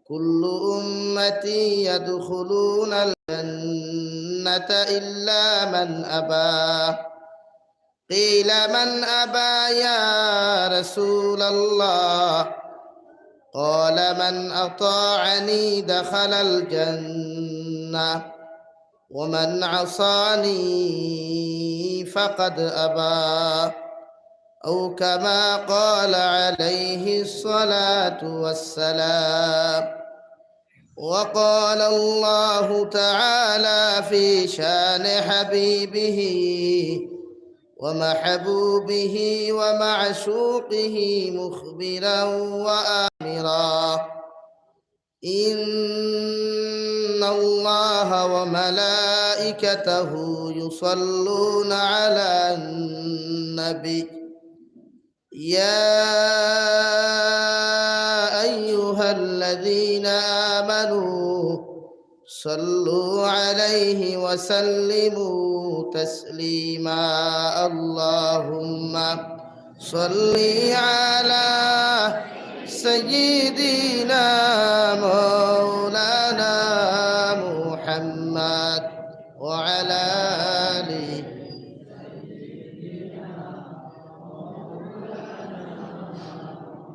كل أمتي يدخلون الجنة إلا من أبى قيل من أبى يا رسول الله قال من أطاعني دخل الجنة ومن عصاني فقد أبى أو كما قال عليه الصلاة والسلام. وقال الله تعالى في شان حبيبه ومحبوبه ومعشوقه مخبرا وآمرا إن الله وملائكته يصلون على النبي يا أيها الذين آمنوا صلوا عليه وسلموا تسليما. اللهم صل على سيدنا مولانا محمد وعلى آله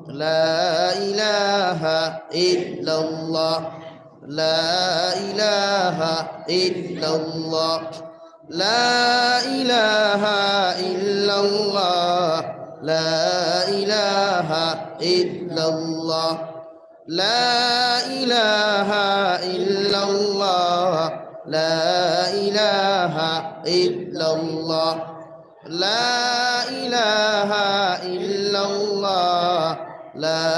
لا إله إلا الله لا إله إلا الله لا إله إلا الله لا إله إلا الله لا إله إلا الله لا إله إلا الله لا إله إلا الله لا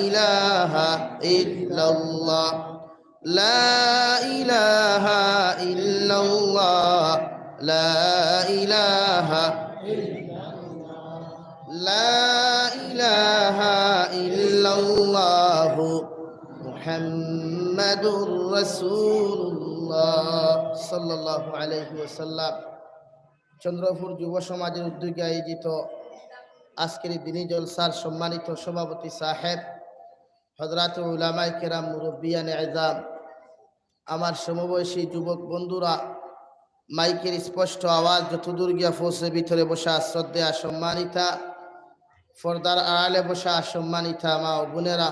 إله إلا الله لا إله إلا الله لا إله لا إله إلا الله محمد رسول الله صلى الله عليه وسلم। চন্দ্রপুর যুব সমাজের উদ্যোগে আয়োজিত আজকের দিনী জলসার সম্মানিত সভাপতি সাহেব, হযরত উলামায়ে কেরাম, মুরব্বিয়ানে আযম, আমার সমবয়সী যুবক বন্ধুরা, মাইকের স্পষ্ট আওয়াজ যতদূর গিয়া পৌঁছে ভিতরে বসা শ্রদ্ধেয়া সম্মানিতা, পর্দার আড়ালে বসা সম্মানিতা মা ও বোনেরা,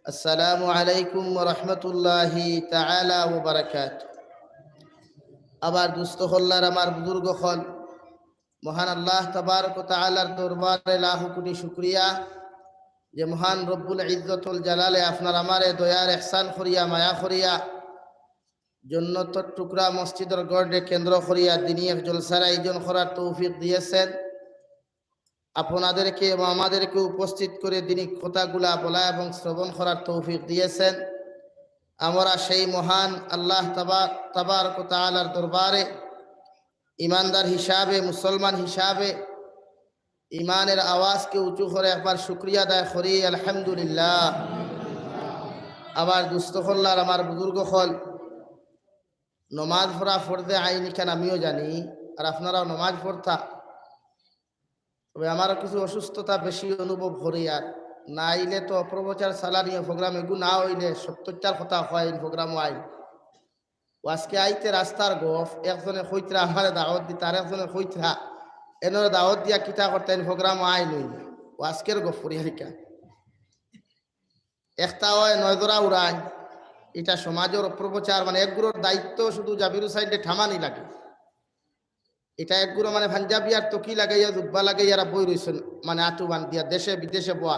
আসসালামু আলাইকুম ওয়া রাহমাতুল্লাহি তাআলা ওয়া বারাকাতুহু। আবার দুস্থ হল্লার আমার বুজুর্গ হল, মহান আল্লাহ তাবারক ওয়া তাআলার দরবারে লাখ কোটি শুকরিয়া যে মহান রব্বুল ইজ্জতুল জালালে আপনার আমারে দয়ার ইহসান করিয়া মায়া করিয়া জন্নতর টুকরা মসজিদের গড়ে কেন্দ্র করিয়া দিনী এক জলসার আয়োজন করার তৌফিক দিয়েছেন। আপনাদেরকে এবং আমাদেরকে উপস্থিত করে দিনী কথাগুলা বলা এবং শ্রবণ করার তৌফিক দিয়েছেন। আমরা সেই মহান আল্লাহ তাবারক ওয়া তাআলার দরবারে ইমানদার হিসাবে, মুসলমান হিসাবে ইমানের আওয়াজকে উঁচু করে একবার শুকরিয়া আদায় করি, আলহামদুলিল্লাহ। আবার দুস্থ হল্লার আমার বুজুর্গ হল, নমাজ পড়া ফরদে আইনি কেন আমিও জানি, আর আপনারাও নমাজ পড়তা, তবে আমারও কিছু অসুস্থতা বেশি অনুভব করি। আর না আইলে তো অপ্রচার সালানীয় প্রোগ্রাম এগু না হইলে ৭০টার কথা হয় প্রোগ্রামও আইন। আজকে আইতে রাস্তার গফ একজনে কইতরা আমার দাওয়াত দিতে, আর একজনে কইতরা এনার দাওয়াত দিয়া কিতা করতেন প্রোগ্রামও আইন হইল। ও আজকের গফ পরিহারিকা একটা হয় নয়দরা উড়াই, এটা সমাজের অপ্রচার, মানে একগুলোর দায়িত্ব শুধু জাবিরু সাইডে ঠামানি লাগে। এটা একগুলো মানে পাঞ্জাবি আর তকি লাগাইয়া জুব্বা লাগাইয়ারা বই রয়েছেন, মানে আঁটু বান দিয়া দেশে বিদেশে বোয়া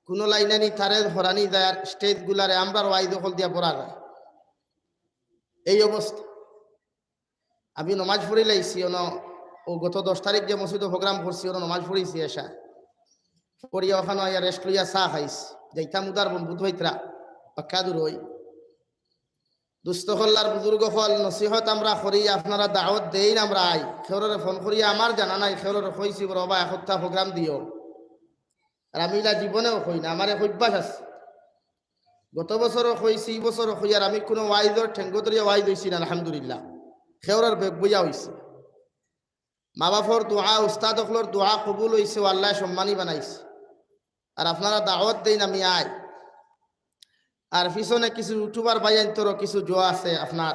কোনো লাইনে নি তারে হরানি যায়, আর স্টেজ গুলারে আমরা ওয়াই দখল দিয়া পড়া যায়, এই অবস্থা। আমি নমাজ পড়ি লাইছি ও গত 10 তারিখ যে মসজিদে প্রোগ্রাম করছি ওরা নমাজ পড়িছি, এসা পড়িয়া ওখানে রেস্ট লইয়া চা খাইছি, যাইতাম উদার বুধ হইতরা পাক্কা দূর হই। দুস্থ হল্লার বুজুর্গ হল নসিহত আমরা করি, আপনারা দাওয়াত দেই না, আমরা আই খেউরে ফোন করিয়া আমার জানা নাই, খেউরে কইছি বাবা এক সপ্তাহ প্রোগ্রাম দিও, আর আমি জীবনেও কই না, আমার এক অভ্যাস আছে। গত বছরও কইছি, এই বছরও কই, আর আমি কোনো ওয়াইজর ঠেঙ্গতরিয়া ওয়াইজ হইছি না, আলহামদুলিল্লাহ। খেউরের বেগ বুঝা হইছে, মা বাপর দোয়া, উস্তাদ হকলর দোয়া কবুল হইছে, আল্লাহ সম্মানী বানাইছে। আর আপনারা দাওয়াত দেই না, আমি আই আর পিছনে কিছু ইউটিউবার বাইন্তরও কিছু জোয়া আছে, আপনার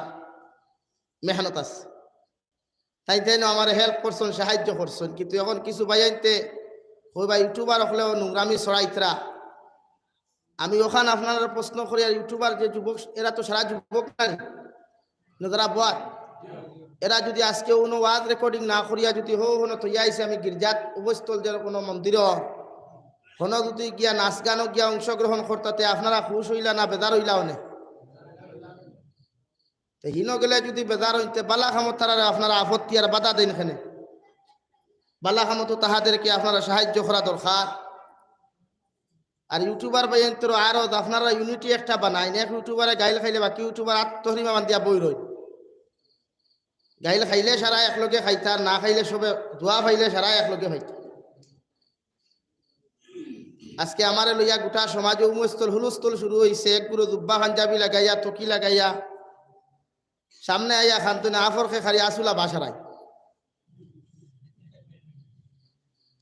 মেহনত আছে, তাই তাই আমার হেল্প করছেন, সাহায্য করছেন। কিন্তু এখন কিছু বাইনতে ওই বা ইউটিউবার হলেও নোংরামি ছড়াইতরা। আমি ওখানে আপনার প্রশ্ন করি, আর ইউটিউবার যে যুবক, এরা তো সারা যুবক নাই, যারা বয়াত, এরা যদি আজকে কোনো ওয়াজ রেকর্ডিং না করিয়া যদি হনো তো আইসে আমি গির্জাত উপস্থল যে কোনো মন্দির কোনো যদি গিয়া নাচ গানও গিয়া অংশগ্রহণ করতে আপনারা খুশ হইলা না বেদার হইলা অনেক হিন গেলে যদি বেদার হইতে বালা খামত তারা আপনারা আপত্তি আর বাধা দেন এখানে। বালা খামতো তাহাদেরকে আপনারা সাহায্য করা দরকার। আর ইউটিউবার বাইন্তর আরো আপনারা ইউনিটি একটা বানায়, এক ইউটিউবারে গাইল খাইলে বাকি ইউটিউবার আত্মহরিমা বান্ধিয়া বই রই। গাইল খাইলে সারা একলগে খাইতার, না খাইলে সবে দোয়া খাইলে সারা একলগে খাইত। আজকে আমার লইয়া গোটা সমাজে উমস্থল হুলস্থল শুরু হয়েছে। একগুলো জুব্বা পাঞ্জাবি লাগাইয়া, টকি লাগাইয়া সামনে আইয়া খান্তনে আফরকে খারি আসুলা বাসারাই।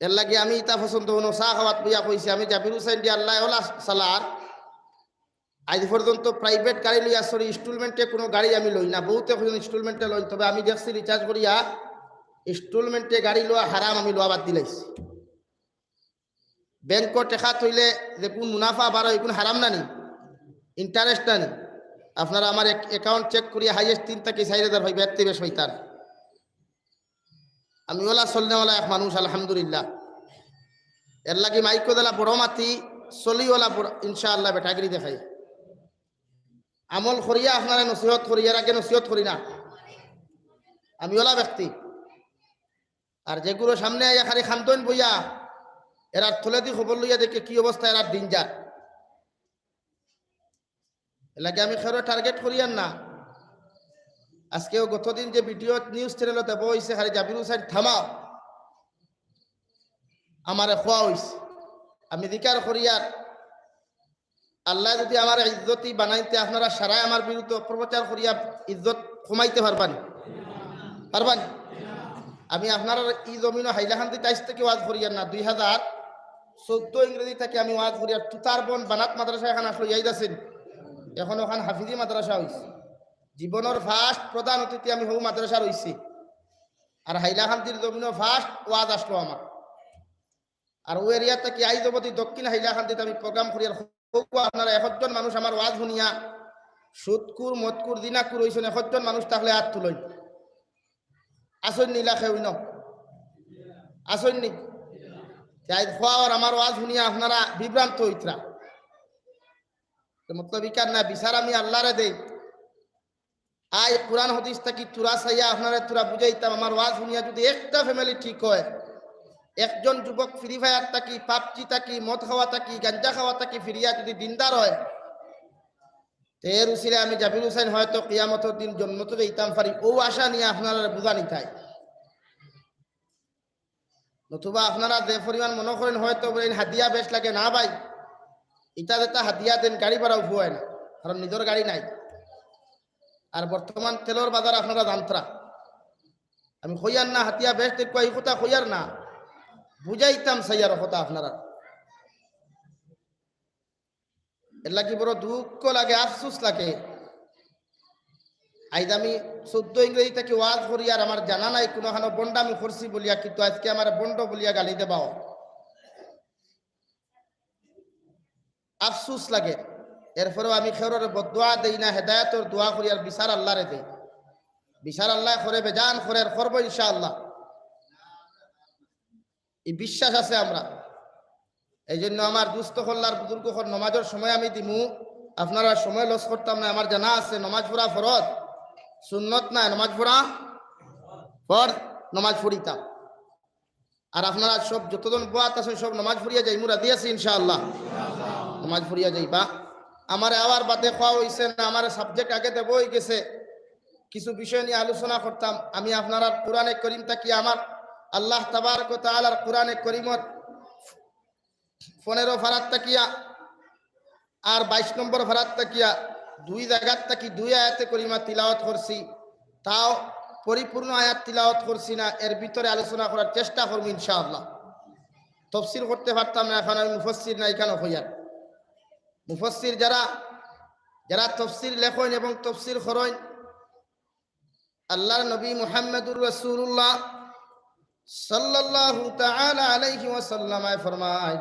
এর লাগে আমি ইতা পছন্দ হনো চা খাওয়াত বইয়া কইছি, আমি জাবির হুসাইন দি আল্লাহ ওলা সালার আজ পর্যন্ত প্রাইভেট গাড়ি লইয়া সরি ইনস্টলমেন্টে কোনো গাড়ি আমি লই না। বহুতে ইনস্টলমেন্টে লই, তবে আমি দেখছি রিচার্জ করিয়া ইনস্টলমেন্টে গাড়ি লওয়া হারাম, আমি লওয়া বাদ দিলাইছি। ব্যাংক টেকা থইলে যে কোন মুনাফা বাড়ো কোন হারাম না নি, ইন্টারেস্ট না নি। আপনারা আমার অ্যাকাউন্ট চেক করিয়া হাইয়েস্ট 3 থেকে 4,000 ভাই ব্যক্তি বেশ হইতার। আমি ওলা চলনেওয়ালা এক মানুষ আলহামদুলিল্লাহ। এর লাগে মাইকো দেলা বড় মাতি চলিওয়ালা ইনশাআল্লাহ বেটাগিরি দেখাই আমল করিয়া আপনারা নসিহত করিয়ার আগে নসিহত করি না, আমি ওলা ব্যক্তি। আর যেগুলো সামনে আইয়া খালি খান্তন বইয়া এরার থলে দি খবর লইয়া দেখে কি অবস্থা এরার দিন যায়। এর লাগে আমি খেরো টার্গেট করিয়ার না। আজকেও গতদিন যে ভিডিও নিউজ চ্যানেল দেব হয়েছে খালি জাবির হুসাইন থামাও আমারে খোয়া হয়েছে। আমি দিকার করিয়ার আল্লাহ যদি আমার ইজ্জতি বানাইতে আপনারা সারাই আমার বিরুদ্ধে অপপ্রচার করিয়া ইজ্জত কমাইতে পারবানি পারবানি। আমি আপনার ই জমিন হাইলাকান্দি টাইস থেকে ওয়াজ করিয়ার না, 2014 ইংরেজি থেকে আমি ওয়াজ করিয়ার তুতার বন বানাত মাদ্রাসা এখন আসলে যাইতেছেন, এখন ওখান হাফিজি মাদ্রাসা হয়েছে। জীবনের ফার্স্ট প্রধান অতিথি আমি হৌ মাদ্রাসা রয়েছি। আর হাইলাকান্দির জমিনও ফার্স্ট ওয়াজ আসলো আমার। আর ও এরিয়া থেকে আইজবতী দক্ষিণ হাইলাকান্দিতে আমি প্রোগ্রাম করিয়ার আপনারা 1 জন মানুষ আমার ওয়াজ শুনিয়া সুদকুর মতকুর দিনাকুর হয়েছেন 1 জন মানুষ তাহলে হাত তুলই আসন নীলা খেউই ন আসন নি খাওয়ার আমার ওয়াজ শুনিয়া আপনারা বিভ্রান্ত হইতরা মতলবিকার না বিচার আমি আল্লাহরে দেই। আয় কোরআন হাদিস থাকি তুরা চাইয়া আপনারা তুরা বুঝাইতাম। আমার ওয়াজ শুনিয়া যদি একটা ফ্যামিলি ঠিক হয়, একজন যুবক ফ্রি ফায়ার থাকি, পাবজি থাকি, মদ খাওয়া থাকি, গাঞ্জা খাওয়া থাকি ফিরিয়া যদি দিনদার হয়, এর উসিলে আমি জাবির হুসাইন হয়তো কিয়ামতের দিন জন্নতে যাইতাম পারি। ও আশা নিয়ে আপনারা বুঝা নিতাই। নতুবা আপনারা যে পরিমাণ মনে করেন হয়তো হাদিয়া বেশ লাগে না ভাই, এটা যেটা হাদিয়া দেন গাড়ি ভাড়া উঠোয় না, কারণ নিজের গাড়ি নাই। আর বর্তমান তেলের বাজার আপনারা জানতরা, আমি কইয়ার না হাতিয়া বেশ দেখবো এই কথা কইয়ার না, বুঝাইতাম সাইয়ার কথা আপনারা। এর লাগি বড় দুঃখ লাগে, আফসুস লাগে। আজ আমি 14 ইংরেজি থেকে ওয়াজ করি আর আমার জানা নাই কোনোখানে বন্ড আমি করছি বলিয়া, কিন্তু আজকে আমার বন্ড বলিয়া গালি দেবাও আফসুস লাগে। এরপরেও আমি খেরোর বদোয়া দেই না, হেদায়তর দোয়া করি আর বিচার আল্লাহরে দেই। বিচার আল্লাহ করে বেজান করে করবো ইনশাআল্লাহ, এই বিশ্বাস আছে আমরা। এই জন্য আমার দুস্থ হল্লার বুজুর্গ নমাজের সময় আমি দিমু, আপনারা সময় লস করতাম না। আমার জানা আছে নমাজ পড়া ফরজ, সুন্নত না, নমাজ পড়া ফরজ, নমাজ পড়িতাম। আর আপনারা সব যতজন বোয়াত আছেন সব নমাজ পড়িয়া যাই, মুরা দিয়েছি ইনশাআল্লাহ নমাজ পড়িয়া যাইবা। আমার আবার বাদে খাওয়া হয়েছে না, আমার সাবজেক্ট আগে দেবই গেছে, কিছু বিষয় নিয়ে আলোচনা করতাম। আমি আপনারা কোরআনে করিম থাকি আমার আল্লাহ তাবারক ওয়া তাআলার কোরআনে করিমর 15 ফারাত তাকিয়া আর 22 নম্বর ফারাত তাকিয়া 2 জায়গার থাকি 2 আয়াতে করিমা তিলাওয়াত করছি, তাও পরিপূর্ণ আয়াত তিলাওয়াত করছি না। এর ভিতরে আলোচনা করার চেষ্টা করব ইনশাআল্লাহ। তাফসীর করতে পারতাম না, এখন আমি মুফাসসির না, এখানে হইয়ার মুফাসসির যারা যারা তফসির লেখেন এবং তফসির করেন, আল্লাহর নবী মুহাম্মদুর রাসূলুল্লাহ সাল্লাল্লাহু তাআলা আলাইহি ওয়াসাল্লাম ফরমায়,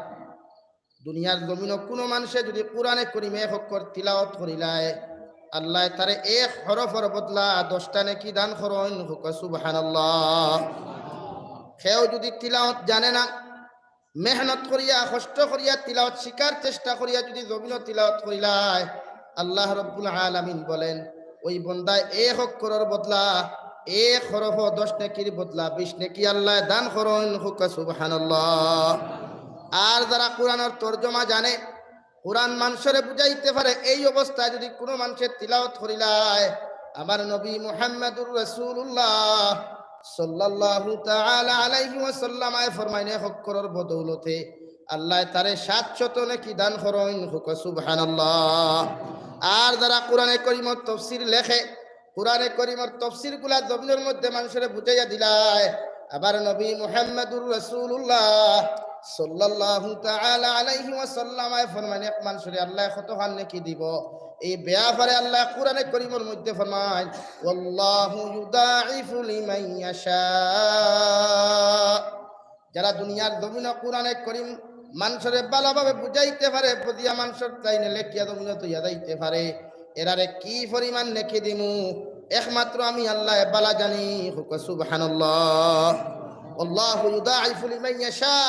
দুনিয়ার জমিনে কোনো মানুষে যদি কোরআনে করিমে এক অক্ষর তিলাওয়াত করিলায়, আল্লাহ তারে এক হরফের বদলা 10টা নেকি দান করেন। হুক সুবহানাল্লাহ। কেউ যদি তিলাওয়াত জানে না, মেহনত করিয়া কষ্ট করিয়া তিলাওয়াত শিকার চেষ্টা করিয়া যদি জমিনে তিলাওয়াত করিলায়, আল্লাহ রাব্বুল আলামিন বলেন ওই বান্দায় এক অক্ষরের বদলা এক হরফ 10 নেকির বদলা 20 নেকি আল্লাহ দান করেন। হুক সুবহানাল্লাহ। আর যারা কোরআনের তর্জমা জানে, কোরআন মানুষের বুঝাইতে পারে, এই অবস্থায় যদি কোনো মানুষের তিলাওয়াত করিলায়, আমার নবী মুহাম্মদুর রাসূলুল্লাহ সাল্লাল্লাহু তাআলা আলাইহি ওয়াসাল্লাম ফরমাইন, এক অক্ষরের বদৌলতে আল্লাহ তারে 700 নেকি দান করেন। হুক সুবহানাল্লাহ। আর যারা কোরআনে কারীমের তাফসীর লেখে, কোরআনে কারীমের তাফসীর গুলা জমিনের মধ্যে মানুষের বুঝাইয়া দিলায়, আবার নবী মুহাম্মদুর রাসূলুল্লাহ সাল্লাল্লাহু তাআলা আলাইহি ওয়াসাল্লাম ফরমায়, এক মানুষের আল্লাহ কতখান নেকি দিব। এই ব্যাপারে আল্লাহ কোরআনে কারীমের মধ্যে ফরমায়, ওয়াল্লাহু ইউদাইফু লিমান ইয়াশা। যারা দুনিয়ার জমিনে কোরআনে কারীম মানুষের ভালোভাবে বুঝাইতে পারে, বুঝিয়া মানুষের চাইনে লেখিয়া জমিনে তুইয়া যাইতে পারে, এরারে কি পরিমাণ নেকি দিমু একমাত্র আমি আল্লাহ বালা জানি। হুক সুবহানাল্লাহ। আল্লাহু ইউদাইফু লিমান ইয়াশা।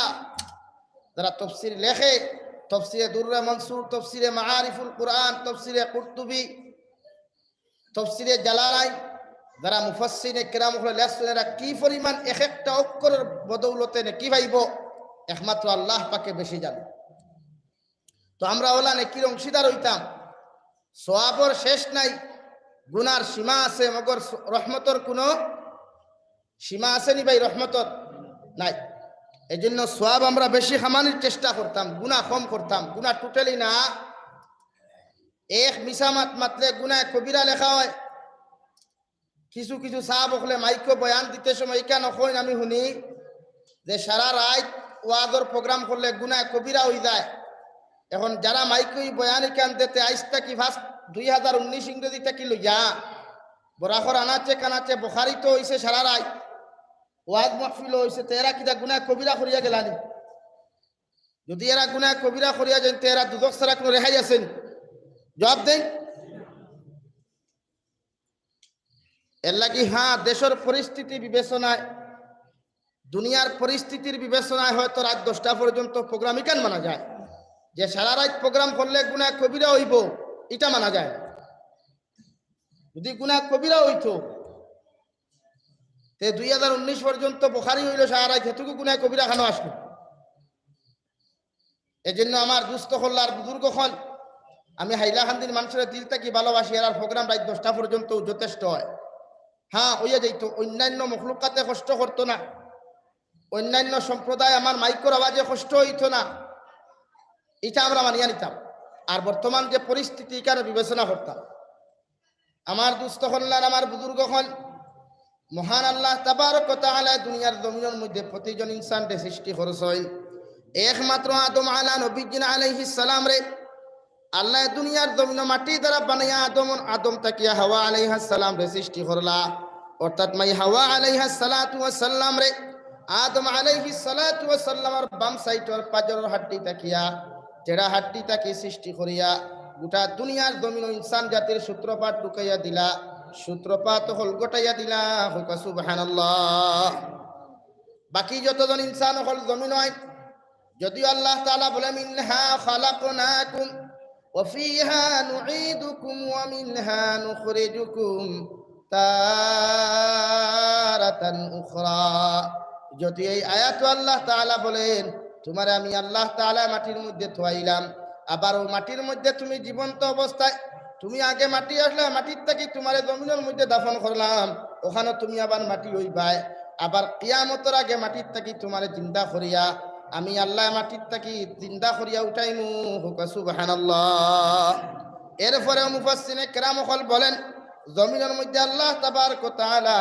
যারা তাফসীর লেখে, তাফসীরে দুররা মনসুর, তাফসীরে মাআরিফুল কুরআন, তাফসীরে কুরতুবী, তাফসীরে জালালাইন, যারা মুফাসসিরে কিরাম হলো লেখছেন, এরা কি পরিমাণ এক একটা অক্ষরের বদৌলতে নেকি পাইব একমাত্র আল্লাহ পাকে বেশি জানে। তো আমরা ওলা নেকির অংশীদার হইতাম। সওয়াবের শেষ নাই, গুনার সীমা আছে, মগর রহমতর কোনো সীমা আছে নি ভাই? রহমতর নাই। এই জন্য সওয়াব আমরা বেশি খামানির চেষ্টা করতাম, গুনাহ কম করতাম। গুনাহ টোটালি না, এক মিসামাত মাতলে গুনাহ কবিরা লেখা হয়। কিছু কিছু সাহাব হলে মাইকো বয়ান দিতে সময় কেন কইন আমি শুনি যে সারা রাত ওয়াজর প্রোগ্রাম করলে গুনাহ কবিরা হয়ে যায়। এখন যারা মাইকই বয়ান কেন দিতে আইসটা কি ফার্স্ট 2019 ইংরেজিটা কি লইয়া বরাখর আনাচে কানাচে বুখারি তো হইছে সারা রাত, ওয়াজ মাহফিল হইছে, তেরা কিটা গুনাহ কবিরা করিয়া গেলানি? যদি এরা গুনাহ কবিরা করিয়া যান, তেরা দুদক ছাড়া কোনো রেহাই আছেন? জবাব দেন। এর লাগি হ্যাঁ, দেশের পরিস্থিতি বিবেচনায়, দুনিয়ার পরিস্থিতির বিবেচনায় হয়তো রাত 10টা পর্যন্ত প্রোগ্রাম কেন মানা যায়, যে সারা রাত প্রোগ্রাম করলে গুনাহ কবিরা হইব এটা মানা যায়। যদি গুনাহ কবিরা হইতো তে 2019 পর্যন্ত বুখারী হইল সারা রাত, হেতুকু গুনাহ কবিরা খানো আসলো। এই জন্য আমার দুস্থ হল্লার বুজুর্গ হল, আমি হাইলাকান্দির মানুষের দিল থেকে ভালোবাসি, আর প্রোগ্রাম রাত 10টা পর্যন্ত যথেষ্ট হয়। হ্যাঁ হইয়া যাইত, অন্যান্য মখলুকাতে কষ্ট করতো না, অন্যান্য সম্প্রদায় আমার মাইকোর আওয়াজে কষ্ট হইতো না, এটা আমরা মানিয়া নিতাম। আর বর্তমান যে পরিস্থিতি এখানে বিবেচনা করতাম। আমার দুস্থ হল্লার, আমার বুজুর্গ হল, মহান আল্লাহ তাবারক ওয়া তাআলা দুনিয়ার জমিনের মধ্যে প্রতিজন ইনসানকে সৃষ্টি করেছেন। একমাত্র আদম আলা নবীজিন আলাইহিস সালাম রে আল্লাহ দুনিয়ার জমিন মাটি দ্বারা বানাইয়া আদম তাকিয়া হাওয়া আলাইহিস সালাম রে সৃষ্টি করলা। অর্থাৎ মাই হাওয়া আলাইহিস সালাতু ওয়াস সালাম রে আদম আলাইহিস সালাতু ওয়াস সালামের বাম সাইডের পাজরের হাড্ডি তাকিয়া জেড়া হাড্ডি তাকে সৃষ্টি করিয়া গোটা দুনিয়ার জমিন ইনসান জাতির সূত্রপাত ঢুকাইয়া দিলা, সূত্রপাত হল গোটাইয়া দিলা। হুক সুবহানাল্লাহ। বাকি যতজন ইনসান হল জমিন হয়, যদিও আল্লাহ তাআলা বলে মিনহা খালাকনাকুম ওয়া ফিহা নুঈদুকুম ওয়া মিনহা নুখরিজুকুম তারাতান উখরা। যদি এই আয়াত আল্লাহ তাআলা বলেন তোমারে আমি আল্লাহ তাআলা মাটির মধ্যে থুয়াইলাম, আবার ওই মাটির মধ্যে তুমি জীবন্ত অবস্থায়, তুমি আগে মাটি আসলে, মাটির থেকে তোমারে জমিনের মধ্যে দাফন করলাম, ওখানে তুমি আবার মাটি হইবাই, আবার কিয়ামতের আগে মাটির থেকে তোমারে জিন্দা করিয়া আমি আল্লাহ মাটির থাকি জিন্দা করিয়া উঠাইমু। হুক সুবহানাল্লাহ। এরপরে মুফাসসিরে কেরাম হল বলেন, জমিনের মধ্যে আল্লাহ তাবারক ওয়া তাআলা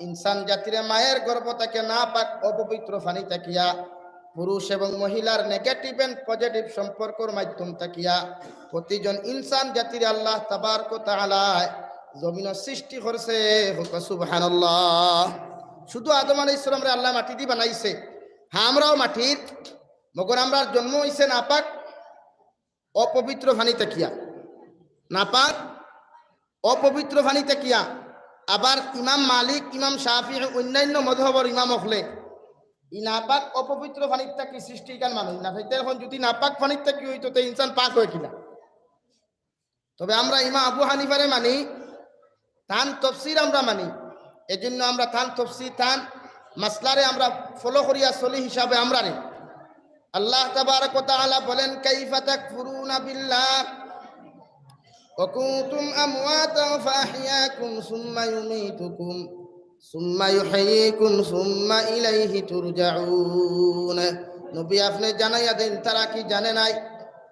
ইনসান জাতির মায়ের গর্ভ থেকে না পাক অপবিত্র পানি তাকিয়া পুরুষ এবং মহিলার নেগেটিভ এন্ড পজিটিভ সম্পর্কের মাধ্যম থাকিয়া প্রতিজন ইনসান জাতির আল্লাহ তাবারক ওয়া তাআলা জমিন সৃষ্টি করছে। সুবহানাল্লাহ। শুধু আদম আলাইহিস সালামরে আল্লাহ মাটি দিয়ে বানাইছে, হ্যাঁ আমরাও মাটির, মগর আমরার জন্ম হইছে নাপাক অপবিত্র পানি থাকিয়া, নাপাক অপবিত্র পানি থাকিয়া। আবার ইমাম মালিক, ইমাম শাফি, অন্যান্য মযহবের ইমাম হলে ই নাপাক অপবিত্র পানির থাকি সৃষ্টি কান মানুষ না হইতে, এখন যদি নাপাক পানির থাকি হইতো তো ইনসান পাক হয়ে কিনা। তবে আমরা ইমাম আবু হানিফারে মানি, তান তফসির আমরা মানি, এজন্য আমরা তান তফসির তান মাসলারে আমরা ফলো করিয়া চলি হিসাবে আমরা রে। আল্লাহ তাবারক ওয়া তাআলা বলেন, কাইফা তাকফুরুনা বিল্লাহ ওয়া কুনতুম আমওয়াতান ফাআহইয়াকুম সুম্মা ইউমীতুকুম সুম্মা ইউহয়িকুম সুম্মা ইলাইহি তুরজাউন। নবী আপনি জানাইয়া দেন, তারা কি জানে নাই,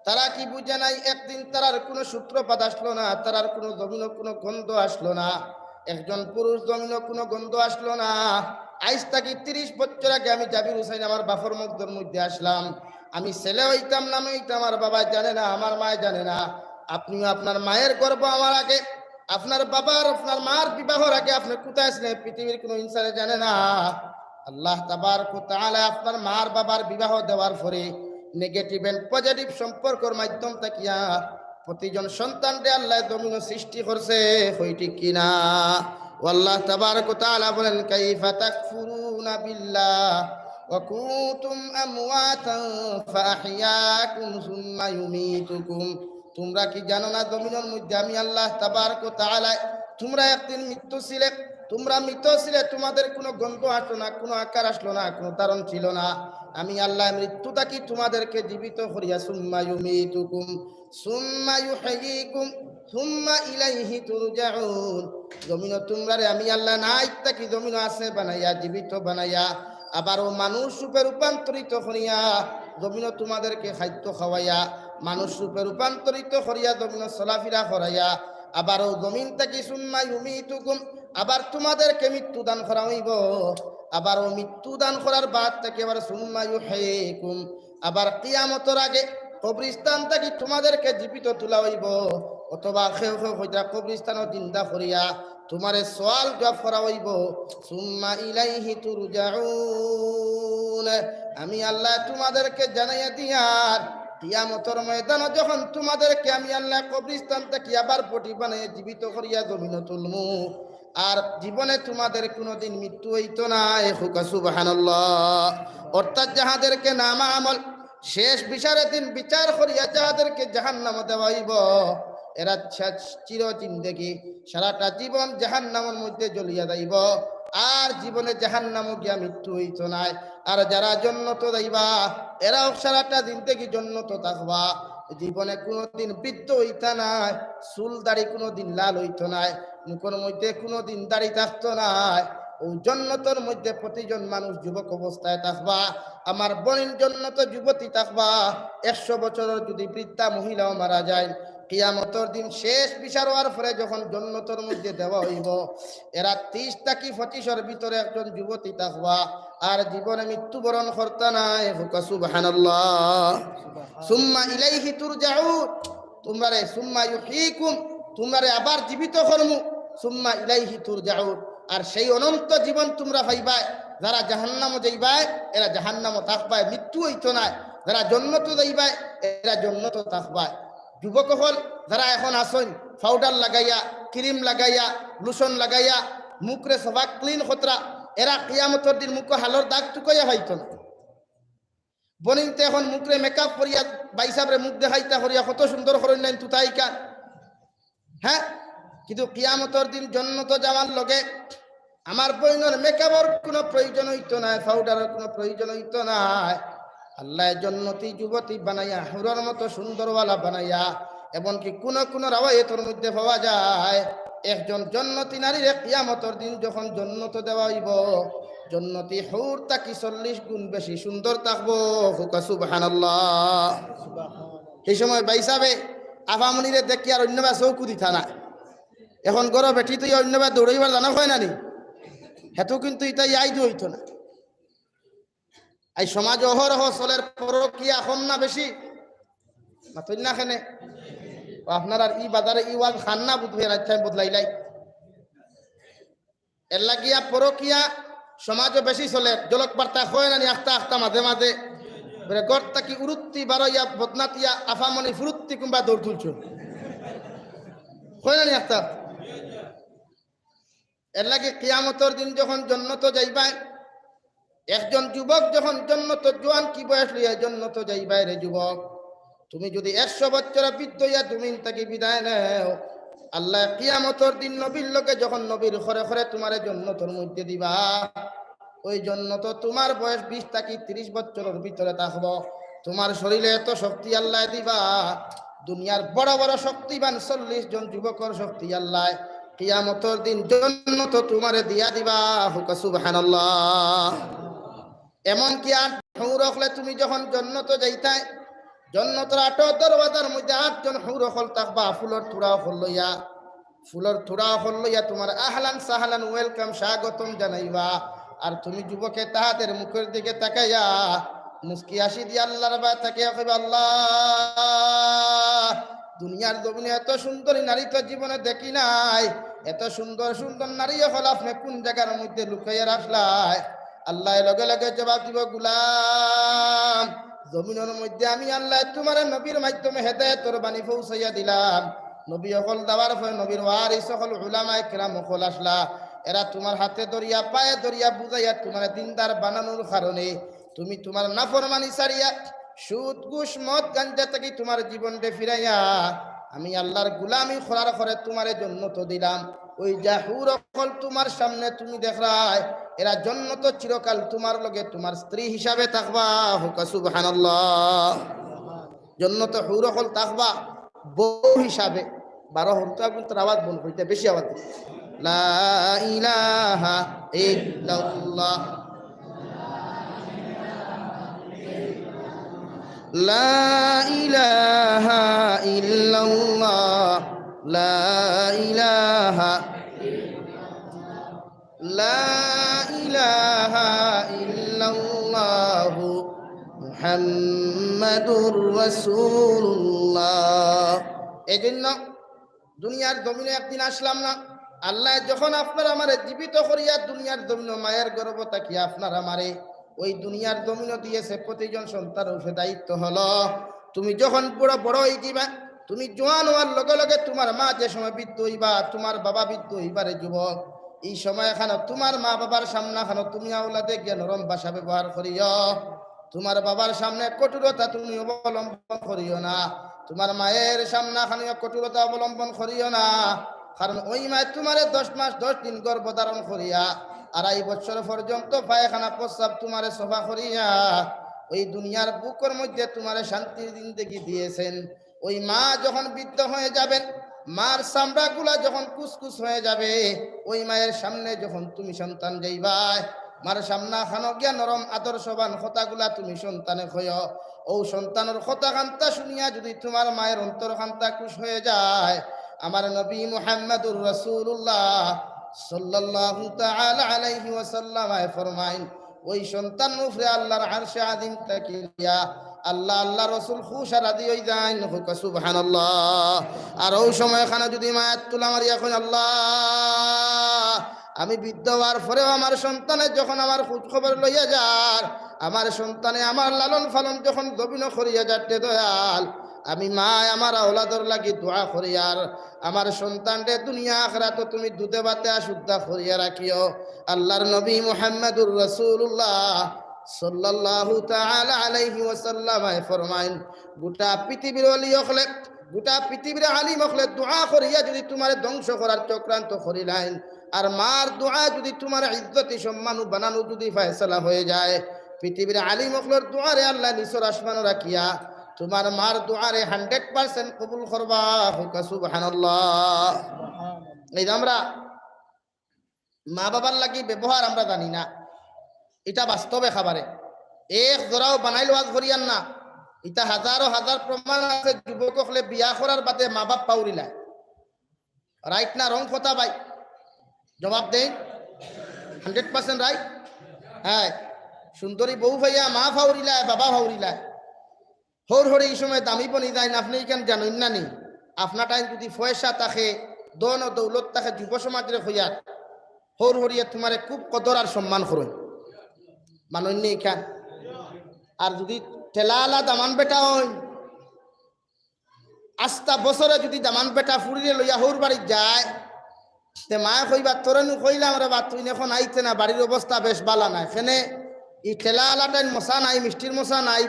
তারা কি বুঝে নাই, একদিন তারার কোনো সূত্রপাত আসলো না, তারার কোনো জমিন কোনো গন্ধ আসলো না, একজন পুরুষ জমিন কোনো গন্ধ আসলো না। আজ থেকে 30 বছর আগে আমি জাবির হুসাইন আমার বাপর মুখের মধ্যে আসলাম, আমি ছেলে হইতাম না হইতাম, আমার বাবা জানে না, আমার মা জানে না। আপনিও আপনার মায়ের গর্ভ আমার আগে, আপনার বাবার আপনার মার বিবাহর আগে আপনি কোথায় ছিলেন পৃথিবীর কোনো ইনসানে জানে না। আল্লাহ তাবারক ওয়া তাআলা আপনার মার বাবার বিবাহ দেওয়ার পরে নেগেটিভ এন্ড পজিটিভ সম্পর্কের মাধ্যম থাকিয়া প্রতিজন সন্তানরে আল্লাহ জমিন সৃষ্টি করছে, হই ঠিক কিনা? আল্লাহ তাবারক ওয়া তাআলা বলেন, কাইফা তাকফুরুনা বিল্লাহ ওয়া কুনতুম আমওয়াতান ফাআহইয়াকুম সুম্মা ইউমীতুকুম। তোমরা কি জানো না জমিনের মধ্যে আমি আল্লাহ তাবারক ওয়া তাআলা, তোমরা একদিন মৃত্যু ছিলে, তোমরা মৃত ছিলে, তোমাদের কোনো গন্ধ আসলো না, কোনো আকার আসলো না, কোনো তারণ ছিল না। আমি আল্লাহ মৃত্যুটা কি তোমাদেরকে জীবিত করিয়া সুম্মা ইউমীতুকুম সুম্মা ইউহয়িকুম সুম্মা ইলাইহি তুরজাউন। জমিন তোমরারে আমি আল্লাহ নাই তাকি জমিন আছে বানাইয়া জীবিত বানাইয়া আবারও মানুষ রূপে রূপান্তরিত করিয়া জমিন তোমাদেরকে খাদ্য খাওয়াইয়া মানুষ রূপে রূপান্তরিত করিয়া জমিন চলাফেরা করাইয়া আবারও জমিন থেকে সুম্মা ইউমীতুকুম, আবার তোমাদেরকে মৃত্যু দান করা হইব। আবারও মৃত্যু দান করার বাদ থেকে আবার সুম্মা ইউহয়িকুম, আবার কিয়ামতের আগে কবরস্থান থেকে তোমাদেরকে জীবিত তোলা হইব, অথবা খেউ খেউ হইতা কবরস্থানও জিন্দা করিয়া তোমারে সওয়াল জবাব করা হইব। সুম্মা ইলাইহি তুরজাউন। আমি আল্লাহ তোমাদেরকে জানাইয়া দিয়ার কিয়ামতের ময়দানে যখন তোমাদেরকে আমি আল্লাহ কবরস্থান থেকে আবার পটি বানিয়ে জীবিত করিয়া জমিনে তুলমু, আর জীবনে তোমাদের কোনোদিন মৃত্যু হইতো না। সুবহানাল্লাহ। অর্থাৎ যাহাদেরকে নামা আমল শেষ বিচারের দিন বিচার করিয়া যাহাদেরকে জাহান্নামে দেওয়া হইব, এরা চির জিন্দেগি সারাটা জীবন জাহান্নামের মধ্যে জ্বলিয়া যাইব, আর জীবনে জাহান্নামে গিয়া মৃত্যু হইতো নাই। আর যারা জান্নাত যাইবা এরাও সারাটা জিন্দেগি জান্নাত থাকবা, জীবনে কোনোদিন বৃদ্ধ হইতা নাই, চুল দাড়ি কোনোদিন লাল হইতো নাই, মুখের মধ্যে কোনোদিন দাড়ি থাকতো নাই। ও জান্নাতের মধ্যে প্রতিজন মানুষ যুবক অবস্থায় থাকবা। আমার বোনের জান্নাতে যুবতী থাকবা। 100 বছরের যদি বৃদ্ধা মহিলাও মারা যায়, কিয়ামতের দিন শেষ বিচার হওয়ার পরে যখন জান্নাতের মধ্যে দেওয়া হইব, এরা 30 থেকে 25-এর ভিতরে একজন যুবতী থাকবা, আর জীবনে মৃত্যুবরণ করতে নাই। সুবহানাল্লাহ। সুম্মা ইলাইহি তুরজাউন। তোমরারে সুম্মা ইউহয়িকুম, তোমরারে আবার জীবিত করমু, সুম্মা ইলাইহি তুরজাউন। আর সেই অনন্ত জীবন তোমরা পাইবা। যারা জাহান্নামে যাইবা এরা জাহান্নামে থাকবা, মৃত্যু হইতো না। যারা জান্নাতে যাইবা এরা জান্নাতে থাকবা। যুবক হল যারা এখন আসেন পাউডার লাগাইয়া, ক্রিম লাগাইয়া, লোশন লাগাইয়া মুখরে সবা ক্লিন খতরা, এরা কিয়ামতের দিন মুখ হালর দাগ টুকাইয়া হইতো না। বনিতে এখন মুখরে মেকআপ করিয়া বাইসাবরে মুখ দেখাইতা করিয়া কত সুন্দর করেন নাই তুতাইকা, হ্যাঁ। কিন্তু কিয়ামতের দিন জান্নাত যাওয়ার লগে আমার বইনের মেকআপের কোনো প্রয়োজন হইতো না, পাউডারের কোনো প্রয়োজন হইতো না। আল্লাহ জান্নাতি যুবতী বানাইয়া হুরের মতো সুন্দরওয়ালা বানাইয়া, এমনকি কোন কোন রাওয়ায়াতের মধ্যে পাওয়া যায় একজন জান্নাতি নারীর কিয়ামতের দিন যখন জান্নাত দেওয়া হইব, জান্নাতি হুর তাকি 40 গুণ বেশি সুন্দর থাকবো। সুবহানাল্লাহ। এই সময় বাইসাবে আফামনিরে দেখি আর অন্যবা চৌকু দিতা না। এখন গরো বেটি তুই অন্যবা দৌড়াইবার জানা হয় না নি, হেতু কিন্তু ইটা ইয়াই হইতো না। এই সমাজ অহরহ চলের পরকিয়া কম না বেশি মাতুন না খানে আপনার আর ই বাজারে ই ওয়াজ খান না বুঝবে রাজ্য বদলাইলাই এর লাগিয়া পরকিয়া সমাজও বেশি চলে জলক বার্তা হয় না আখতা আখতা মাঝে মাঝে গড়তা কি উরুত্তি বারইয়া বদনাতিয়া আফামনি ফুরুত্তি কিংবা দৌড় তুলছ হয় না আখতা এর লাগে কিয়ামতের দিন যখন জন্নত যাইবাই একজন যুবক যখন জন্নত জোয়ান কি বয়স লইয়া জন্নত যাইবাই রে যুবক তুমি যদি 100 বছর বৃদ্ধ হইয়া তুমি তাকে বিদায় নেও আল্লাহ কিয়ামতের দিন নবীর লোকে যখন নবীর ঘরে ঘরে তোমারে জন্নতের মধ্যে দিবা ওই জন্নত তোমার বয়স 20 থেকে 30 বছরের ভিতরে থাকবো তোমার শরীরে এত শক্তি আল্লাহ দিবা দুনিয়ার বড় বড় শক্তিবান 40 জন যুবকর শক্তি আল্লাহ কিয়ামতের দিন জন্নত তোমারে দিয়া দিবা হুকা সুবহানাল্লাহ এমন কি আর হুর রাখলে তুমি যখন জন্নত যাইতাই জন্নতের 8 দরওয়াজার মধ্যে 8 জন হুর হল থাকবা ফুলের থুড়া হল লইয়া তোমার আহলান সাহলান ওয়েলকাম স্বাগতম জানাইবা আর তুমি যুবকে তাহাদের মুখের দিকে তাকাইয়া মুস্কি হাসি দিয়ে আল্লাহর বাই তাকিয়া কইবা আল্লাহ দুনিয়ার জমিনে এত সুন্দরী নারী তো জীবনে দেখি নাই এত সুন্দর সুন্দর নারী হল আপনি কোন জায়গার মধ্যে লুকাইয়া রাখলাই আল্লাহ লগে লগে জবাব দিব গোলাম জমিনের মধ্যে আমি আল্লাহ তোমার নবীর মাধ্যমে হেদায়েতের বাণী পৌঁছাইয়া দিলাম নবী সকল দেওয়ার পরে নবীর ওয়ারিস সকল উলামায়ে কেরাম সকল আসলা এরা তোমার হাতে ধরিয়া পায়ে ধরিয়া বুঝাইয়া তোমার দিনদার বানানোর কারণে তুমি তোমার নাফরমানি ছাড়িয়া সুদ ঘুষ মদ গাঞ্জা থেকে তোমার জীবনকে ফিরাইয়া আমি আল্লাহর গোলামি করার পরে তোমার জন্নত দিলাম ওই জাহুর সকল তোমার সামনে তুমি দেখরাই এরা জন্নত চিরকাল তোমার লগে তোমার স্ত্রী হিসাবে থাকবা হুকা সুবহানাল্লাহ জন্নত হুর সকল থাকবা বউ হিসাবে 12 হরতো আপনার আওয়াজ বন্ধ হইতে বেশি আওয়াজ লা ইলাহা ইল্লাল্লাহ লা ইলাহা ইল্লাল্লাহ লা ইলাহা লা ইলাহা ইল্লাল্লাহু মুহাম্মাদুর রাসূলুল্লাহ এজন্য দুনিয়ার জমিনে একদিন আসলাম না আল্লাহ যখন আপনার আমারে জীবিত করিয়া দুনিয়ার জমিন মায়ের গর্ভ তাকিয়া আপনার আমারে ওই দুনিয়ার জমিন দিয়েছে প্রতিজন সন্তানের উপরে দায়িত্ব হলো তুমি যখন বড় হয়ে যাবা তুমি জোয়ান হওয়ার লগে লগে তোমার মা যে সময় বৃদ্ধ হইবা তোমার বাবা বৃদ্ধ হইবারে যুবক এই সময় এখানে তোমার মা বাবার সামনে এখানে তুমি আওলাদে গিয়ে নরম ভাষা ব্যবহার করিও তোমার বাবার সামনে কঠোরতা তুমি অবলম্বন করিও না তোমার মায়ের সামনে এখানে কঠোরতা অবলম্বন করিও না কারণ ওই মায়ের তোমারে 10 মাস 10 দিন গর্ভধারণ করিয়া 2.5 বছর পর্যন্ত পায়খানা প্রস্রাব তোমারে সফা করিয়া ওই দুনিয়ার বুকের মধ্যে তোমারে শান্তির জিন্দেগি দিয়েছেন ওই মা যখন বৃদ্ধ হয়ে যাবেন মার চামড়াগুলা যখন কুসকুস হয়ে যাবে ওই মায়ের সামনে যখন তুমি সন্তান যাইবা মার সামনা খানো গিয়া নরম আদর্শবান কথাগুলা তুমি সন্তানে কয় ও সন্তানের কথা কান্তা শুনিয়া যদি তোমার মায়ের অন্তর কান্তা খুশ হয়ে যায় আমার নবী মুহাম্মদুর রাসূলুল্লাহ সাল্লাল্লাহু তাআলা আলাইহি ওয়াসাল্লাম ফরমাইন ওই সন্তান উপরে আল্লাহর আরশে আযীম তাকিয়া আল্লাহ আল্লাহ রাসূল খুশ রাদি হই যান হুক সুবহানাল্লাহ আর ওই সময় এখানে যদি মায়াত তুলা মারিয়া কই আল্লাহ আমি বৃদ্ধ হওয়ার পরেও আমার সন্তানের যখন আমার খোঁজ খবর লইয়া যার আমার সন্তানে আমার লালন পালন যখন দবিন করিয়া যাতে দয়াল আমি মা আমার আওলাদর লাগি দোয়া করি আর আমার সন্তানরে দুনিয়া আখিরাত তুমি দুধে ভাতে শুদ্ধা করিয়া রাখিও আল্লাহর নবী মুহাম্মদুর রাসূলুল্লাহ সাল্লাল্লাহু তাআলা আলাইহি ওয়াসাল্লাম ফরমাইন গোটা পৃথিবীর ওলি হলে গোটা পৃথিবীর আলিম হলে দোয়া করিয়া যদি তোমার ধ্বংস করার চক্রান্ত করিলেন আর মার দোয়া যদি তোমার ইজ্জতি সম্মান বানানো যদি ফয়সালা হয়ে যায় পৃথিবীর আলিম হলের দোয়ারে আল্লাহ নিসর আসমান রাখিয়া তোমার মার দোয়ারে 100% কবুল করবা হুক সুবহানাল্লাহ এই আমরা মা বাবার লাগি ব্যবহার আমরা জানি না এটা বাস্তবে খাবারে এক জোড়াও বানাইলো আজ করিয়ান না এটা হাজারো হাজার প্রমাণ আছে যুবক হলে বিয়া করার বাদে মা বাপ পাউরিলা রাইট না রং কথা ভাই জবাব দেন 100% রাইট হ্যাঁ সুন্দরী বউ ভাইয়া মা ফাউরিলায় বাবা ফাউরিলায় হর হরে এই সময় দামি বনি যায় না। আপনি এখানে জানেন না নি আপনার টাইম যদি পয়সা থাকে দন ও দৌলত থাকে যুব সমাজের হইয়া হর হরিয়া তোমারে খুব কদর আর সম্মান করুন মানন্য এখান। আর যদি ঠেলালা দামান বেটা হই আস্তা বছরে যদি দামান বেটা ফুরিয়ে লইয়া হৌর বাড়ি যায় তে মায়ে কইবা তোরেনু কইলাম রে বা তুই এখন আইতে না বাড়ির অবস্থা বেশ বালা নাই এখানে এই ঠেলালাটাই মশা নাই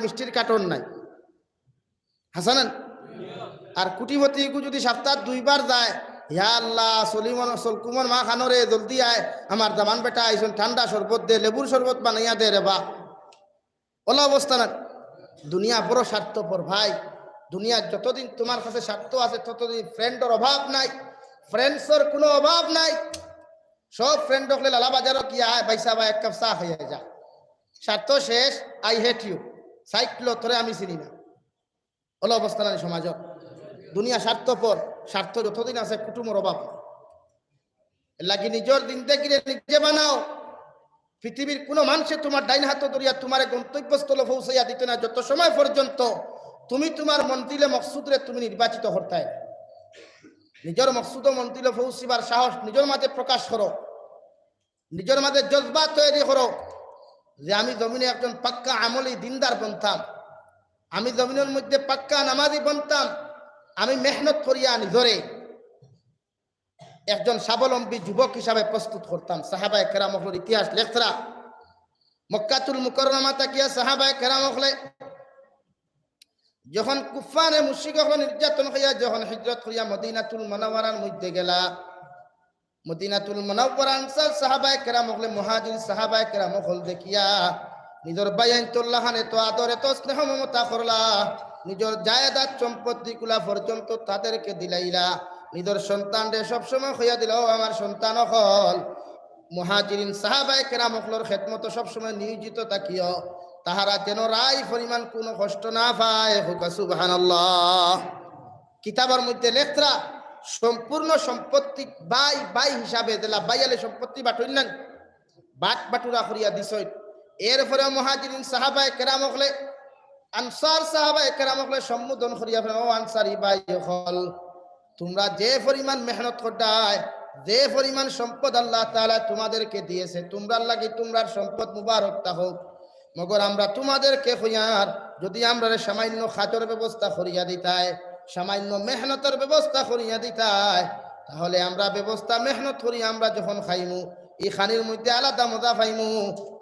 মিষ্টির কার্টন নাই হাসানান। আর কুটিপতি যদি সপ্তাহ 2 বার যায় ইয়া আল্লাহ সলিমন সলকুমন মা খানরে জলদি আয় আমার দামান বেটা আইসন ঠান্ডা শরবত দে লেবুর শরবত বানাইয়া দে রে বা ওলা অবস্থা না। দুনিয়া বড় স্বার্থপর ভাই। দুনিয়ার যতদিন তোমার কাছে স্বার্থ আছে ততদিন ফ্রেন্ডের অভাব নাই, ফ্রেন্ডসের কোনো অভাব নাই। সব ফ্রেন্ড হলে লালা বাজারও কি আয় বাইসা বা এক কাপ চা খাইয়া যা, স্বার্থ শেষ, আই হেট ইউ, সাইক্লো তোরে আমি চিনি না। ওলা অবস্থা নাই সমাজ। দুনিয়া স্বার্থপর, স্বার্থ যতদিন আছে কুটুমের অভাব লাগি নিজের দিন দেখি নিজে বানাও। পৃথিবীর কোনো মানুষে তোমার ডাইন হাত ধরিয়া তোমার গন্তব্যস্থলে পৌঁছাইয়া দিতে না যত সময় পর্যন্ত তুমি তোমার মন্দিরে মকসুদরে তুমি নির্বাচিত করতে। নিজের মকসুদ মন্দিরে পৌঁছিবার সাহস নিজের মাঝে প্রকাশ করো, নিজের মাঝে জজবা তৈরি করো যে আমি জমিনে একজন পাক্কা আমলি দিনদার বনতাম, আমি জমিনের মধ্যে পাক্কা নামাজি বনতাম, আমি মেহনত করিয়া নিজরে একজন স্বাবলম্বী যুবক হিসাবে প্রস্তুত করতাম। সাহাবায়ে কেরাম হলের ইতিহাস লেখরা মক্কাতুল মুকাররমা তাকিয়া সাহাবায়ে কেরাম হলে যখন কুফারে মুশরিক হল নির্যাতন হইয়া যখন হিজরত করিয়া মদিনাতুল মুনাওয়ারার মধ্যে গেলা, মদিনাতুল মুনাওয়ারা আনসার সাহাবায়ে কেরাম হলে মুহাজির সাহাবায়ে কেরাম হল দেখিয়া নিজের বাইনতুল্লাহনে তো আদর এত স্নেহ মমতা করলা, নিজের জায়েদাত সম্পত্তি গুলা পর্যন্ত তাদেরকে দিলাইলা, নিজের সন্তানরে সবসময় হইয়া দিল আমার সন্তান হল। মুহাজিরিন সাহাবায়ে কেরাম হলর খেদমত সবসময় নিয়োজিত থাকিও, তাহারা যেন রায় পরিমাণ কোনো কষ্ট না পায়। হুকা সুবহানাল্লাহ। কিতাবের মধ্যে লেখরা সম্পূর্ণ সম্পত্তি বাই বাই হিসাবে দিলা, বাইয়ালে সম্পত্তি বাটুল না বাটুরা করিয়া দিছই। এরপরে মুহাজিরিন সাহাবায়ে কেরাম হলে আনসার সাহাবায়ে কেরাম হলে সম্বোধন করিয়া ও আনসারি ভাই হল, তোমরা যে পরিমাণ মেহনত করতাই, যে পরিমাণ সম্পদ আল্লাহ তাআলা তোমাদেরকে দিয়েছে, তোমরা লাগি তোমরার সম্পদ মুবারক তা হোক, মগর আমরা তোমাদেরকে হইয়ার যদি আমরা সামান্য খাজর ব্যবস্থা করিয়া দিতাই, সামান্য মেহনতের ব্যবস্থা করিয়া দিতাই, তাহলে আমরা ব্যবস্থা মেহনত করি আমরা যখন খাইমু এই খানির মধ্যে আলাদা মজা পাইমু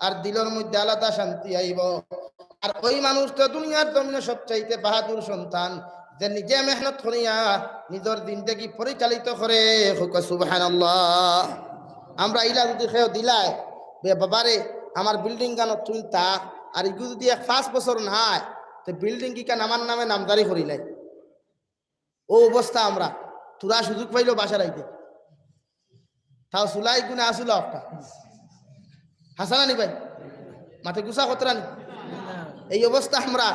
আর দিলের মধ্যে আলাদা শান্তি আইব। আর ওই মানুষ তো দুনিয়ার জমিনে সবচাইতে বাহাদুর সন্তান যে নিজে মেহনত করিয়া নিজের জিন্দেগি পরিচালিত করে। সুবহানাল্লাহ। আমরা ইলা যদি খেয়েও দিলাই বাবারে আমার বিল্ডিং গান তুমি তা আর এগুলো যদি 5 বছর নাই তো বিল্ডিং কি কান আমার নামে নামদারি করিলাই, ও অবস্থা আমরা তোরা সুযোগ পাইল বাসা রাইতে তাও সুলাই গুনে আসিল একটা হাসানানি ভাই মাথে গুসা কতরানি এই অবস্থা আমরা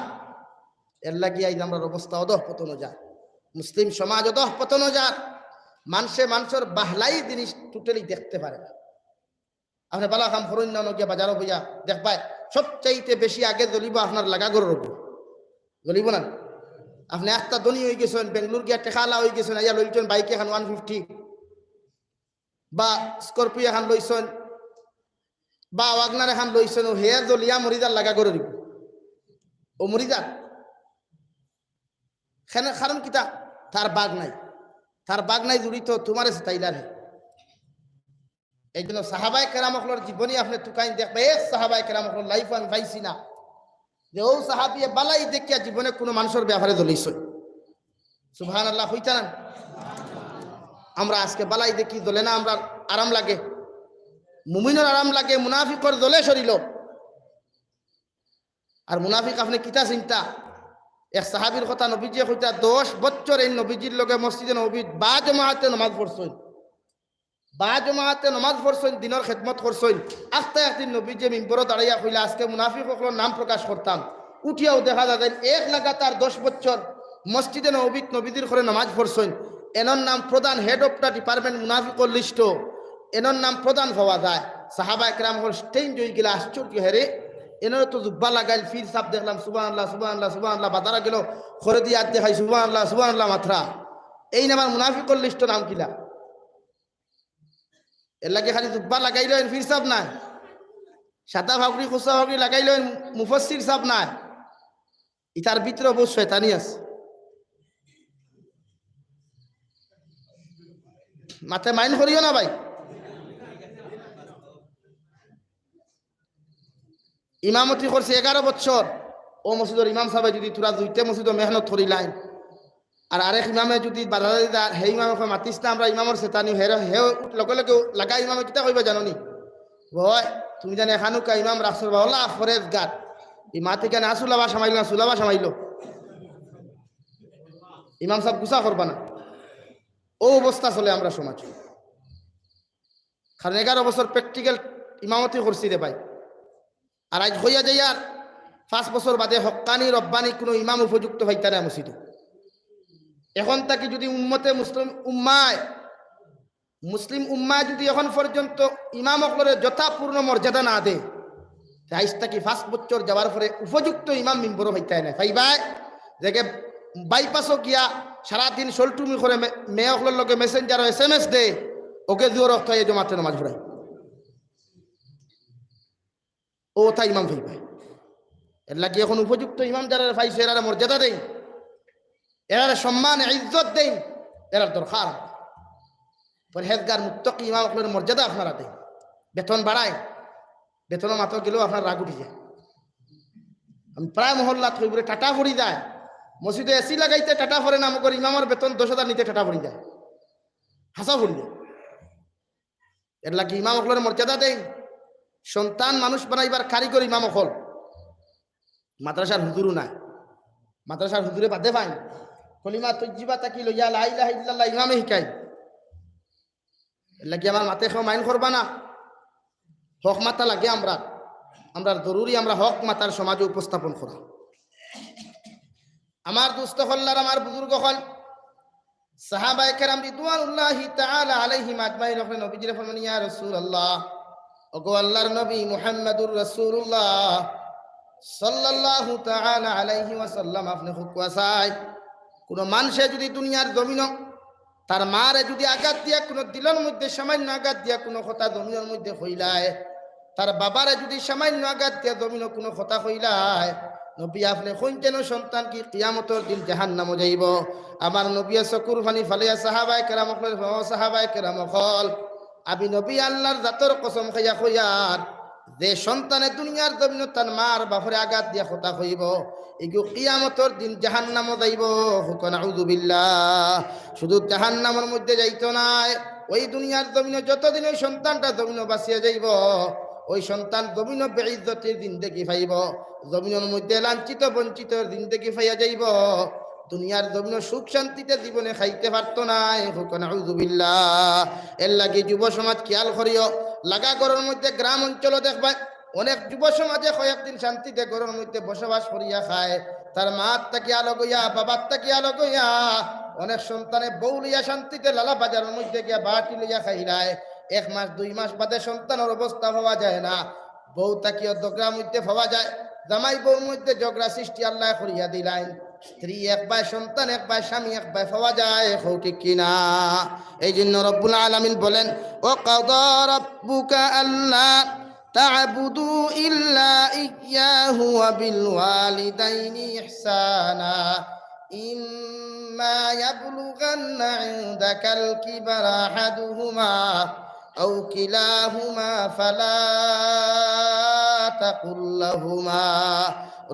এর লাগিয়ে আমরা অবস্থা অধঃ পতন যা, মুসলিম সমাজ অধঃ পতন যা, মানুষের বাহলাই জিনিস টোটালি দেখতে পারে না। আপনি বালা কাম ফরইন না গিয়া বাজারও বইয়া দেখবাই সবচাইতে বেশি আগে জ্বলিব আপনার লাগা গরুর উপর জ্বলিব না। আপনি একটা ধনী হয়ে গেছেন, বেঙ্গলোর গিয়া টেকালা হয়ে গেছেন, আইয়া লইছেন বাইক এখন 150 বা স্করপিও এখন লইছেন বা ওয়াগনার এখন লইছেন, ও হেয়ার জ্বলিয়া মরিদার লাগা গরুর ও মরিদার কারণ কিতা তার বাঘ নাই জড়িত তোমার তাইলার। এই জন্য সাহাবায়ে কেরাম হলর জীবনী আপনি তুকাইন দেখবে, সাহাবায়ে কেরাম হলর লাইফ আমি পাইছি না যে ও সাহাবিয়ে বালাই দেখিয়া জীবনে কোনো মানুষের ব্যাপারে জ্বলিস। সুবহানাল্লাহ হইতা না। আমরা আজকে বালাই দেখি জ্বলে না, আমরা আরাম লাগে, মুমিনের আরাম লাগে, মুনাফিকর জ্বলে শরীর। আর মুনাফিক আপনি কিতা চিন্তা, এক সাহাবীর কথা নবীজি কইতা 10 বছর এই নবীজির লগে মসজিদে নবী বা জামাতে নামাজ পড়ছেন, নামাজ পড়ছেন, দিনের খেদমত করছেন। আস্তে একদিন নবীজি মিম্বরে দাঁড়াইয়া কইলা আজকে মুনাফিক সকলের নাম প্রকাশ করতাম, উঠিয়াও দেখা যায় এক লাগাতার 10 বছর মসজিদে নবীজির ঘরে নামাজ পড়ছেন। এনর নাম প্রধান হেড অফ দ্য ডিপার্টমেন্ট মুনাফিকর লিস্ট, এনর নাম প্রধান হওয়া যায়। সাহাবায়ে কেরাম হল স্টেইন জয় গেলা আশ্চর্য হেরে এনারও তো জুব্বা লাগাইল, ফির সাপ দেখলাম, সুবহানাল্লাহ সুবহানাল্লাহ সুবহানাল্লাহ, বাজারা গেল খরে দিয়ে আজ দেখাই সুবহানাল্লাহ সুবহানাল্লাহ মাত্রা। এই নামার মুনাফিকর লিস্ট নাম কিলা? এর লাগে খালি জুব্বা লাগাইল ফির সাপ নাই, সাদা ভাগরি খুসা ভাগরি লাগাইল মুফাসসির সাপ নাই। ইতার ভিতরে অবশ্য শয়তানি আছে। মাথায় মাইন্ড করিও না ভাই। ইমামতি করছে 11 বছর। ও মসজিদের ইমাম সাহেব যদি তোরা দুইটা মসজিদে মেহনত করি লাইন, আর আরেক ইমামে যদি বাধা দিদা, সেই ইমামকে মাতিস না আমরা ইমামর চেতানি হে লগে লগে লাগা ইমামে কিতা কইবা জাননি? ভয় তুমি জানে এখানুকা ইমাম রাসুল বাউলা ফরেজ গাত এই মা থেকে না সুলাবা সামাইল না সুলাবা সামাইল, ইমাম সাহেব গুসা করবা না। ও অবস্থা চলে আমরা সমাজ। কারণ 11 বছর প্র্যাকটিক্যাল ইমামতি করছি রে ভাই। আর আজ হইয়া যাই আর 5 বছর বাদে হক্কানি রব্বানি কোনো ইমাম উপযুক্ত হইতা না মসজিদে। এখন তাকে যদি উম্মতে মুসলিম উম্মায় যদি এখন পর্যন্ত ইমাম অকলের যথাপূর্ণ মর্যাদা না দে, আইস তাকে 5 বছর যাওয়ার পরে উপযুক্ত ইমাম মিম্বর হইতে না ভাই ভাই। দেখে বাইপাসও গিয়া সারাদিন সলটুমি করে মেয়ে অকলের লগে মেসেঞ্জার SMS দে, ওকে জোর রক্ত হয়ে জমাতে নামাজ পড়ায়। ও তা ইমাম ভাই ভাই। এর লাগে এখন উপযুক্ত ইমাম যারা পাইছে এরা মর্যাদা দেই, এরা সম্মান ইজ্জত দেই, এরা দরকার। পরহেজগার মুত্তাকি ইমাম অকলের মর্যাদা আপনারা দেন, বেতন বাড়ায়। বেতনের মাত্র গেলেও আপনার রাগ উঠে যায়। আমি প্রায় মহল্লাত হইবরে টাটা ভরি যায়, মসজিদে এসি লাগাইতে টাটা ভরে না, আমাকে ইমামের বেতন 10,000 নিতে টাটা ভরি যায়, হাসা ভরি যায়। এর লাগে ইমাম অকলের মর্যাদা দেই। সন্তান মানুষ বানাইবার কারিগর ইমাম অকল। মাদ্রাসার হুজুরও নাই, মাদ্রাসার হুজুরে বাদে পাই কলিমা তজ্জিবা তাকি লইয়া লা ইলাহা ইল্লাল্লাহ ইমামে শিকাই। এর লাগে আমার মাতে খাও মাইন করবা না। হক মাতা লাগে আমরা জরুরি আমরা হক মাতার সমাজে উপস্থাপন করা। আমার দুস্থ হল্লার আমার বুজুর্গ হল সাহাবায়ে কেরাম রিদওয়ানুল্লাহি তাআলা আলাইহিম আজমাইন নবীজির ফরমান ইয়া রাসূলুল্লাহ, ওগো আল্লাহর নবী মুহাম্মদুর রাসূলুল্লাহ সাল্লাল্লাহু তাআলা আলাইহি ওয়াসাল্লাম, আপনি হুকুম চাই কোন মানুষে যদি দুনিয়ার জমিন তার মারে যদি আঘাত দিয়া কোনো দিলের মধ্যে সামান্য আঘাত দিয়া কোনো কথা জমিনের মধ্যে হইলায়, তার বাবারে যদি সামান্য আঘাত দিয়া জমিন কোনো কথা হইলায়, নবী আপনি কইতেন সন্তান কি কিয়ামতের দিন জাহান্নামে যাইব। আমার নবী চকুর পানি ফালিয়া সাহাবায়ে কেরাম হল আমি নবী আল্লাহর জাতর কসম খাইয়া কইয়ার যে সন্তানে দুনিয়ার জমিন তার মার বাপরে আঘাত দিয়া কথা হইব, এগু কিয়ামতের দিন জাহান্নামে যাইব। হুকুন আউযু বিল্লাহ। শুধু জাহান্নামের মধ্যে যাইতো নাই, ওই দুনিয়ার জমিনে যতদিন ওই সন্তানটা জমিনে বাঁচিয়া যাইব, ওই সন্তান জমিনে বেইজ্জতির জিন্দেগি পাইব, জমিনের মধ্যে লাঞ্ছিত বঞ্চিত জিন্দেগি পাইয়া যাইব। দুনিয়ার জমিন সুখ শান্তিতে জীবনে খাইতে পারতো না। হুকুন আউযু বিল্লাহ। এর লাগে যুব সমাজ খেয়াল করিও, লাগা ঘরের মধ্যে গ্রাম অঞ্চল দেখবা অনেক যুব সমাজে কয়েকদিন শান্তিতে ঘরের মধ্যে বসবাস করিয়া খায়, তার মার তাকে আলো গইয়া বাবার তাকে আলো গইয়া অনেক সন্তানে বউ লইয়া শান্তিতে লালা বাজারের মধ্যে গিয়া বাটি লইয়া খাইলায়। 1 মাস 2 মাস বাদে সন্তানের অবস্থা পাওয়া যায় না, বউ তাকিয়া দোগরার মধ্যে পাওয়া যায়, জামাই বউর মধ্যে ঝগড়া সৃষ্টি আল্লাহ করিয়া দিলেন। স্ত্রী এক ভাই, সন্তান এক ভাই, স্বামী এক ভাই পাওয়া যায়, ঠিক কিনা? এই জন্য রব্বুল আলামিন বলেন ও কাদা রাব্বুকা আল্লা তা'বুদু ইল্লা ইয়্যাহু ওয়া বিল ওয়ালিদাইনি ইহসানা ইম্মা ইয়াবলুগান্না ইনদাকাল কিবারা আহাদুহুমা আও কিলাহুমা ফালা তাকুল লাহুমা।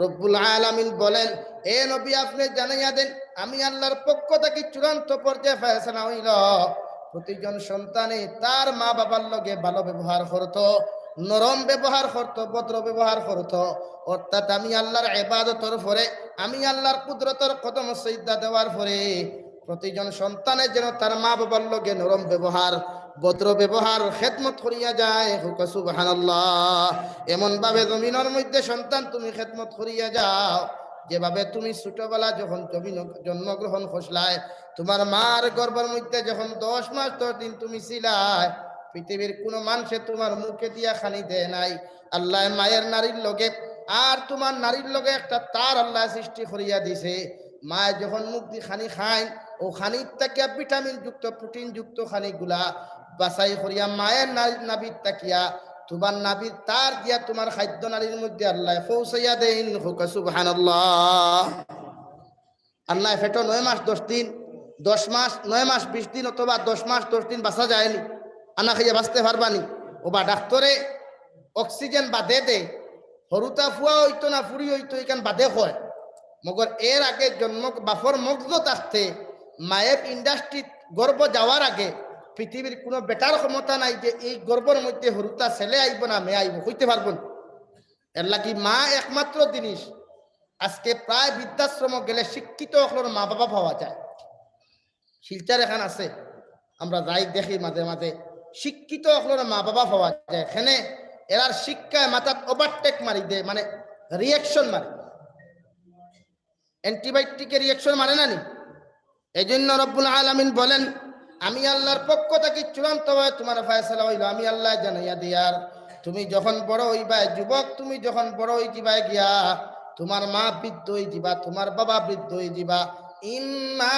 রব্বুল আলামিন বলেন এ নবী আপনি জানাইয়া দেন আমি আল্লাহর পক্ষ থেকে চূড়ান্ত পর্যায়ে ফয়সালা হইল, প্রতিজন সন্তানে তার মা বাবার লগে ভালো ব্যবহার করত, নরম ব্যবহার করত, ভদ্র ব্যবহার করত। অর্থাৎ আমি আল্লাহর ইবাদতের পরে, আমি আল্লাহর কুদরতের কদম সিজদা দেওয়ার পরে প্রতিজন সন্তানের যেন তার মা বাবার লগে নরম ব্যবহার, ভদ্র ব্যবহার, খেদমত করিয়া যায়। সুবহানাল্লাহ। এমন ভাবে জমিনের মধ্যে সন্তান তুমি খেদমত করিয়া যাও যেভাবে তুমি ছোটবেলা যখন জন্মগ্রহণ করছলায়, তোমার মার গর্ভের মধ্যে যখন 10 মাস 10 দিন তুমি ছিলাই, পৃথিবীর কোনো মানুষে তোমার মুখে দিয়া খানি দেয় নাই। আল্লাহ মায়ের নারীর লগে আর তোমার নারীর লগে একটা তার আল্লাহ সৃষ্টি করিয়া দিছে। মায়ে যখন মুখ দিয়ে খানি খায়, ও খানির থেকে ভিটামিন যুক্ত প্রোটিন যুক্ত খানিগুলা বাছাই করিয়া মায়ের নাভির তাকিয়া তোমার নাভির তার দিয়া তোমার খাদ্য নারীর মধ্যে আল্লাহ পৌঁছাইয়া দেন। সুবহানাল্লাহ। আল্লাহ ফেটো 9 মাস 10 দিন, 10 মাস 9 মাস 20 দিন অথবা 10 মাস 10 দিন বাঁচা যায়নি, আনা খাইয়া বাঁচতে পারবানি। ও বা ডাক্তরে অক্সিজেন বাদে দে, হরুতা ফুয়া হইতো না ফুরি হইতো এখান বাদে হয়। মগর এর আগে জন্ম বাফর মগ্ধ থাকতে মায়ের ইন্ডাস্ট্রি গর্ব যাওয়ার আগে পৃথিবীর কোনো বেটার ক্ষমতা নাই যে এই গর্বর মধ্যে হরুতা ছেলে আইব না মেয়ে আইব হইতে পারবেন। এর লাগি মা একমাত্র জিনিস। আজকে প্রায় বৃদ্ধাশ্রম গেলে শিক্ষিত হলোর মা বাবা পাওয়া যায়। শিলচার এখান আছে, আমরা যাই দেখি মাঝে মাঝে, শিক্ষিত হলোর মা বাবা পাওয়া যায়। এখানে এরার শিক্ষায় মাথাত ওভারটেক মারি দেয়, মানে রিয়াকশন মারে, অ্যান্টিবায়োটিকের রিয়াকশন মারে না নি। এই জন্য রব্বুল আলামিন বলেন, আমি আল্লাহর পক্ষ থেকে চূড়ান্ত ভাবে তোমার ফয়সালা হইল, আমি আল্লাহ জানাইয়া দিয়ার। তুমি যখন বড় হইবা যুবক, তুমি যখন বড় হই যাবা গিয়া তোমার মা বৃদ্ধ হয়ে যাবা, তোমার বাবা বৃদ্ধ হয়ে যাবা। ইম্মা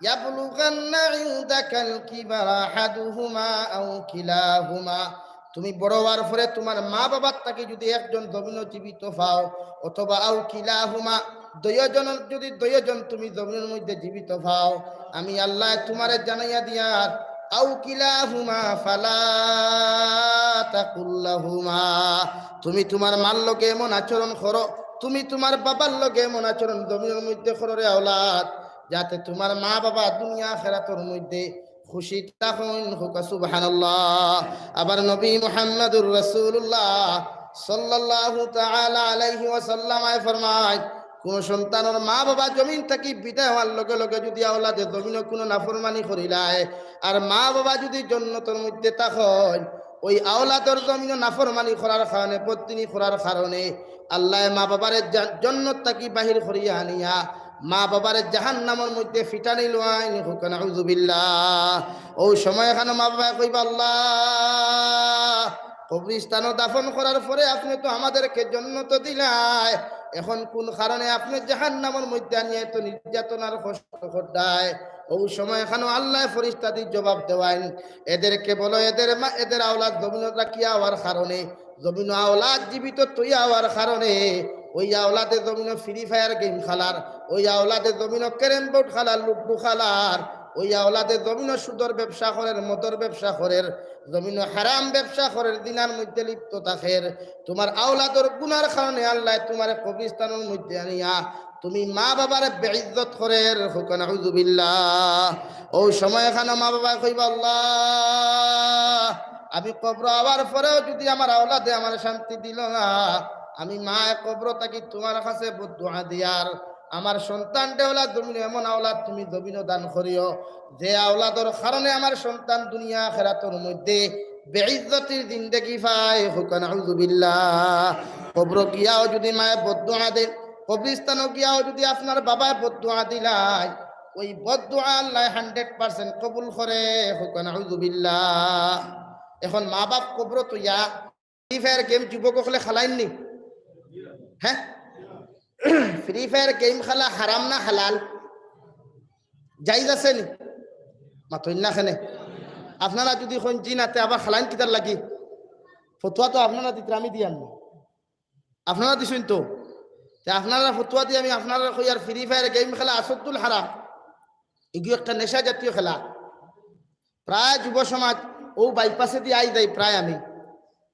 ইয়াবলুগান্না ইনদাকাল কিবারা আহাদুহুমা আও কিলাহুমা, তুমি বড় হওয়ার পরে তোমার মা বাবার তাকে যদি একজন জমিন জীবিত পাও, অথবা আও কিলাহুমা দুইজন তুমি জমিনের মধ্যে জীবিত পাও, আমি আল্লাহ তোমারে জানাইয়া দিয়ার। আও কিলাহুমা ফালা তাকুল্লাহুমা, তুমি তোমার মার লগে এমন আচরণ করো, তুমি তোমার বাবার লগে এমন আচরণ জমিনের মধ্যে করো রে আওলাদ, যাতে তোমার মা বাবা দুনিয়া আখিরাতের মধ্যে খুশি থাকুন। সুবহানাল্লাহ। আবার নবী মুহাম্মদুর রাসূলুল্লাহ সাল্লাল্লাহু তাআলা আলাইহি ওয়াসাল্লাম ফরমায়, কোন সন্তানের মা বাবা জমিন থাকি বিদায় হওয়ার লগে লগে যদি আওলাদে জমিনে কোনো নাফরমানি করিলায়, আর মা বাবা যদি জান্নাতের মধ্যে থাকেন, ওই আওলাদের জমিন নাফরমানি করার কারণে, পত্নী করার কারণে আল্লাহ মা বাবার জান্নাত থাকি বাহির করিয়া আনিয়া মা বাবার জাহান্নামের মধ্যে ফিটানি লওয়াইন। নাউযুবিল্লাহ। ওই সময় এখানে মা বাবা কইবা, আল্লাহ কবরস্থানে দাফন করার পরে আপনি তো আমাদেরকে জান্নাত দিলাই, এখন কোন কারণে আপনি জাহান্নামের মধ্যে আনিয়ে তো নির্যাতনার কষ্ট করদায়। ওই সময় এখানে আল্লাহ ফেরেশতাদের জবাব দেওয়াইন, এদেরকে বলো এদের আওলাদ জমিনে রাখিয়া হওয়ার কারণে, জমিন আওলাদ জীবিত তৈয়া হওয়ার কারণে, ওই আওলাদে জমিন ফ্রি ফায়ার গেম খেলার, ওই আওলাদে জমিন ক্যারেম বোর্ড খেলার, লুডু খেলার, ওই আওলাদে জমিন সুদর ব্যবসা করের, মদর ব্যবসা করের, জমিন হারাম ব্যবসা করের, দিনার মধ্যে লিপ্ত থাকের। তোমার আওলাদর গুনার কারণে আল্লাহ তোমার কবরস্থানের মধ্যে আনিয়া তুমি মা বাবার বেইজ্জত করের। নাউযুবিল্লাহ। ওই সময় এখানে মা বাবা কইবা, আল্লাহ আমি কবর আবার পরেও যদি আমার আওলাদে আমার শান্তি দিল না, আমি মা কবর থাকি তোমার কাছে বদদুয়া দিয়ার, আমার সন্তানটা ওলা জমিন এমন আওলাদ তুমি জমিন দান করিও, যে আওলাদর কারণে আমার সন্তান দুনিয়া আখিরাতের মধ্যে বেইজ্জতির জিন্দেগি পায়। নাউযুবিল্লাহ। কবর গিয়াও যদি মায়ে বদদুয়া দেন, কবরস্থানে গিয়াও যদি আপনার বাবায় বদদুয়া দিলাই, ওই বদদুয়া আল্লাহ 100% কবুল করে। নাউযুবিল্লাহ। এখন মা বাপ কবর তো ইয়া ফ্রি ফায়ার গেম যুবক হলে খেলাইননি? হ্যাঁ, ফ্রি ফায়ার গেম খেলা হারাম না হালাল? জায়েজ আছে নি? মাতইন না খানে আপনারা যদি কোন জিনাতে আবার খেলাইন কিতার লাগি? ফতোয়া তো আপনারা দিতে, আমি দিয়ান না, আপনারা দিছেন তো। আপনারা ফতোয়া দিয়ে আমি আপনারা কই আর ফ্রি ফায়ার গেম খেলা আসদ্দুল হারাম, এগুলো একটা নেশা জাতীয় খেলা। প্রায় যুব সমাজ ও বাইপাসে দিয়ে আই যাই, প্রায় আমি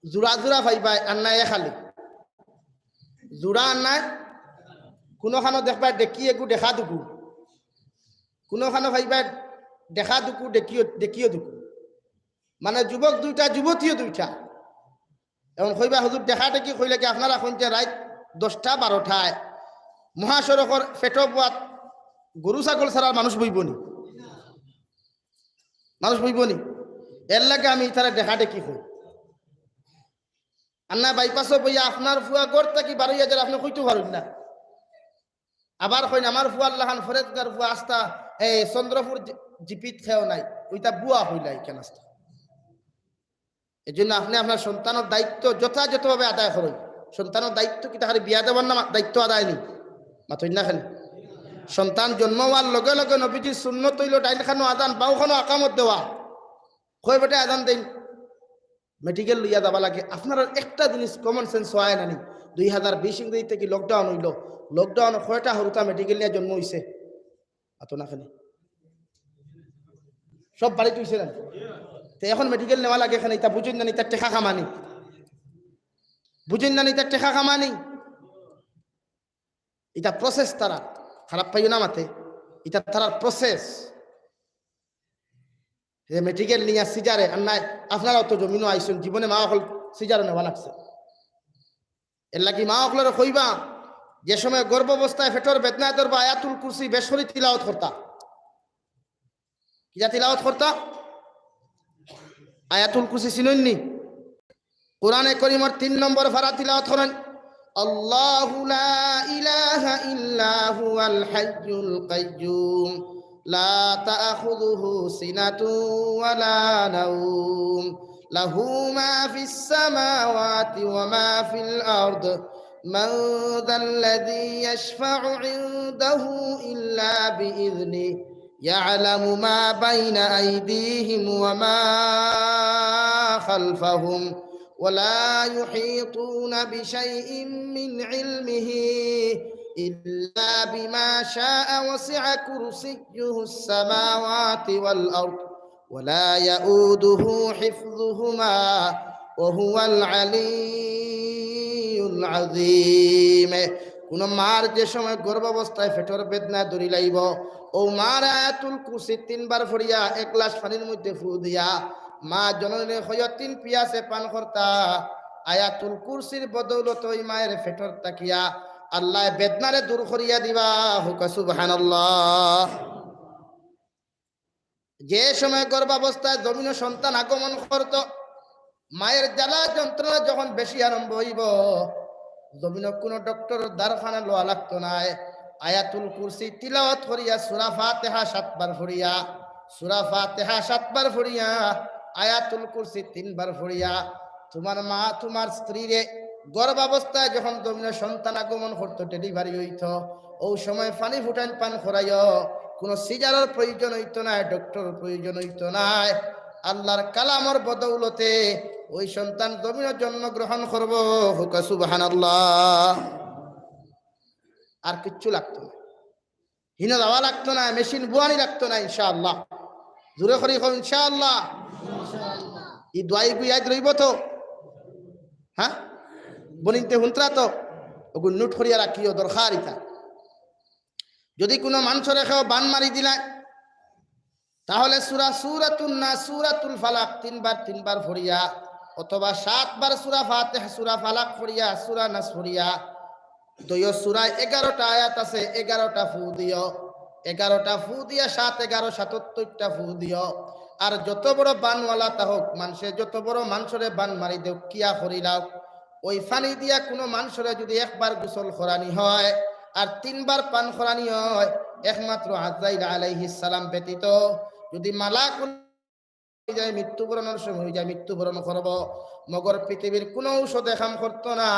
জোড়া জোড়া ভাইবাই আন্নায় খালি জোড়া আন্নায়, কোনোখানো দেখবাই ডেকি একু দেখা দুকু, কোনোখানো ভাইবাই দেখা দুকু দেখিও দুকু, মানে যুবক দুইটা যুবতীও দুইটা। এখন কইবা হুজুর দেখা দেখি কইলে কি আপনারা শুনছে রাত 10টা 12টায় মহাসড়কের পেটো পোয়াত গরু ছাগল ছাড়া মানুষ বইবনি, মানুষ বইবনি। এর লাগে আমি তারা দেখা দেখি কই আন্না বাইপাসও বইয়া আপনার ফুয়া গড় থাকি 12,000 আপনি কইতে পারেন না। আবার কইন আমার ফুয়া আল্লাহান ফরেদগার ফুয়া আস্তা এই চন্দ্রপুর জিপিত খেয়েও নাই, ওইটা বুয়া হইলাই কেন আস্তা। এই জন্য আপনি আপনার সন্তানের দায়িত্ব যথাযথভাবে আদায় করেন। সন্তানের দায়িত্ব কি তাহারে বিয়া দেবার না দায়িত্ব আদায় নি মাথই না খালি সন্তান জন্ম হওয়ার লগে লগে নবীজির সুন্নত হইল ডাইল খানো আদান বাউ খানো আকামত দেওয়া কই বেটে আদান দেন মেডিকেল লইয়া যাবা লাগে আপনারা একটা জিনিস কমন সেন্স হয় না নি 2020 ইংরেজি থেকে লকডাউন হইল লকডাউন কয়টা হরুতা মেডিকেল নিয়ে জন্ম হইছে আতো না খালি সব বাড়িতে হইছে না তো এখন মেডিকেল নেওয়া লাগে এখানে এটা বুঝুন না এটা টেকা কামানি বুঝুন না এটা টেকা কামানি এটা প্রসেস তারা খারাপ পাইও না মাতে এটা তারার প্রসেস মেডিকেল নিয়ে সিজারে আর নাই আপনারাও তো জমিনও আইসুন জীবনে মা হল সিজারে নেওয়া লাগছে এর লাগি মা হলের কইবা যে সময় গর্ভাবস্থায় ফেটর বেদনায় ধরবা আয়াতুল কুরসি বেশরি তিলাওয়াত করতা কি যা তিলাওয়াত করতা আয়াতুল কুরসি চিনুননি কোরআনে করিমের 3 নম্বর ফারা তিলাওয়াত করেন আল্লাহু লা ইলাহা ইল্লা হুয়াল হাইয়ুল কাইয়্যুম লা তাখুযুহু সিনাতুন ওয়ালা নাওম লাহু মা ফিস সামাওয়াতি ওয়া মা ফিল আরদ মান যাল্লাযী ইয়াশফা'ু 'ইনদাহু ইল্লা বিইذনিহি ইয়া'লামু মা বাইনা আইদিহিম ওয়া মা খালফাহুম ولا يحيطون بشيء من علمه إلا بما شاء وسع كرسيه السماوات والأرض ولا يؤوده حفظهما وهو العلي العظيم কোন মার যে সময় গর্ভাবস্থায় ফেটর বেদনা দড়ি লাইব ও মার আয়াতুল কুরসি 3 বার ফরিয়া 1 গ্লাস পানির মধ্যে ফু দিয়া মা জননী হয়তিন পিয়াসে পান করতা আয়াতুল কুরসির বদৌলত ওই মায়ের ফেটর তাকিয়া আল্লাহ বেদনারে দূর করিয়া দিবা হুক সুবহানাল্লাহ যে সময় গর্ভাবস্থায় জমিন সন্তান আগমন করত মায়ের জ্বালা যন্ত্রণা যখন বেশি আরম্ভ হইব জমিন কোন ডক্টর দারখানা লোয়া লাগতো না আয়াতুল কুরসি তিলাওয়াত করিয়া সূরা ফাতিহা 7 বার পড়িয়া সূরা ফাতিহা 7 বার পড়িয়া আয়াতুল কুরসি 3 বার পড়িয়া তোমার মা তোমার স্ত্রীরে গর্ভাবস্থায় যখন জমিনে সন্তান আগমন করতো ডেলিভারি হইতো ওই সময় পানি ফুটান পান করাইও কোনো সিজারের প্রয়োজন হইতো না ডক্টরের প্রয়োজন হইতো না আল্লাহর কালামর বদৌলতে ওই সন্তান জমিনে জন্মগ্রহণ করব হুক সুবহানাল্লাহ আর কিচ্ছু লাগতো না হিনা দেওয়া লাগতো না মেশিন বুয়ানি লাগতো না ইনশাআল্লাহ জোরে করি হোক ইনশাআল্লাহ এই দোয়াই গুয়াই রইব তো হ্যাঁ বনিতে হুন্ত্রা তো ওগু নোট করিয়া রাখিও দরকার ইতা যদি কোনো মানুষ রেখেও বান মারি দিলায় তাহলে সূরাতুন নাস সূরাতুল ফালাক 3 বার পড়িয়া অথবা 7 বার সূরা ফাতিহা সূরা ফালাক পড়িয়া সূরা নাস পড়িয়া দুইও সূরায় 11টা আয়াত আছে 11টা ফু দিও 11টা ফু দিয়া 7 11 77টা ফু দিও আর যত বড় বানওয়ালা তা হোক মানুষে যত বড় মানুষরে বান মারি দেও কিয়া করিলাও ওই পানি দিয়া কোনো মানুষরে যদি একবার গোসল করানি হয় আর 3 বার পান করানি হয় একমাত্র আজরাইল আলাইহিস সালাম ব্যতীত যদি মালাকুল যায় মৃত্যুবরণের সময় হয়ে যায় মৃত্যুবরণ করব মগর পৃথিবীর কোনো ঔষধে কাম করতো না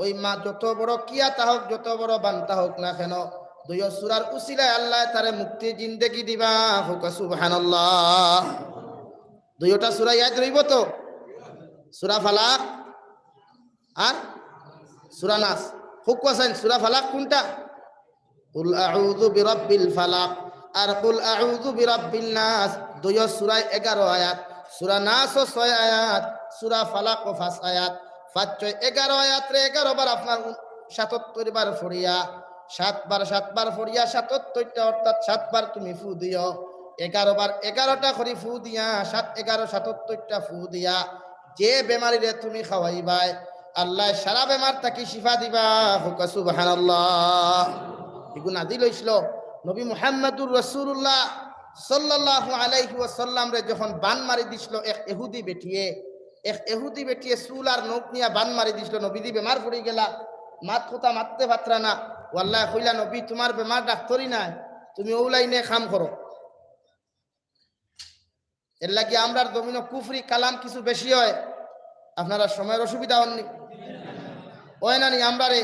ওই মা যত বড় কিয়া তা হোক যত বড় বান্তা হোক না কেন দুই সূরার উসিলায় আল্লাহ তারে মুক্তি জিন্দেগি দিবা হুক সুবহানাল্লাহ দুইটা সূরা ইয়াদ রইব তো সূরা ফালাক আর সূরা নাস হুক আছেন সূরা ফালাক কোনটা কুল আউযু বিরাব্বিল ফালাক আর কুল আউযু বিরাব্বিন নাস দুই সূরায় 11 আয়াত সূরা নাস 6 আয়াত সূরা ফালাক 5 আয়াত 11 আয়াত রে 11 বার আপনার 77 বার পড়িয়া 7 বার পড়িয়া 77টা অর্থাৎ 7 বার তুমি ফু দিও 11 বার 11টা করে ফু দিয়া 7 11 77টা ফু দিয়া যে বেমারিরে তুমি খাওয়াইবাই আল্লাহ সারা বেমার তাকে শিফা দিবা হুক সুবহানাল্লাহ এগুলো নাযিল হইছিল নবী মুহাম্মদুর রাসূলুল্লাহ সাল্লাল্লাহু আলাইহি ওয়াসাল্লাম রে যখন বান মারি দিছিল এক ইহুদি বেটিয়ে চুল আর নখ নিয়া বান মারি দিছিল নবীজি বেমার পড়ে গেলা মাত কথা মারতে পাত্রা না ওয়াল্লাহ কইলা নবী তোমার বেমার ডাক্তারই নাই তুমি ও লাইনে কাম করো এর লাগি আমরার জমিনে কুফরি কালাম কিছু বেশি হয় আপনারা সময়ের অসুবিধা হননি ওই না নি আমরা রে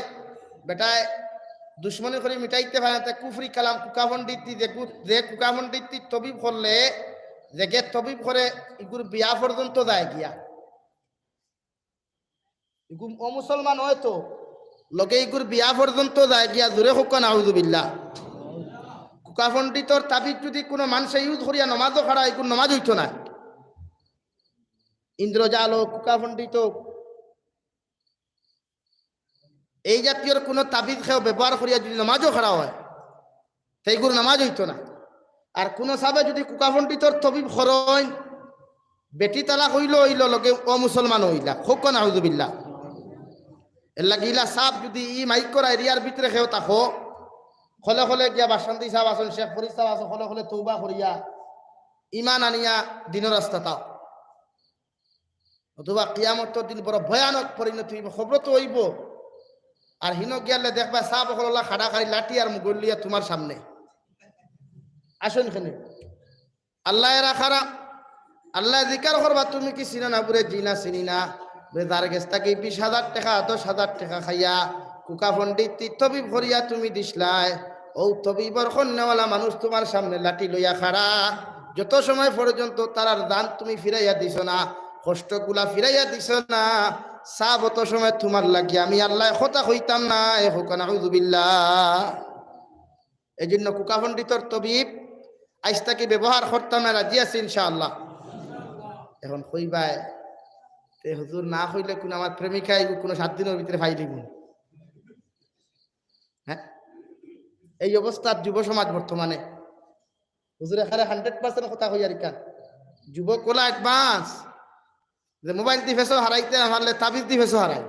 বেটায় দুশ্মনী করে মিটাইতে পারে না কুফরি কালাম কুকাফন্ডিতি যে কুকাফন্ডিতি তবিব করলে যে গে তবিব করে ইগুর বিয়া পর্যন্ত যায় গিয়া ইগুম ও মুসলমান হয়তো লগে ইগুর বিয়া পর্যন্ত যায় গিয়া জোরে হোক নাউজুবিল্লাহ কুকাফন্ডিতর তাবিজ যদি কোনো মানুষে ইউজ করিয়া নমাজও খাড়া ইগুর নমাজ হইতো না ইন্দ্রজাল হোক কুকাফন্ডিত এই জাতীয় কোনো তাবিজ খেয়ে ব্যবহার করিয়া যদি নামাজও খাড়া হয় সেইগুলো নামাজ হইতো না আর কোনো সাবে যদি কুকাফন্ডিতর তবিব খরণ বেটি তালাক হইল হইল লগে ও মুসলমান হইলা হোক নাউজুবিল্লাহ এর লাগে ইলা সাপ যদি ই মাইক করা এরিয়ার ভিতরে খেয়েও তাকো খলে খলে গিয়া বাসন্তী সাহেব আসুন শেখ ফরিদ সাহেব আসুন খলে খলে তৌবা করিয়া ইমান আনিয়া দিনের রাস্তা তাও অথবা কিয়ামতর দিন বড় ভয়ানক পরিণতি হইব খবর তো হইব আর হিন গিয়ালে দেখবা সাপ হল্লা খাড়া খাড়ি লাঠি আর মুগলিয়া তোমার সামনে আসুন এখানে আল্লাহ এরা খারা আল্লাহ জিকার করবা তুমি কি চিনা না বুড়ে জিনা চিনি না বেদার গেস্তাকে 20,000 টাকা 10,000 টাকা খাইয়া কুকা পণ্ডিত তবিব ভরিয়া তুমি দিসলাই ও তবিবর কন্যাওয়ালা মানুষ তোমার সামনে লাঠি লইয়া খাড়া যত সময় পর্যন্ত তারার দান তুমি ফিরাইয়া দিছ না কষ্টগুলা ফিরাইয়া দিছ না সাব অত সময় তোমার লাগিয়া আমি আল্লাহ কথা হইতাম না এ হোক নাউজুবিল্লাহ এই জন্য কুকা পণ্ডিতর তবিব আজ তাকে ব্যবহার করতাম না রাজি আছি ইনশাআল্লাহ এখন কইবাই তে হুজুর না হইলে কোন আমার প্রেমিকাই কোনো 7 দিনের ভিতরে ফাই দিব হ্যাঁ এই অবস্থার যুব সমাজ বর্তমানে হুজুর এখানে 100% কথা কইয়া রিকান যুবক কোলা অ্যাডভান্স যে মোবাইল দি ফেসো হারাইতে আমারলে তাবিজ দি ফেসো হারাই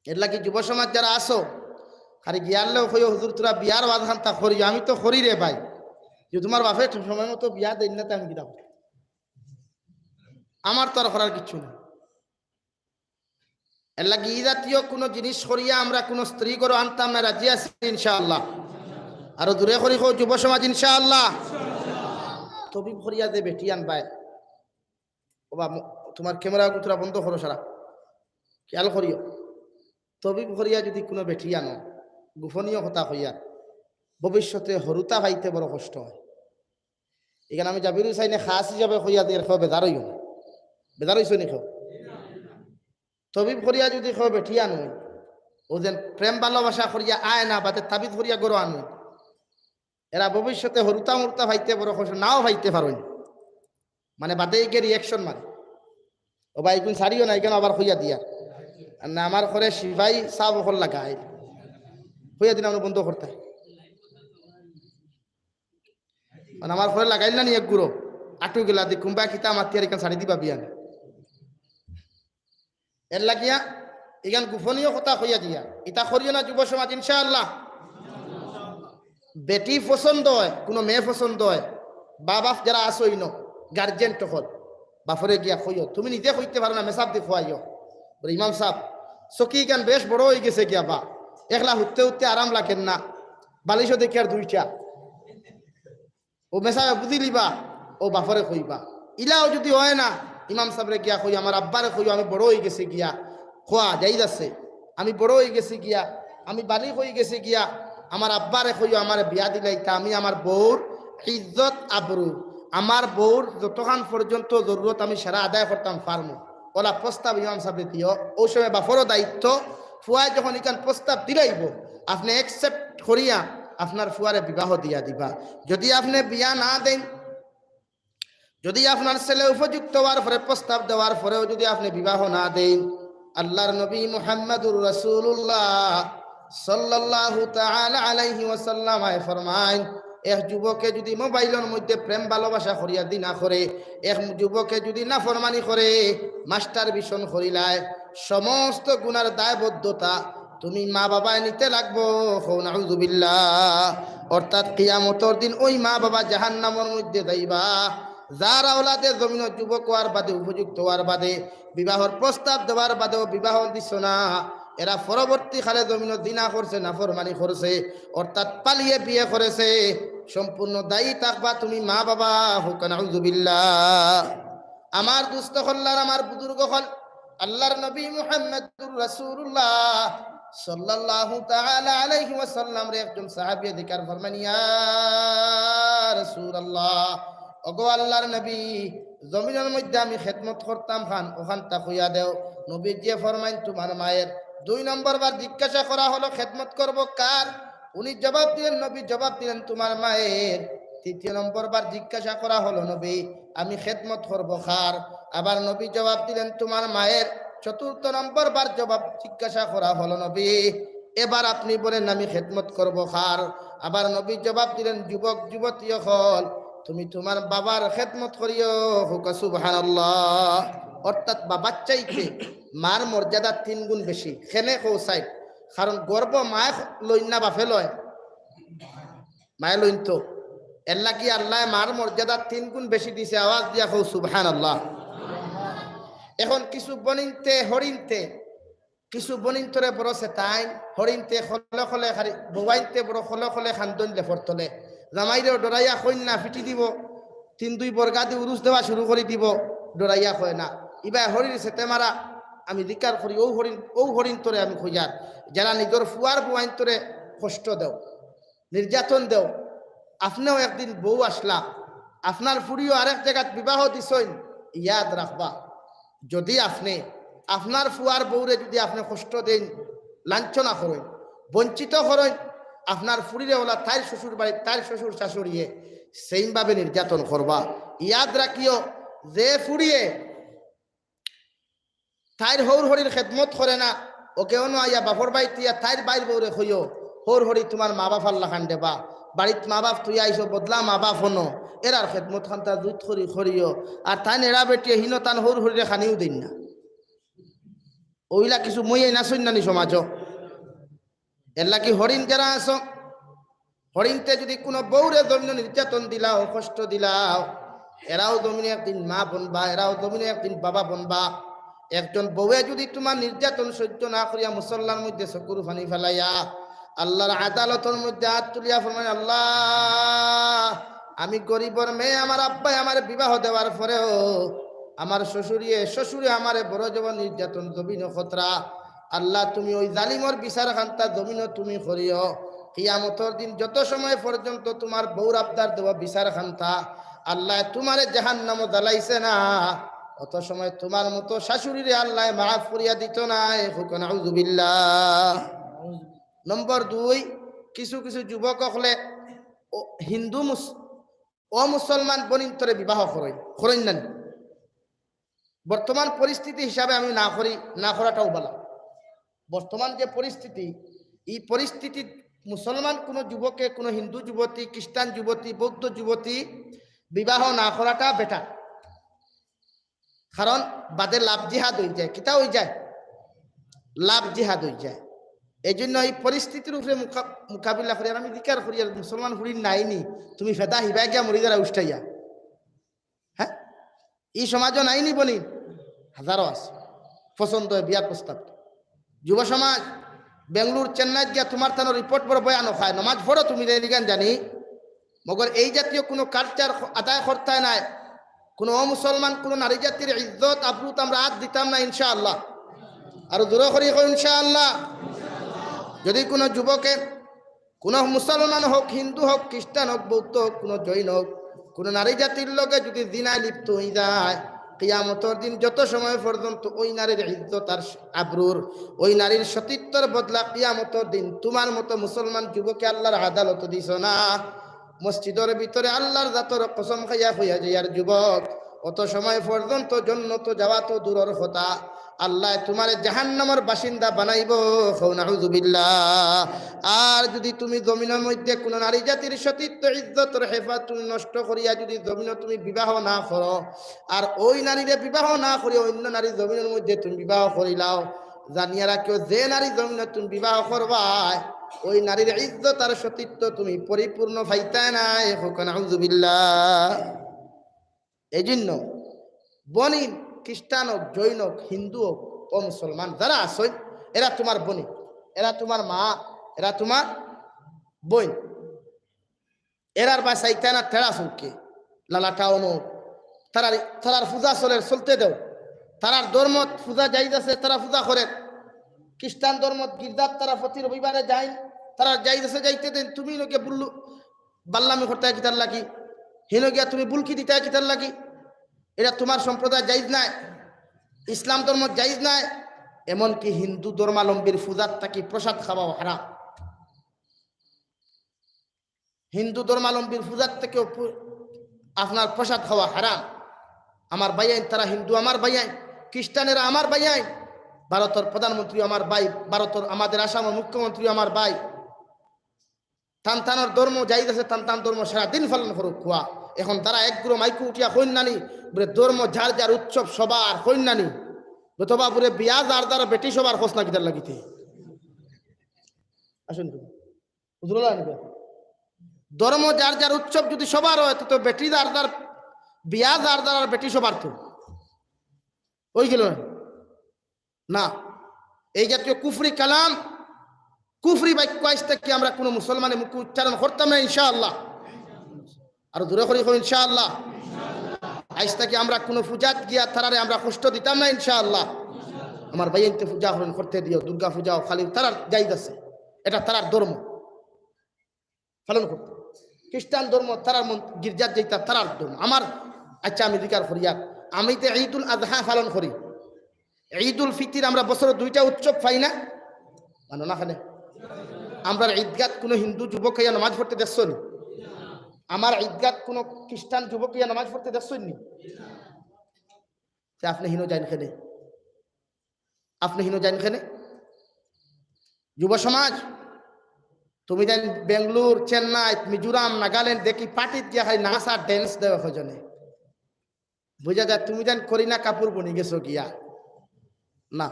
এর লাগি যুব সমাজ যারা আসো খালি গিয়ারলেও কইও হুজুর তোরা বিয়ার ওয়াজ খান তা করি আমি তো করি রে ভাই যে তোমার বাপে সময় মতো বিয়া দেন না আমি কিনা আমার তো আর করার কিছু না এর লাগি এই জাতীয় কোনো জিনিস করিয়া আমরা কোনো স্ত্রী করে আনতাম না রাজি আছি ইনশাআল্লাহ আরো দূরে করি হোক যুব সমাজ ইনশাআল্লাহ তবিব করিয়া দে বেটি আনবাই ও বা তোমার ক্যামেরা তোরা বন্ধ করো সারা খেয়াল করিও তবিব করিয়া যদি কোনো বেটি আনো গোপনীয় কথা কইয়া ভবিষ্যতে হরুতা ভাইতে বড় কষ্ট হয় এখানে আমি জাবির হুসাইনে খাস হিসাবে কইয়া দিয়ে খাও বেদার হইও না বেদার হইছ নি খাও তবিব করিয়া যদি খাও বেটি আনো ও যেন প্রেম ভালোবাসা করিয়া আয় না বাতে তাবিজ করিয়া গরো আনো এরা ভবিষ্যতে হরুতা মুরতা ভাইতে বড় কষ্ট নাও ভাইতে পারো মানে বাদে গিয়ে রিয়াকশন মারে ও ভাই কোন সারিও না এখানে আবার হইয়া দিয়া না আমার ঘরে সিভাই সাব হল লাগাই হইয়া দিন আমরা বন্ধ করতে মানে আমার ঘরে লাগাইল না নি এক গুঁড়ো আটু গেলা দি কুম্বা খিতা মাতিয়ার এখান সারি দিবা বিয়ান এর লাগিয়া এখান গোপনীয় কথা হইয়া দিয়া ইটা করিও না যুব সমাজ ইনশাআল্লাহ বেটি পছন্দ হয় কোনো মেয়ে পছন্দ হয় বাপ যারা আসই ন গার্জেন তখন বাপরে গিয়া কইও তুমি নিজে কইতে পারো না মেসাব দিয়ে খোয়াইও বলে ইমাম সাহেব চকি গান বেশ বড় হয়ে গেছে গিয়া বা একলা উঠতে উঠতে আরাম লাগেন না বালিশও দেখি আর 2টা ও মেসাবে বুঝিলিবা ও বাপরে কইবা ইলাও যদি হয় না ইমাম সাহেবরে গিয়া কই আমার আব্বারে কইও আমি বড় হয়ে গেছি গিয়া খোয়া যাই যাচ্ছে আমি বড় হয়ে গেছি গিয়া আমি বালিক হয়ে গেছি গিয়া আমার আব্বারে কইও আমার বিয়া দিলাইতা আমি আমার বউর ইজ্জত আবরু আমার বউর যতক্ষণ পর্যন্ত জরুরত আমি সারা আদায় করতাম পারমু ওলা প্রস্তাব ইমাম সাহেব দিও ওই সময় বাপরও দায়িত্ব ফুয়ায় যখন ইকান প্রস্তাব দিলাইব আপনি অ্যাকসেপ্ট করিয়া আপনার ফুয়ারে বিবাহ দিয়া দিবা যদি আপনি বিয়া না দেন যদি আপনার ছেলে উপযুক্ত হওয়ার পরে প্রস্তাব দেওয়ার পরেও যদি আপনি বিবাহ না দেন আল্লাহর নবী মুহাম্মদুর রাসূলুল্লাহ সাল্লাল্লাহু তাআলা আলাইহি ওয়াসাল্লাম ফরমায় এক যুবকে যদি মোবাইলের মধ্যে প্রেম ভালোবাসা করিয়া দি না করে এক যুবকে যদি নাফরমানি করে মাস্টার ভিশন করিলায় সমস্ত গুনার দায়বদ্ধতা তুমি মা বাবায় নিতে লাগবো নাউযুবিল্লাহ অর্থাৎ কিয়ামতের দিন ওই মা বাবা জাহান্নামের মধ্যে যাইবা যার আওলাদে জমিন যুবক হওয়ার বাদে উপযুক্ত হওয়ার বাদে বিবাহর প্রস্তাব দেওয়ার বাদেও বিবাহ দিছ না এরা পরবর্তীকালে জমিন দিনা করছে নাফরমানি করছে অর্থাৎ পালিয়ে বিয়ে করেছে সম্পূর্ণ দায়ী থাকবা তুমি মা বাবা হোক নাউযুবিল্লাহ আমার দুস্থ হল্লার আমার বুজুর্গ হল আল্লাহর নবী মুহাম্মদুর রাসূলুল্লাহ সাল্লাল্লাহু তাআলা আলাইহি ওয়াসাল্লাম রে একজন সাহাবী জিকার ফরমান, ইয়া রাসূলুল্লাহ, ওগো আল্লাহর নবী, জমিনের মধ্যে আমি খেদমত করতাম খান, ওখান তা কইয়া দেও। নবী যে ফরমাইন তোমার মায়ের। 2 নম্বর বার জিজ্ঞাসা করা হলো খেদমত করব কার? উনি জবাব দিলেন, নবী জবাব দিলেন তোমার মায়ের। 3 নম্বর বার জিজ্ঞাসা করা হলো, নবী আমি খেদমত করব কার? আবার নবী জবাব দিলেন তোমার মায়ের। 4 নম্বর বার জবাব জিজ্ঞাসা করা হলো, নবী এবার আপনি বলেন আমি খেদমত করব কার? আবার নবী জবাব দিলেন, যুবক যুবতী হল তুমি তোমার বাবার খেদমত করিও। হুকা সুবহানাল্লাহ। অর্থাৎ বাবার চাইতে মার মর্যাদা 3 গুণ বেশি। খেনে কৌসাই, কারণ গর্ব মায় লইন না বাফে লয়, মায় লইন তো। এর লাগি আল্লাহ মার মর্যাদা 3 গুণ বেশি দিছে। আওয়াজ দিয়া কৌ সুবহানাল্লাহ। এখন কিছু বনিনতে হরিণতে, কিছু বনিন্তরে বড় সে তাই হরিণতে খলে খলে খারি, ববাইনতে বড় খলে খলে খান্দন লেফর তলে জামাইরেও ডরাইয়া কইন না ফিটি দিব। 3-2 বর্গা দিয়ে উরুস দেওয়া শুরু করে দিব, ডরাইয়া কয় না। ইবা হরিণ সেতে মারা আমি দিকার করি, ও হরিণ তোরে আমি খুঁজার। যারা নিজের ফুয়ার বুয়াইন তোরে কষ্ট দেও, নির্যাতন দেও। আপনিও একদিন বউ আসলা, আপনার ফুরিও আরেক জায়গাত বিবাহ দিছইন, ইয়াদ রাখবা, যদি আপনি আপনার ফুয়ার বউরে যদি আপনি কষ্ট দেন, লাঞ্ছনা করেন, বঞ্চিত করেন, আপনার ফুরিরে ওলা তাইর শ্বশুর বাড়ি, তাইর শ্বশুর শাশুড়িয়ে সেইভাবে নির্যাতন করবা। ইয়াদ রাখিও, যে ফুরিয়ে তাইর হৌর হরির খেদমত করে না, ওকেও নয়া বাপর বাইতিয়া তাইর বাইর বউরে হইও, হৌর হরি তোমার মা বাপ আল্লাহ খান দেবা, বাড়িত মা বাপ তুই আইসো বদলা মা বাপ হনো, এরার খেদমত খান্তা দুধ করি করিও। আর তাই এরা বেটিয়ে হীন তান হৌর হরিরে খানিও দিন না। ওইলা কিছু মই না সৈন্যানি সমাজ। এর লাগি হরিণ যারা আছো, হরিণতে যদি কোনো বউরে জমিনে নির্যাতন দিলাও, কষ্ট দিলাও, এরাও জমিনে একদিন মা বনবা, এরাও জমিনে একদিন বাবা বনবা। একজন বউয়ে যদি তোমার নির্যাতন সহ্য না করিয়া মুসল্লার মধ্যে চকুর ফানি ফেলাইয়া আল্লাহর আদালতের মধ্যে হাত তুলিয়া ফরমায়, আল্লাহ আমি গরিবর মেয়ে, আমার আব্বাই আমার বিবাহ দেওয়ার পরেও আমার শ্বশুরে আমারে বড় জবান নির্যাতন জমিন খতরা। আল্লাহ তুমি ওই জালিমর বিচার খান্তা জমিন তুমি করিও। কিয়ামতের দিন যত সময় পর্যন্ত তোমার বউর আবদার দেওয়া বিচার খান্তা আল্লাহ তোমারে জাহান্নাম জ্বালাইছে না, অত সময় তোমার মতো শাশুড়িরে আল্লাহ মাফ করিয়া দিত না। নাউযুবিল্লাহ। নম্বর 2, কিছু কিছু যুবক হলে হিন্দু অমুসলমান বনিন্তরে বিবাহ করেন না। বর্তমান পরিস্থিতি হিসাবে আমি না করাটাও বলা। বর্তমান যে পরিস্থিতি, এই পরিস্থিতি মুসলমান কোন যুবকে, কোন হিন্দু যুবতী, খ্রিস্টান যুবতী, বৌদ্ধ যুবতী বিবাহ না করাটা বেটার। কারণ বাদে লাভ জিহাদ হয়ে যায়, কিতা হয়ে যায়, লাভ জিহাদ হয়ে যায়। এই জন্য এই পরিস্থিতির উপরে মোকাবিলা করি। আমি জিকার করি, আর মুসলমান হুড়ি নাইনি তুমি ফেদা হিবাই গিয়া মরি দ্বারা উষ্টাইয়া। হ্যাঁ, এই সমাজও নাইনি বনি, হাজারো আছে পছন্দ হয় বিয়ার প্রস্তাব। যুব সমাজ বেঙ্গলোর চেন্নাই গিয়া তোমার থানোর রিপোর্ট বড় বয়ানো খায়, নমাজ পড়ো তুমি গান জানি, মগর এই জাতীয় কোনো কালচার আদায় করতে নাই। কোনো অমুসলমান, কোনো নারী জাতির ইজ্জত আবরুত আমরা আজ দিতাম না ইনশাআল্লাহ। আর দূর করি ইনশাআল্লাহ। যদি কোনো যুবকে, কোনো মুসলমান হোক, হিন্দু হোক, খ্রিস্টান হোক, বৌদ্ধ হোক, কোনো জৈন হোক, কোনো নারী জাতির লোকে যদি জিনায় লিপ্ত হয়ে যায়, কিয়ামতের দিন যত সময় পর্যন্ত ওই নারীর ইজ্জত আর আবরুর, ওই নারীর সতীত্বর বদলা কিয়ামতের দিন তোমার মতো মুসলমান যুবকে আল্লাহর আদালত দিছ না। মসজিদের ভিতরে আল্লাহর জাতর কসম খাইয়া হইয়া যায় আর যুবক, অত সময় পর্যন্ত জন্নত যাওয়া তো দূরের কথা, আল্লাহ তোমারে জাহান্নামের বাসিন্দা বানাইব। নাউযুবিল্লাহ। আর যদি তুমি জমিনের মধ্যে কোনো নারী জাতির সতীত্ব ইজ্জতের হেফাজত তুমি নষ্ট করিয়া যদি জমিনে তুমি বিবাহ না করো, আর ওই নারীরে বিবাহ না করিয়া অন্য নারী জমিনের মধ্যে তুমি বিবাহ করিলাও, জানিয়া রাখিও যে নারী জমিনে তুমি বিবাহ করবা ওই নারীর ইজ্জত আর সতীত্ব তুমি পরিপূর্ণ পাইতা না। নাউযুবিল্লাহ। এই জন্য বনি খ্রিস্টান হোক, জৈন হোক, হিন্দু হোক ও মুসলমান যারা আসেন, এরা তোমার বনি, এরা তোমার মা, এরা তোমার বোন। এরার বা চাইতে না ঠেড়া চৌকে লালাটাও নো, তারার পূজা চলে চলতে দেও, তারার ধর্ম পূজা জায়েজ আছে, তারা পূজা করে। খ্রিস্টান ধর্ম গির্জার তারা প্রতি রবিবারে যায়, তারা জায়েজ আছে যাইতে দেন। তুমি লোকে বুল্লু বাল্লামি করতে কিতার লাগি, হেন গিয়া তুমি বুলকি দিতে কিতার লাগি? এটা তোমার সম্প্রদায় জায়েজ নাই, ইসলাম ধর্ম জায়েজ নাই। এমনকি হিন্দু ধর্মাবলম্বীর পূজার থাকি প্রসাদ খাওয়াও হারাম। হিন্দু ধর্মাবলম্বীর পূজার থেকেও আপনার প্রসাদ খাওয়া হারাম। আমার ভাইয়াই, তারা হিন্দু আমার ভাইয়াই, খ্রিস্টানেরা আমার ভাইয়াই, ভারতের প্রধানমন্ত্রী আমার ভাই, ভারতের আমাদের আসামের মুখ্যমন্ত্রী আমার ভাই। টানটানোর ধর্ম জায়েজ আছে, টানটান ধর্ম সারাদিন পালন করুক খোয়া। এখন তারা একগুলো মাইকু উঠিয়া কন্যানি বলে ধর্ম যার যার উৎসব সবার কন্যানি, অথবা বলে বিয়া যার দ্বারা বেটি সবার খোঁজ না কিতার লাগিতে। আসুন ধর্ম যার যার উৎসব যদি সবার হয়, তো বেটি যার যার বিয়া যার দ্বারা বেটি সবার তো ওই গেল না। এই জাতীয় কুফরি কালাম, কুফরি বাক্য আজ থেকে আমরা কোনো মুসলমানের মুখে উচ্চারণ করতাম না ইনশাআল্লাহ। আর দূরে করি ইনশাআল্লাহ। আজ থেকে আমরা কোনো পূজাত গিয়া তারারে আমরা কষ্ট দিতাম না ইনশাআল্লাহ। আমার ভাইয়াইতে পূজা হরণ করতে দিও, দুর্গা পূজা ও খালি তারার জায়েজ আছে, এটা তারার ধর্ম পালন করতে। খ্রিস্টান ধর্ম তারার গির্জার যেটা তারার ধর্ম আমার। আচ্ছা আমি জিকার করি, আর আমি তো ঈদুল আজহা পালন করি, ঈদুল ফিতর আমরা বছরে দুইটা উৎসব পাই না, মানো না? খানে আমরা ঈদগাত কোনো হিন্দু যুবক ইয়া নামাজ পড়তে দেখছো নি? আমার ঈদগাত কোনো খ্রিস্টান যুবক ইয়া নামাজ পড়তে দেখছো নি? আপনি হিনো যাইন খেনে, আপনি হিনো যাইন খেনে যুব সমাজ। তুমি যাই বেঙ্গলোর, চেন্নাই, মিজোরাম, নাগাল্যান্ড দেখি পার্টিত গিয়া খালি নাচ আর ড্যান্স দেওয়া হজনে, বুঝা যায় তুমি যান করিনা কাপুর বনি গেছো গিয়া। না,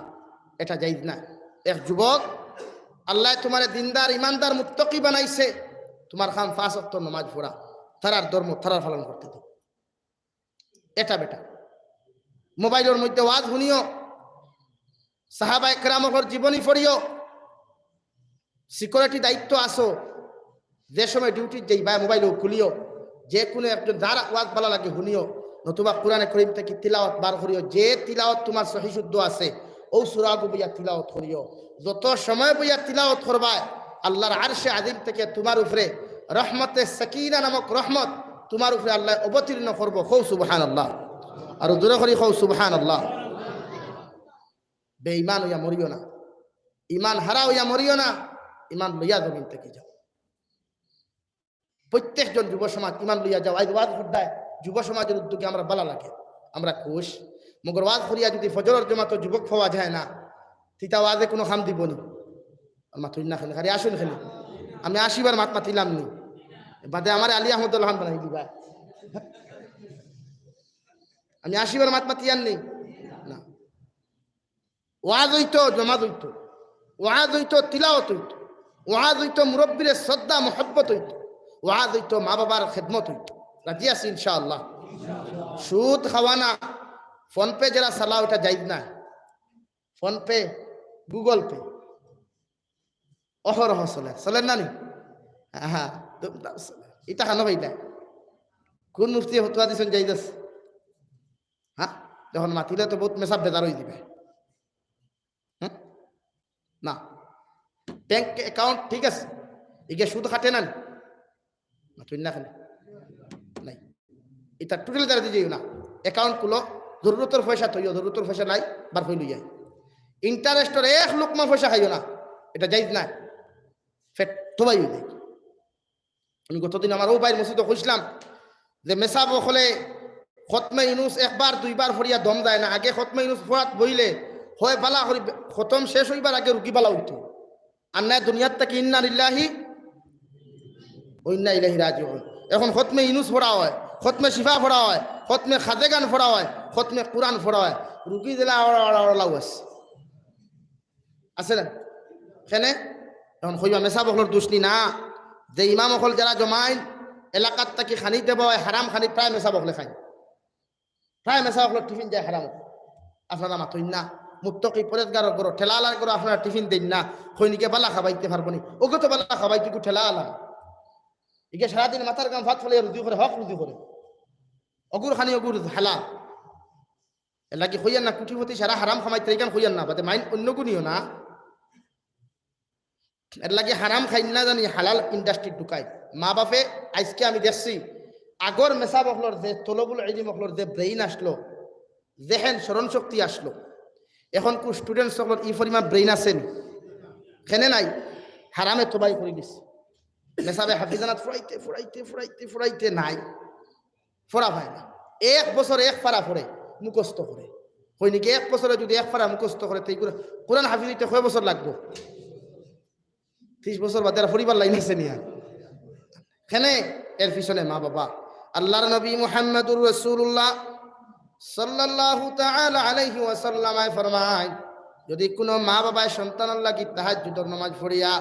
এটা জায়েজ না। এক যুবক, আল্লাহ তোমার দিনদার ইমানদার মুত্তাকি বানাইছে, তোমার খাম 5 ওয়াক্ত নামাজ পড়া, তারার ধর্ম তারার পালন করতে দাও। এটা বেটা মোবাইলের মধ্যে ওয়াজ শুনিও, সাহাবা একরামর জীবনী পড়িও, সিকিউরিটি দায়িত্ব আসো, যে সময় ডিউটি যাই বা মোবাইলও খুলিও, যে কোনো একজন যার ওয়াজ ভালো লাগে শুনিও, নতুবা কোরআনে করিম থেকে তিলাওয়াত বার করিও। যে তিলাওয়াত তোমার সহি শুদ্ধ আছে ও সূরাগু বইয়া তিলাওয়াত করিও। যত সময় বইয়া তিলাওয়াত করবা, আল্লাহর আরশে আযীম থেকে তোমার উপরে রহমতে সাকিনা নামক রহমত তোমার উপরে আল্লাহ অবতীর্ণ করব। খৌ সুবহানাল্লাহ, আর জোরে করি খৌ সুবহানাল্লাহ। বেঈমান হইয়া মরিও না, ইমান হারা হইয়া মরিও না, ইমান লইয়া জমিন থেকে যাও। প্রত্যেকজন যুব সমাজ ইমান লইয়া যাও। আজ ওয়াজ ফুটায় যুব সমাজের উদ্যোগে আমরা বালা লাগে, আমরা খুশ। মগর ওয়াজ করিয়া যদি ফজরের জমাতো যুবক পাওয়া যায় না, তিতা ওয়াজে কোনো খাম দিবনি। মাথুই না খেলে খালি আসুন খেলে আমি 80 বার মাত মাতিলাম নি, বাদে আমার আলী আহমদুল্লাহ বানাই দিবা। আমি 80 বার মাত মাতি আননি না। ওয়াজ হইতো, জমাত হইতো, ওয়াজ হইতো, তিলাওয়াত হইতো, ওয়াজ হইতো, মুরব্বীর শ্রদ্ধা মহব্বত হইতো, ওয়াজ হইতো, মা বাবার খেদমত হইতো। রাজি আছি ইনশাআল্লাহ। সুদ খাওয়ানা, ফোন পে যারা চালা ওটা জায়েজ না। ফোন পে, গুগল পে অহরহ চলে, চলেন না নি? হ্যাঁ, এটা খানো ভাইটা কোন মুফতি হতুয়া দিছেন জায়েজ আছে? হ্যাঁ, যখন মাতিলে তো বহুত মেসাব বেজার হয়ে দিবে। না, ব্যাংক অ্যাকাউন্ট ঠিক আছে, এগে সুদ খাটে না তুই না খালি নাই, এটা টোটাল যারা দিয়ে না। অ্যাকাউন্ট খুলো, জরুরতের পয়সা তৈও, জরুরতের পয়সা নাই বার হইল যায়। ইন্টারেস্টের 1 লোকমা পয়সা খাইও না, এটা জায়েজ না। ফেট তোবাই দেয়। আমি গতদিন আমার ও ভাইয়ের মসজিদে কইছিলাম যে মেসাব হলে খতমে ইউনুস 1 বার 2 বার ফরিয়া দম যায় না। আগে খতমে ইউনুস ফরাত বইলে হয় বালা করি, খতম শেষ হইবার আগে রুগী বালা হইতো। আর নাই দুনিয়ার থেকে ইন্না লিল্লাহি ওয়া ইন্না ইলাইহি রাজিউন। এখন খতমে ইউনুস পড়া হয়, খতমে শিফা পড়া হয়, খতমে খাজেগান পড়া হয়, খতমে কুরআন পড়া হয়, রুগী দিলা লাউ আছে না এখানে। এখন কইবা মেসাব হলর দুষ্টি না, যে ইমাম হল যারা জমাইন এলাকাত থাকি খানি দেব হারাম খানি প্রায় মেসাব হলে খাই, প্রায় মেসাব হল টিফিন যায় হারাম। আপনারা মাথইন না, মুত্তকি পরেজগার করো, ঠেলালার করো, আপনারা টিফিন দিন না। খৈনিকে বালা খাবাইতে পারবো নি, ওকে তো বালা খাবাইতে একটু ঠেলা আলা। একে সারাদিন মাথার গাম ভাত ফলে রুজি করে, হক রুজি করে, অগুর খানি অগুর হালা। এর লাগি হইয়ান না কুটিপতি সারা হারাম খামাইতে এখান হইয়ান না বাদে মাইন অন্য গুণিও না এর লাগে হারাম খাই না জানি হালাল ইন্ডাস্ট্রি ঢুকাই মা বাপে আজকে আমি দেখছি আগর মেসা বকলর যে তলবুল ইলম বকলর যে ব্রেইন আসলো যেহেন স্মরণ শক্তি আসলো এখন কু স্টুডেন্ট সকলের ই পরিমাণ ব্রেইন আছেন খেনে নাই হারামে তোবাই করে দিছে মেসাবে হাফিজানাত ফুরাইতে ফুরাইতে ফুরাইতে ফুরাইতে নাই ফোরা হয় না এক বছর এক ফারা ফোরে মুখস্থ করে হয় নাকি এক বছরে যদি এক ফারা মুখস্থ করে তাই কোরআন হাফিজ হইতে কয় বছর লাগবো 30 বছর বাদে পরিবার লাইন আছে নিয়া খেনে এর পিছনে মা বাবা আল্লাহর নবী মুহাম্মদুর রাসূলুল্লাহ সাল্লাল্লাহু তাআলা আলাইহি ওয়াসাল্লাম ফরমায় যদি কোনো মা বাবা সন্তানের লাগি তাহাজ্জুদের নামাজ পড়িয়া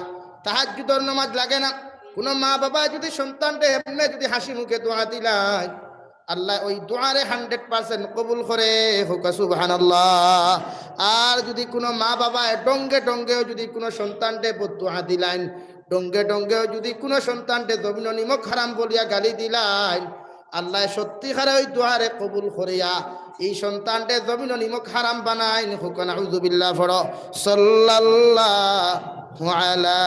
তাহাজ্জুদের নামাজ লাগে না কোনো মা বাবা যদি সন্তানকে এমনি যদি হাসি মুখে দোয়া দিলাই আল্লাহ ওই দোয়ারে 100% কবুল করে হোক সুবহানাল্লাহ আর যদি কোনো মা বাবা ডঙ্গে ডঙ্গেও যদি কোনো সন্তানকে বদদোয়া দিলেন ডঙ্গে ডঙ্গেও যদি কোনো সন্তানকে জমিন নিমক হারাম বলিয়া গালি দিলেন আল্লাহ সত্যিকারে ওই দোয়ারে কবুল করিয়া এই সন্তানকে জমিন নিমক হারাম বানাইন হোক নাউযু বিল্লাহ পড়ো সাল্লাল্লাহু আলা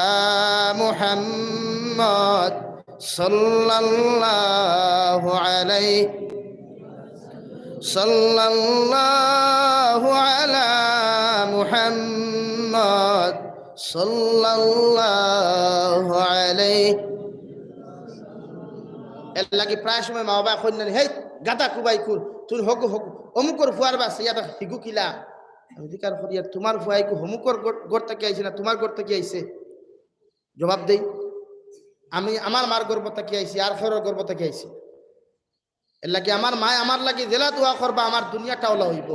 মুহাম্মদ সাল্লাল্লাহু আলাইহি সাল্লাল্লাহু আলা মুহাম্মদ সাল্লাল্লাহু আলাইহি এর লাগি প্রায় সময় মা বাবা কইলেন হে গাদা কুবাই কুর তুই হক হক অমুকর ফুয়ার বাস ইয়াটা হিগু কিলা আমি দিকার করিয়া তোমার ফুয়াই কো অমুকর গড় থেকে আইছে না তোমার গড় থেকে আইছে জবাব দেই আমি আমার মার গর্ব থেকে আইছি আর খেরর গর্ব থেকে আইছি এর লাগি আমার মা আমার লাগি জেলা দোয়া করবা আমার দুনিয়াটা ওলা হইব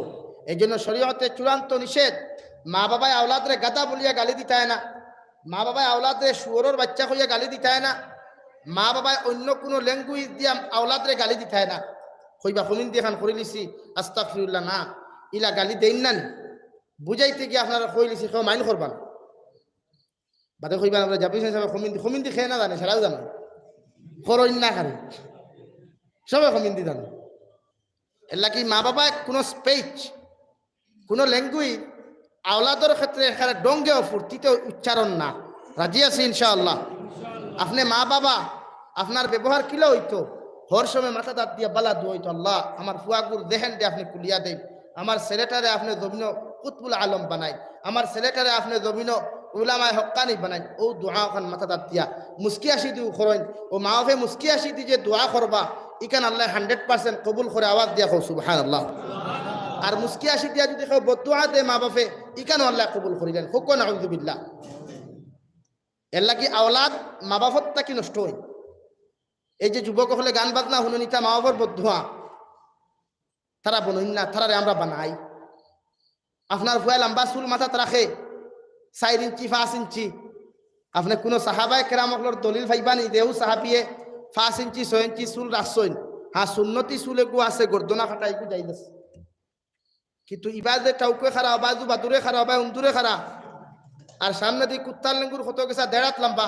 এই জন্য শরীয়তে চূড়ান্ত নিষেধ মা বাবাই আওলাদরে গাদা বলিয়া গালি দিতায় না মা বাবাই আওলাদরে শুয়োরের বাচ্চা হইয়া গালি দিতায় না মা বাবাই অন্য কোনো ল্যাঙ্গুয়েজ দিয়া আওলাদরে গালি দিতায় না কইবা কমিন দিয়ে খান করে লিছি আস্তাগফিরুল্লাহ না ইলা গালি দেন না বুঝাইতে গিয়ে আপনারা কই লিছি কেউ মাইন করবা না বাদে কইবা আমরা জাপিস হিসাবে কমিন্দি খেয়ে না জানে সেটাও জানো করইন না খারে সবাই কমিন্দি জানো এর লাগি মা বাবা কোনো স্পেচ কোনো ল্যাঙ্গুয়েজ আওলাদর ক্ষেত্রে এখানে ডঙ্গে ফুর্তিতে উচ্চারণ না রাজি আছি ইনশাআল্লাহ আপনি মা বাবা আপনার ব্যবহার কিলো হইতো হর সময় মাথা দাঁত দিয়ে বালা দুইতো আল্লাহ আমার ফুয়াগুর দেহেন দিয়ে আপনি কুলিয়া দেন আমার ছেলেটারে আপনি জমিন কুতবুল আলম বানাই আমার ছেলেটারে আপনি জমিন উলামায়ে হক্কানি বানাই ও দোয়া ওখান মাথা দাঁত দিয়া মুস্কি আসি দিও খরইন ও মা বাপে মুস্কি আসি দি যে দোয়া করবা ইকান আল্লাহ 100% কবুল করে আওয়াজ দিয়া কও সুবহানাল্লাহ আর মুস্কি আসি দিয়া যদি কেউ বদদোয়া দে মা বাপে ইকান আল্লাহ কবুল করিলেন হোক নাউযু বিল্লাহ এর লাগি আওলাদ মা বাপত তাকি নষ্ট হয় এই যে যুবক হলে গান বাজনা শুনুনিতা মা বাবার বদদোয়া তারা বনুন না তারারে আমরা বানাই আপনার ফুয়া লম্বা চুল মাথাত রাখে 4 ইঞ্চি 5 ইঞ্চি আপনি কোনো সাহাবায়ে কেরামকলর দলিল ভাইবানি দেও সাহাবিয়ে 5 ইঞ্চি 6 ইঞ্চি চুল রাখছইন হ্যাঁ সুন্নতি চুলে গু আছে গর্দনা খাটাই গু যাইতেছে কিন্তু ইবাদে টাউকে খারা বাজু বাদুরে খারা বা উন্দুরে খারা আর সামনে দিয়ে কুত্তার লেঙ্গুর কত গেছা 1.5 লম্বা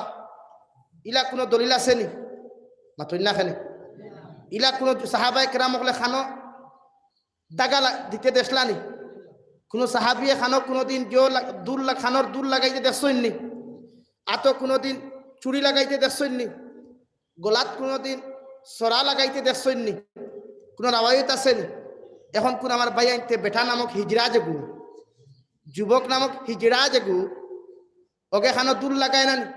ইলা কোনো দলিল আছে নি মাতই না খানে ইলা কোনো সাহাবায়ে কেরামকলে খানো দাগা দিতে দেখলানি কোনো সাহাবিয়ে খানো কোনোদিন জো দূর খানোর দূর লাগাইতে দেখছইনি আতো কোনোদিন চুরি লাগাইতে দেখছইনি গোলাত কোনোদিন সরা লাগাইতে দেখছইনি কোনো রাওয়ায়াত আছেনি এখন কোন আমার ভাই আনতে বেটা নামক হিজরা জগু যুবক নামক হিজরা জগু ওকে খানো দূর লাগায় নানি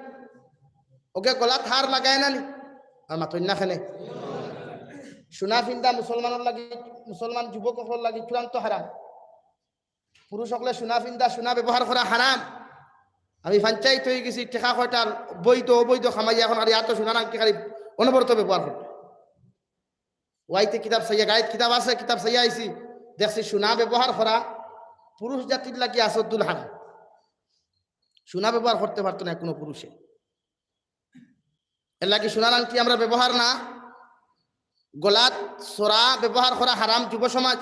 ওকে গোলাত হার লাগায় নানি আর মাতই না খানে সোনা ফিন্দা মুসলমানের লাগি মুসলমান যুবক লাগি চূড়ান্ত হারাম পুরুষ সকলে সোনা ফিন্দা সোনা ব্যবহার করা হারাম আমি পঞ্চায়েত হয়ে গেছি টেকা কয়টার বৈধ অবৈধ খামাই এখন আর এত সোনা নাকি খালি অনবরত ব্যবহার করতে ওয়াইতে কিতাব সাইয়া গাইড কিতাব আছে কিতাব সাইয়া আইছি দেখছি সোনা ব্যবহার করা পুরুষ জাতির লাগি আসদুল হারাম সোনা ব্যবহার করতে পারতো না কোনো পুরুষে এর লাগি সোনার আংটি আমরা ব্যবহার না গোলাত সোরা ব্যবহার করা হারাম যুব সমাজ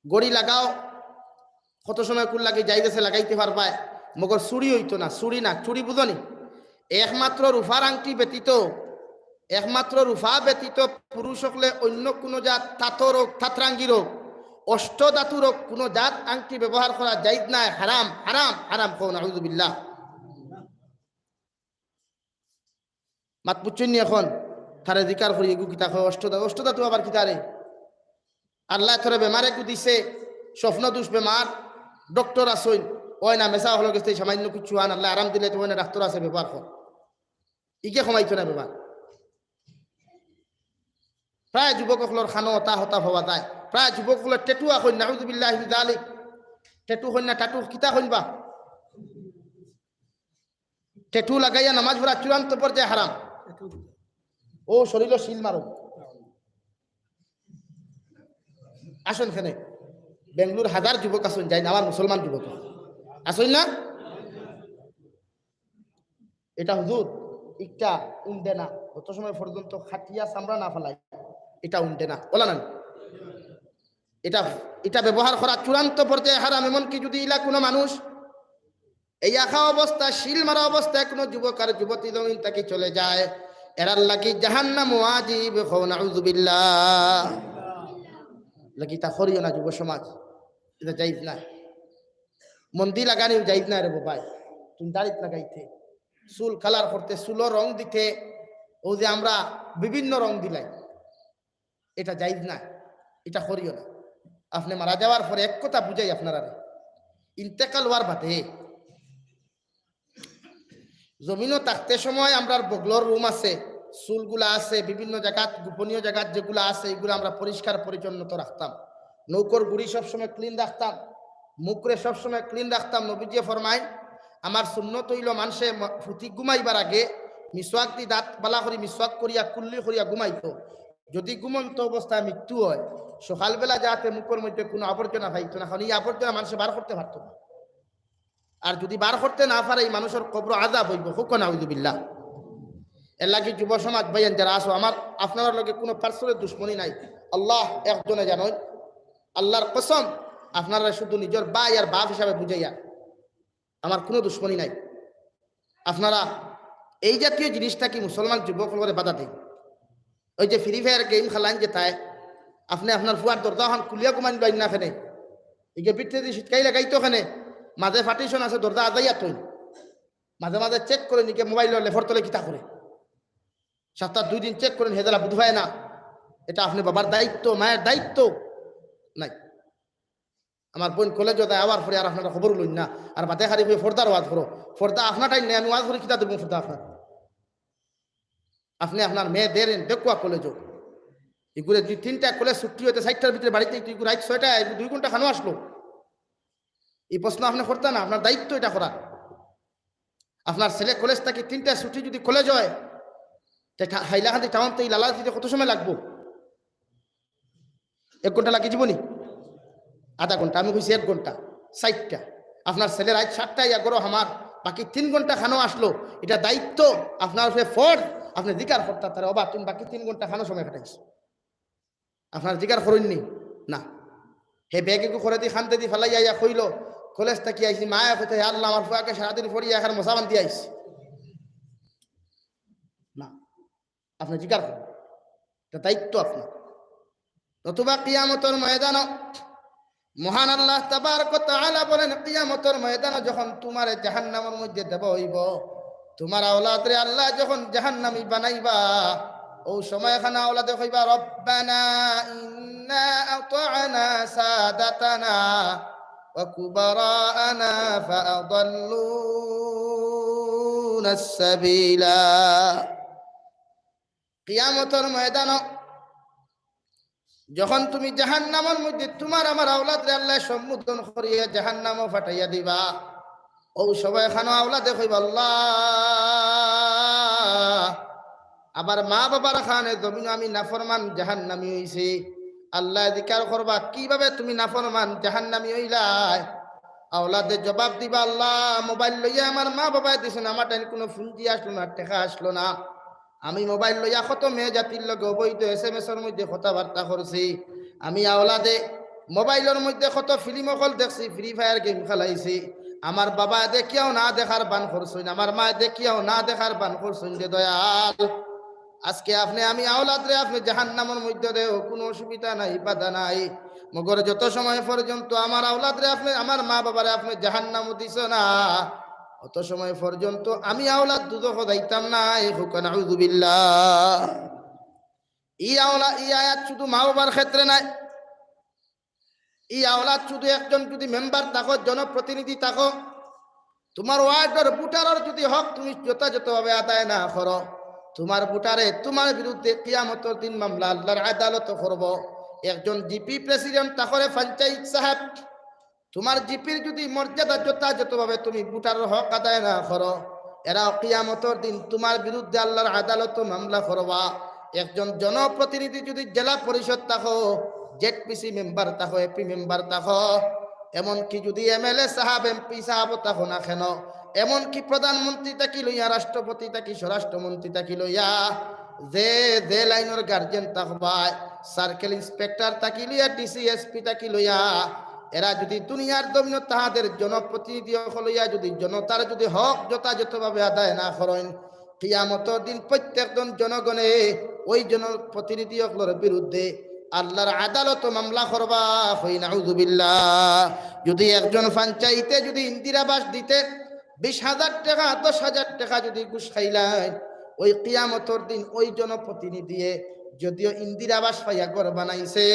গড়ি লাগাও কত সময় কুল লাগে যাই গেছে লাগাইতে পারবায় মগর চুরি হইতো না চুরি না চুরি বুঝনি একমাত্র রূফার আংটি ব্যতীত একমাত্র রূফা ব্যতীত পুরুষ হলে অন্য কোনো জাত তাঁতর হোক তাঁতরাঙ্গি হোক অষ্ট ধাতুর কোনো জাত আংটি ব্যবহার করা জায়েজ নাই, হারাম হারাম হারাম। কোন আউযুবিল্লাহ। মাত বুঝছেন এখন তারে জিকার করি এগু কিতা কয় অষ্ট ধাতু আবার কিতারে আল্লাহ তোরে বেমারে কু দিছে স্বপ্ন দুষ বেমার ডক্টর আসইন ওই না মেসা হলো গেছে সামান্য কিছু আন আল্লাহ আরাম দিলে তো ওই না ডাক্তার আছে ব্যবহার কর ইকে কমাইতো না ব্যবহার। প্রায় যুবকসকলের খানো হতা হতা হওয়া যায়, প্রায় যুবকসকলের টেটু এখন নাউযুবিল্লাহি মিন যালিক টেটু হইন না টাটু কিতা হইনবা টেটু লাগাইয়া নামাজ পড়া চূড়ান্ত পর্যায়ে হারাম। ও শরীর শিল মারো আসুন খেনে বেঙ্গলুর হাজার যুবক আসুন যাই না আমার মুসলমান যুবক আসুন না এটা হুজুর একটা উন্ডে না কত সময় পর্যন্ত খাটিয়া চামড়া না ফেলাই এটা উন্ডে না বলা না এটা এটা ব্যবহার করা চূড়ান্ত পর্যায়ে হারাম। এমনকি যদি ইলা কোনো মানুষ এই আখা অবস্থা শিল মারা অবস্থায় কোনো যুবক আর যুবতী জমিন তাকে চলে যায় এরার লাগি জাহান্নাম ওয়াজিব নাউযুবিল্লাহ লাগি তা করিও না যুব সমাজ এটা জায়েজ না। মন্দি লাগানিও জায়েজ না রে ভাই, তুমি দাড়িত লাগাইতে চুল কালার করতে চুলো রং দিতে ও যে আমরা বিভিন্ন রং দিলাই এটা জায়েজ না, এটা করিও না। আপনি মারা যাওয়ার পরে এক কথা বুঝাই আপনারা ইন্তেকাল হওয়ার বাদে জমিনও থাকতে সময় আমরা বগলর রুম আছে চুলগুলা আছে বিভিন্ন জায়গাত গোপনীয় জায়গাত যেগুলো আছে এগুলো আমরা পরিষ্কার পরিচ্ছন্নতা রাখতাম, নৌকর গুড়ি সবসময় ক্লিন রাখতাম, মুখরে সবসময় ক্লিন রাখতাম। নবীজি ফরমায় আমার সুন্নত হইল মানুষে ফুটি ঘুমাইবার আগে মিসওয়াক দি দাঁত বালা করি মিসওয়াক করিয়া কুল্লি করিয়া ঘুমাইতো। যদি ঘুমন্ত অবস্থায় মৃত্যু হয় সকালবেলা যাতে মুখের মধ্যে কোনো আবর্জনা পাইতো না, কারণ এই আবর্জনা মানুষে বার করতে পারতো না। আর যদি বার করতে না পারে এই মানুষের কবর আযাব হইব। হুক নাউযুবিল্লাহ। এর লাগি যুব সমাজ ভাইয়ান যারা আসো আমার আপনার লগে কোনো পার্সোনাল দুশ্মনী নাই, আল্লাহ একজনে জানেন। আল্লাহর কসম আপনারা শুধু নিজের ভাই আর বাপ হিসাবে বুঝাইয়া আমার কোনো দুশ্মনী নাই। আপনারা এই জাতীয় জিনিসটা কি মুসলমান যুবক করে বাধা দেয়। ওই যে ফ্রি ফায়ার গেম খেলান যে তাই আপনি আপনার ফুয়ার দরজাখান খুলিয়া ঘুমান বাইন না ফেনে একে পিঠে দিয়ে শীতকাই লাগাইতো ওখানে মাঝে পার্টিশন আছে দরজা আদাইয়া তুই মাঝে মাঝে চেক করে নিকে মোবাইল লেফর তলে কিতা করে সপ্তাহ 2 দিন চেক করেন হেদালা বুধ হয় না। এটা আপনি বাবার দায়িত্ব মায়ের দায়িত্ব নাই। আমার বোন কলেজে দেয় আবার পরে আর আপনারা খবর লইন না আর বাদে খারি হয়ে ফর্দার ওয়াজ করো ফর্দা আপনারটাই নেই আমি ওয়াজ করে কিতা দেবো ফর্দা আপনার আপনি আপনার মেয়ে দেন দেখুয়া কলেজও এগুলো 2-3টা কলেজ ছুটি হইতে 60টার ভিতরে বাড়িতে রাত 6টায় 2 ঘন্টা খানো আসলো এই প্রশ্ন আপনি করতেন না। আপনার দায়িত্ব এটা করা। আপনার ছেলে কলেজ থেকে 3টায় ছুটি যদি কলেজ হয় হাইলাকান্দি টাউন থেকে লালা দিতে কত সময় লাগবো? 1 ঘন্টা লাগিয়ে যাবনি আধা ঘন্টা আমি কইছি 1 ঘন্টা 60টা আপনার ছেলে রাত 7টায় 11 আমার বাকি 3 ঘন্টা খানো আসলো এটা দায়িত্ব আপনার ফর্জ আপনি জিকার করতে তারা অবা তুমি বাকি 3 ঘন্টা খানো সময় কাটাইছ আপনার জিকার করেননি না হে ব্যাগে করে দিয়ে খানতে দিয়ে ফেলাই আইয়া কইল কলেজ থেকে আইসি মায়া কোথা আল্লাহ আমার ফুয়াকে সারাদিন পড়িয়ে এখন মশাবান দিয়ে আইসি না আপনি জিকার করেন এটা দায়িত্ব আপনার। নতুবা কিয়ামতের ময়দান মহান আল্লাহ তাবারক ওয়া তাআলা বলেন কিয়ামতের ময়দানে যখন তোমার জাহান্নামের মধ্যে দেব হইব তোমার আওলাদরে আল্লাহ যখন জাহান্নামী বানাইবা ও সময় এখানে আওলাদে কইবা রব্বানা ইন্না আতা'না সাদাতানা ওয়া কুবারানা ফাআদাল্লুনা আস-সাবিলা। কিয়ামতের ময়দানে যখন তুমি জাহান্নামের মধ্যে তোমার আমার আওলাদরে আল্লাহ সম্বোধন করিয়া জাহান্নামও ফাটাইয়া দিবা ও সবাই খানো আওলাদে কইবা আল্লাহ আবার মা বাবার খানে জমিন আমি নাফরমান জাহান্নামী হইছি আল্লাহ জিকার করবা কিভাবে তুমি নাফরমান জাহান্নামী হইলাই? আওলাদে জবাব দিবা আল্লাহ মোবাইল লইয়া আমার মা বাবাই দিছেন আমার টাইম কোনো ফুঞ্জি আসলো না টাকা আসলো না আমি মোবাইল লইয়া কত মেয়ে জাতির লগে অবৈধ SMS এর মধ্যে কথাবার্তা করছি আমি আওলাদে মোবাইলের মধ্যে কত ফিল্ম হল দেখছি ফ্রি ফায়ার গেম খেলাইছি আমার বাবা দেখিয়াও না দেখার বান করছেন আমার মা দেখিয়াও না দেখার বান করছেন রে দয়াল আজকে আপনি আমি আওলাদ রে আপনি জাহান্নামের মধ্যে দেও কোনো অসুবিধা নাই, বাধা নাই। মগর যত সময় পর্যন্ত আমার আওলাদ রে আপনি আমার মা বাবারে আপনি জাহান্নাম দিছ না, অত সময় পর্যন্ত আমি আওলাদ দুদক যাইতাম না। হুকান আউযুবিল্লাহ। ই আয়াত শুধু মা বাবার ক্ষেত্রে নাই, এই আওলাদ শুধু একজন যদি মেম্বার থাকো, জনপ্রতিনিধি থাকো, তোমার ওয়ার্ডের ভোটারের যদি হক তুমি যথাযথভাবে আদায় না করো, তোমার ভোটারে তোমার বিরুদ্ধে কিয়ামতের দিন মামলা আল্লাহর আদালত করব। একজন জিপি প্রেসিডেন্ট তাহলে পঞ্চায়েত সাহেব, তোমার জিপির যদি মর্যাদা যথাযথভাবে তুমি ভোটারের হক আদায় না করো, এরা কিয়ামতের দিন তোমার বিরুদ্ধে আল্লাহর আদালত মামলা করবা। একজন জনপ্রতিনিধি যদি জেলা পরিষদ থাকো, জেডপিসি মেম্বার থাকো, এপি মেম্বার থাকো, এমনকি যদি এমএলএ সাহাব এমপি সাহাব থাকো না কেন, এমনকি প্রধানমন্ত্রী থাকি লইয়া, রাষ্ট্রপতি থাকি, স্বরাষ্ট্রমন্ত্রী থাকি লইয়া, যে লাইনের গার্জেন থাকবা, সার্কেল ইন্সপেক্টর থাকি লইয়া, ডিসি এসপি থাকি লইয়া, এরা যদি দুনিয়ার জমিন তাহাদের জনপ্রতিনিধি লইয়া যদি জনতার যদি হক যথাযথভাবে আদায় না করেন, কিয়ামতের দিন প্রত্যেকজন জনগণে ওই জনপ্রতিনিধি সকলের বিরুদ্ধে আল্লাহর আদালত মামলা করবা। হই নাউযুবিল্লাহ। যদি একজন পঞ্চায়েতে যদি ইন্দিরাবাস দিতে 20,000 টাকা 10,000 টাকা যদি ঘুষ খাইলেন, ওই কিয়ামতের দিন ওই জনপ্রতিনিধি যদিও ইন্দিরাবাস পাইয়া ঘর বানাইছে,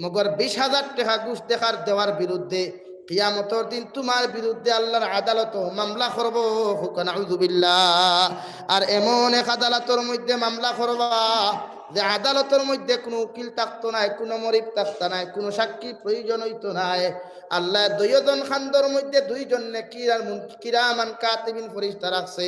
মগর 20,000 টাকা ঘুষ দেওয়ার বিরুদ্ধে কিয়ামতের দিন তোমার বিরুদ্ধে আল্লাহর আদালত মামলা করব। হুকান আউযুবিল্লাহ। আর এমন এক আদালতের মধ্যে মামলা করবা যে আদালতের মধ্যে কোনো উকিল থাকতো নাই, কোনো মরিব থাকতো নাই, কোনো সাক্ষী প্রয়োজন হইতো নাই। আল্লাহ দুইজন খান্দর মধ্যে দুইজন কিরামান কাতিবিন ফেরেশতা রাখছে।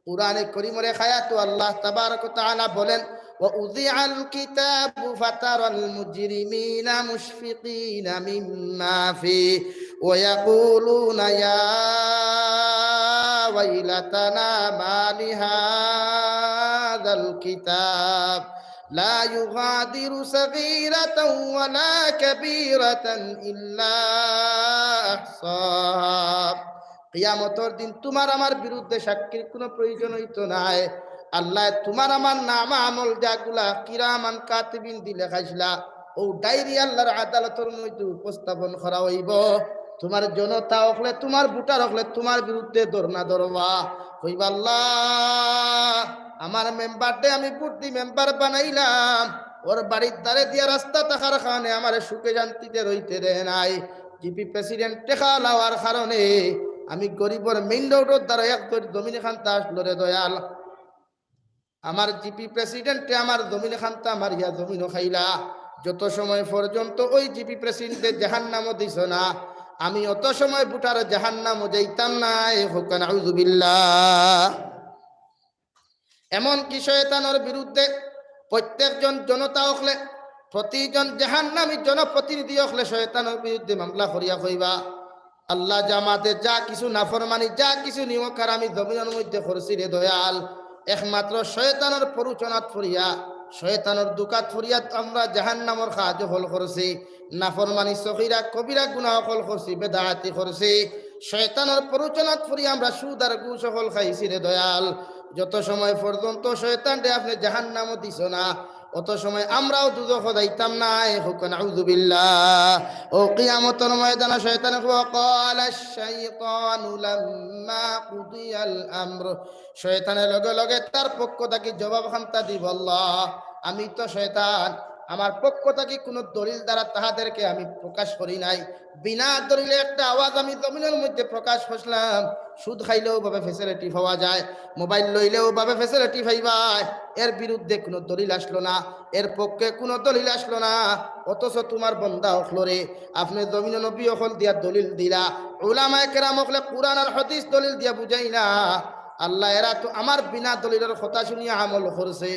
কুরআনে কারীমের আয়াতে আল্লাহ তাবারক ওয়া তাআলা বলেন, وَأُوذِعَ الْكِتَابُ فَتَرَى الْمُجْرِمِينَ مُشْفِقِينَ مِمَّا فِيهِ وَيَقُولُونَ يَا وَيْلَتَنَا مَا لِهَذَا الْكِتَابِ لَا يُغَادِرُ صَغِيرَةً وَلَا كَبِيرَةً إِلَّا أَحْصَاهَا। কিয়ামতের দিন তোমার আমার বিরুদ্ধে সাক্ষীর কোনো প্রয়োজন হইতো নাই। আল্লাহ তোমার আমার নাম আমল যাগুলা কিরামান কাতিবিন দিলে খাইছিলা, ও ডায়েরি আল্লাহর আদালতের মধ্যে উপস্থাপন করা হইব। তোমার জনতা হকলে, তোমার ভোটার হকলে তোমার বিরুদ্ধে ধর্ণা ধরবা। কইবা আল্লাহ আমার মেম্বারটে আমি ভোট দি মেম্বার বানাইলাম, ওর বাড়ির দ্বারে দিয়া রাস্তা থাকার কারণে আমার সুখে শান্তিতে রইতে দেয় নাই। জিপি প্রেসিডেন্ট টেকা লওয়ার কারণে আমি গরিবর মেইন রোডের দ্বারা এক জমিন খান্তা আসলো রে দয়াল। আমার জিপি প্রেসিডেন্টে আমার জমিন খান্তা আমার ইয়া জমিনও খাইলা। যত সময় পর্যন্ত ওই জিপি প্রেসিডেন্টের জাহান্নামও দিছ না, আমি অত সময় ভোটার জাহান্নামও যাইতাম না। হুকান আউযুবিল্লাহ। এমন কি শয়তানের বিরুদ্ধে প্রত্যেকজন জনতা হকলে, প্রতিজন জাহান্নামী জনপ্রতিনিধি হকলে শয়তানের বিরুদ্ধে মামলা করিয়া কইবা, আল্লাহ জামাতে যা কিছু নাফরমানি, যা কিছু নিয়মকার আমি জমিনের মধ্যে করছি রে দয়াল, একমাত্র শয়তানের প্ররোচনাত ফরিয়া, শয়তানের দুকাত ফরিয়া আমরা জাহান্নামের কাজ হল করছি। নাফরমানি সগীরা কবিরা গুনাহ হল করছি, বেদাতি করছি। শয়তানের প্ররোচনাত ফরিয়া আমরা সুদ আর ঘুষ হল খাইছি রে দয়াল। যত সময় পর্যন্ত শয়তান রে আপনি জাহান্নামও দিছ না, অত সময় আমরাও দুজখ যাইতাম না। হুকান আউযুবিল্লাহ। ও কিয়ামতের ময়দানে শয়তান ক্বালাশ শাইতানু লাম্মা কুদিয়াল আমর, শয়তানের লগে লগে তার পক্ষ থেকে জবাব খান্তা দিব, আল্লাহ আমি তো শয়তান, আমার পক্ষ থেকে কোনো দলিল দ্বারা তাহাদেরকে আমি প্রকাশ করি নাই। বিনা দলিলে একটা আওয়াজ আমি জমিনের মধ্যে প্রকাশ করলাম। সুদ খাইলেও ভাবে ফেসিলিটি পাওয়া যায়, মোবাইল লইলেও ভাবে ফেসিলিটি পাইবাই, এর বিরুদ্ধে কোনো দলিল আসলো না, এর পক্ষে কোনো দলিল আসলো না। অথচ তোমার বন্দা হকলো রে আপনি জমিন নবী হল দিয়া দলিল দিলা, উলামায়ে কেরাম হকলে কুরআন আর হাদিস দলিল দিয়া বুঝাই না। আল্লাহ এরা তো আমার বিনা দলিলের কথা শুনিয়া আমল করছে,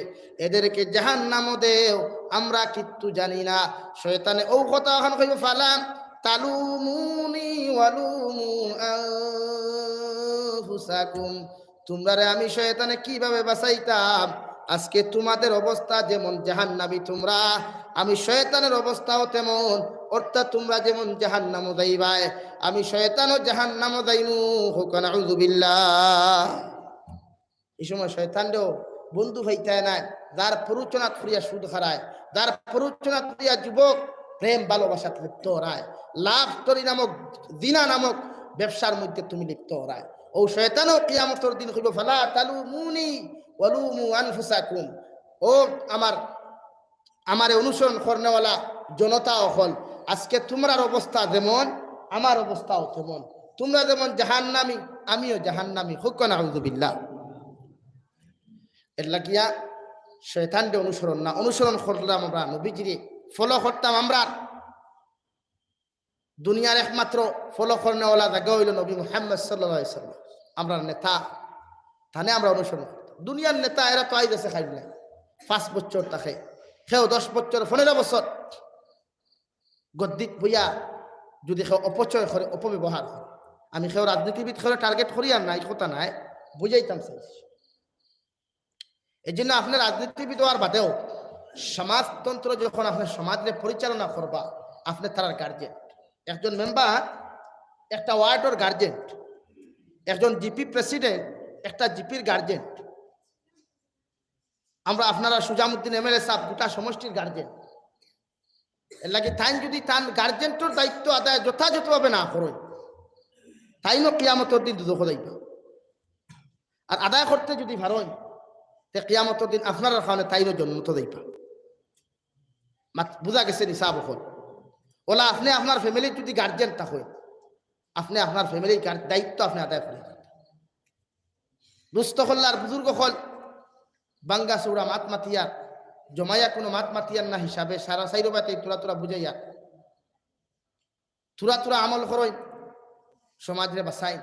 এদেরকে জাহান্নামও দেও, আমরা কিচ্ছু জানি না। শয়তানে ও কথা এখন কইব, ফালাম তালুমুনি ওয়ালুমু আনফুসাকুম, তোমরা আমি শয়তানে কিভাবে বাঁচাইতাম। আজকে তোমাদের অবস্থা যেমন জাহান্নামী তোমরা, আমি শয়তানের অবস্থাও তেমন, অর্থাৎ তোমরা যেমন জাহান্নামও যাইবাই, আমি শয়তানও জাহান্নামও যাইমু। হুকান আউযুবিল্লাহ। এই সময় শয়তানও বন্ধু হইতে না, যার প্ররোচনা করিয়া সুদ হারায়, যার প্ররোচনা করিয়া যুবক প্রেম ভালোবাসাতে লিপ্ত হরায়, লাভ তরি নামক দিনা নামক ব্যবসার মধ্যে তুমি লিপ্ত হরায়, ও শয়তানও কিয়ামতের দিন কইব ফালা তালুমুনি ওয়ালুমু আনফুসাকুম। ও আমারে অনুসরণ করনেওয়ালা জনতা অকল, আজকে তোমরার অবস্থা যেমন আমার অবস্থাও তেমন, তোমরা যেমন জাহান্নামী আমিও জাহান্নামী, হুক নাউযুবিল্লাহ। এর লাগিয়া শয়তানকে অনুসরণ না, অনুসরণ করলাম আমরা নবীজিরে ফলো করতাম। আমরা দুনিয়ার একমাত্র ফলো করনেওয়ালা জায়গা হইল নবী মুহাম্মদ সাল্লাল্লাহু আলাইহি ওয়াসাল্লাম, আমরা নেতা তানে আমরা অনুসরণ করতাম। দুনিয়ার নেতা এরা তো আইতেছে খাই নাই, 5 বছর থাকে, সেও 10 বছর 15 বছর গদ্দিত বইয়া যদি কেউ অপচয় করে অপব্যবহার করে, আমি কেউ রাজনীতিবিদ করে টার্গেট করি আর নাই কথা নাই, বুঝাইতাম চাইছি। এই জন্য আপনার রাজনীতিবিদ হওয়ার বাদেও সমাজতন্ত্র যখন আপনার সমাজে পরিচালনা করবা, আপনি তার গার্জেন, একজন মেম্বার একটা ওয়ার্ডের গার্জেন, একজন জিপি প্রেসিডেন্ট একটা জিপির গার্জেন, আমরা আপনারা সুজামুদ্দিন এমএলএ সাহেব গোটা সমষ্টির গার্জেন। এর লাগে তাই যদি তার গার্জেন্টর দায়িত্ব আদায় যথাযথভাবে না করেন, তাইনও কিয়ামতের দিন দুদক যাইব। আর আদায় করতে যদি পারেন, তে কিয়ামতের দিন আপনারা কারণে তাইনও জন্মত যাইবা। বুঝা গেছে নিসাব হল ওলা আপনি আপনার ফ্যামিলির যদি গার্জেন থাকেন, আপনি আপনার ফ্যামিলির দায়িত্ব আপনি আদায় করেন। দুস্থ হল্লার বুজুর্গ হল বাঙ্গা চৌড়া মাত মাতিয়া জমাইয়া কোনো মাত মাতিয়ার না হিসাবে সারা সাইরবাতে তুরা তুরা বুঝাইয়া তুরা তুরা আমল করই, সমাজরে বাসাই।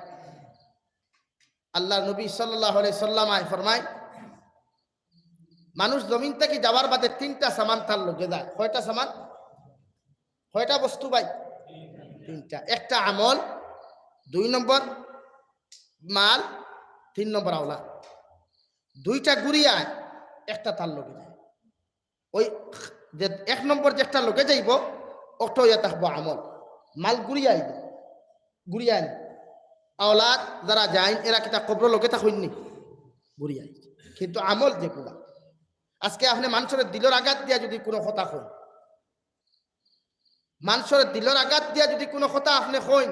আল্লাহ নবী সাল্লাল্লাহু আলাইহি সাল্লাম ফরমায়, মানুষ জমিন থেকে যাওয়ার বাদে 3টা সামান তার লগে যায়। কয়টা সামান, কয়টা বস্তু ভাই? 3টা। একটা আমল, 2 নম্বর মাল, 3 নম্বর আওলাদ। 2টা গুড়িয়ায়, একটা তার লগে যায়। ওই যে 1 নম্বর যেটা লগে যাইব ওটা ইয়া থাকবো আমল, মাল গুড়িয়াই গুড়িয়াই। আওলাদ যারা যায় এরা কিতা কবর লগে থাকইনি গুড়িয়াই, কিন্তু আমল যেগুলা আজকে আপনি মানুষের দিলের আঘাত দিয়া যদি কোনো কথা কই, মানুষের দিলের আঘাত দিয়া যদি কোনো কথা আপনি কইন,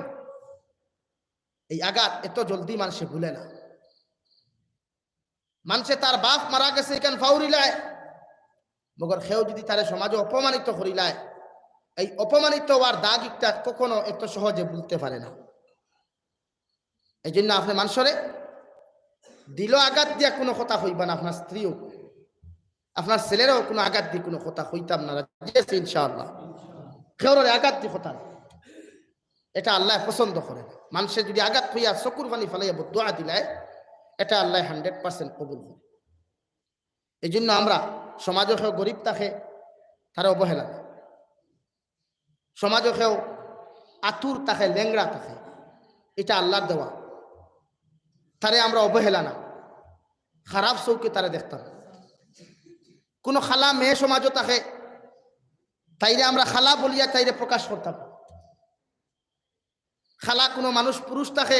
এই আঘাত এত জলদি মানুষে ভুলে না। মানুষে তার বাপ মারা গেছে এখান ফাউরিলায়, মগর সেও যদি তার সমাজে অপমানিত করিলায়, এই অপমানিত হওয়ার দাগ একটা কখনো এত সহজে ভুলতে পারে না। এই জন্য আপনি মানুষরে দিল আঘাত দিয়া কোনো কথা কইবা না। আপনার স্ত্রীও আপনার ছেলেরাও কোনো আঘাত দিয়ে কোনো কথা কইতাম না, ইনশাআল্লাহ। কেউর আঘাত দিয়ে কথা না, এটা আল্লাহ পছন্দ করে না। মানুষের যদি আঘাত হইয়া চকুর পানি ফেলাইয়া দোয়া দিলায়, এটা আল্লাহ 100% কবুল করে। এই জন্য আমরা সমাজে কেউ গরিব থাকে তারা অবহেলা না, সমাজে কেউ আতুর থাকে ল্যাংড়া থাকে, এটা আল্লাহর দেওয়া, তারে আমরা অবহেলা না, খারাপ চৌকে তারা দেখতাম। কোনো খালা মেয়ে সমাজও থাকে, তাইরে আমরা খালা বলিয়া তাইরে প্রকাশ করতাম। খালা কোনো মানুষ পুরুষ থাকে,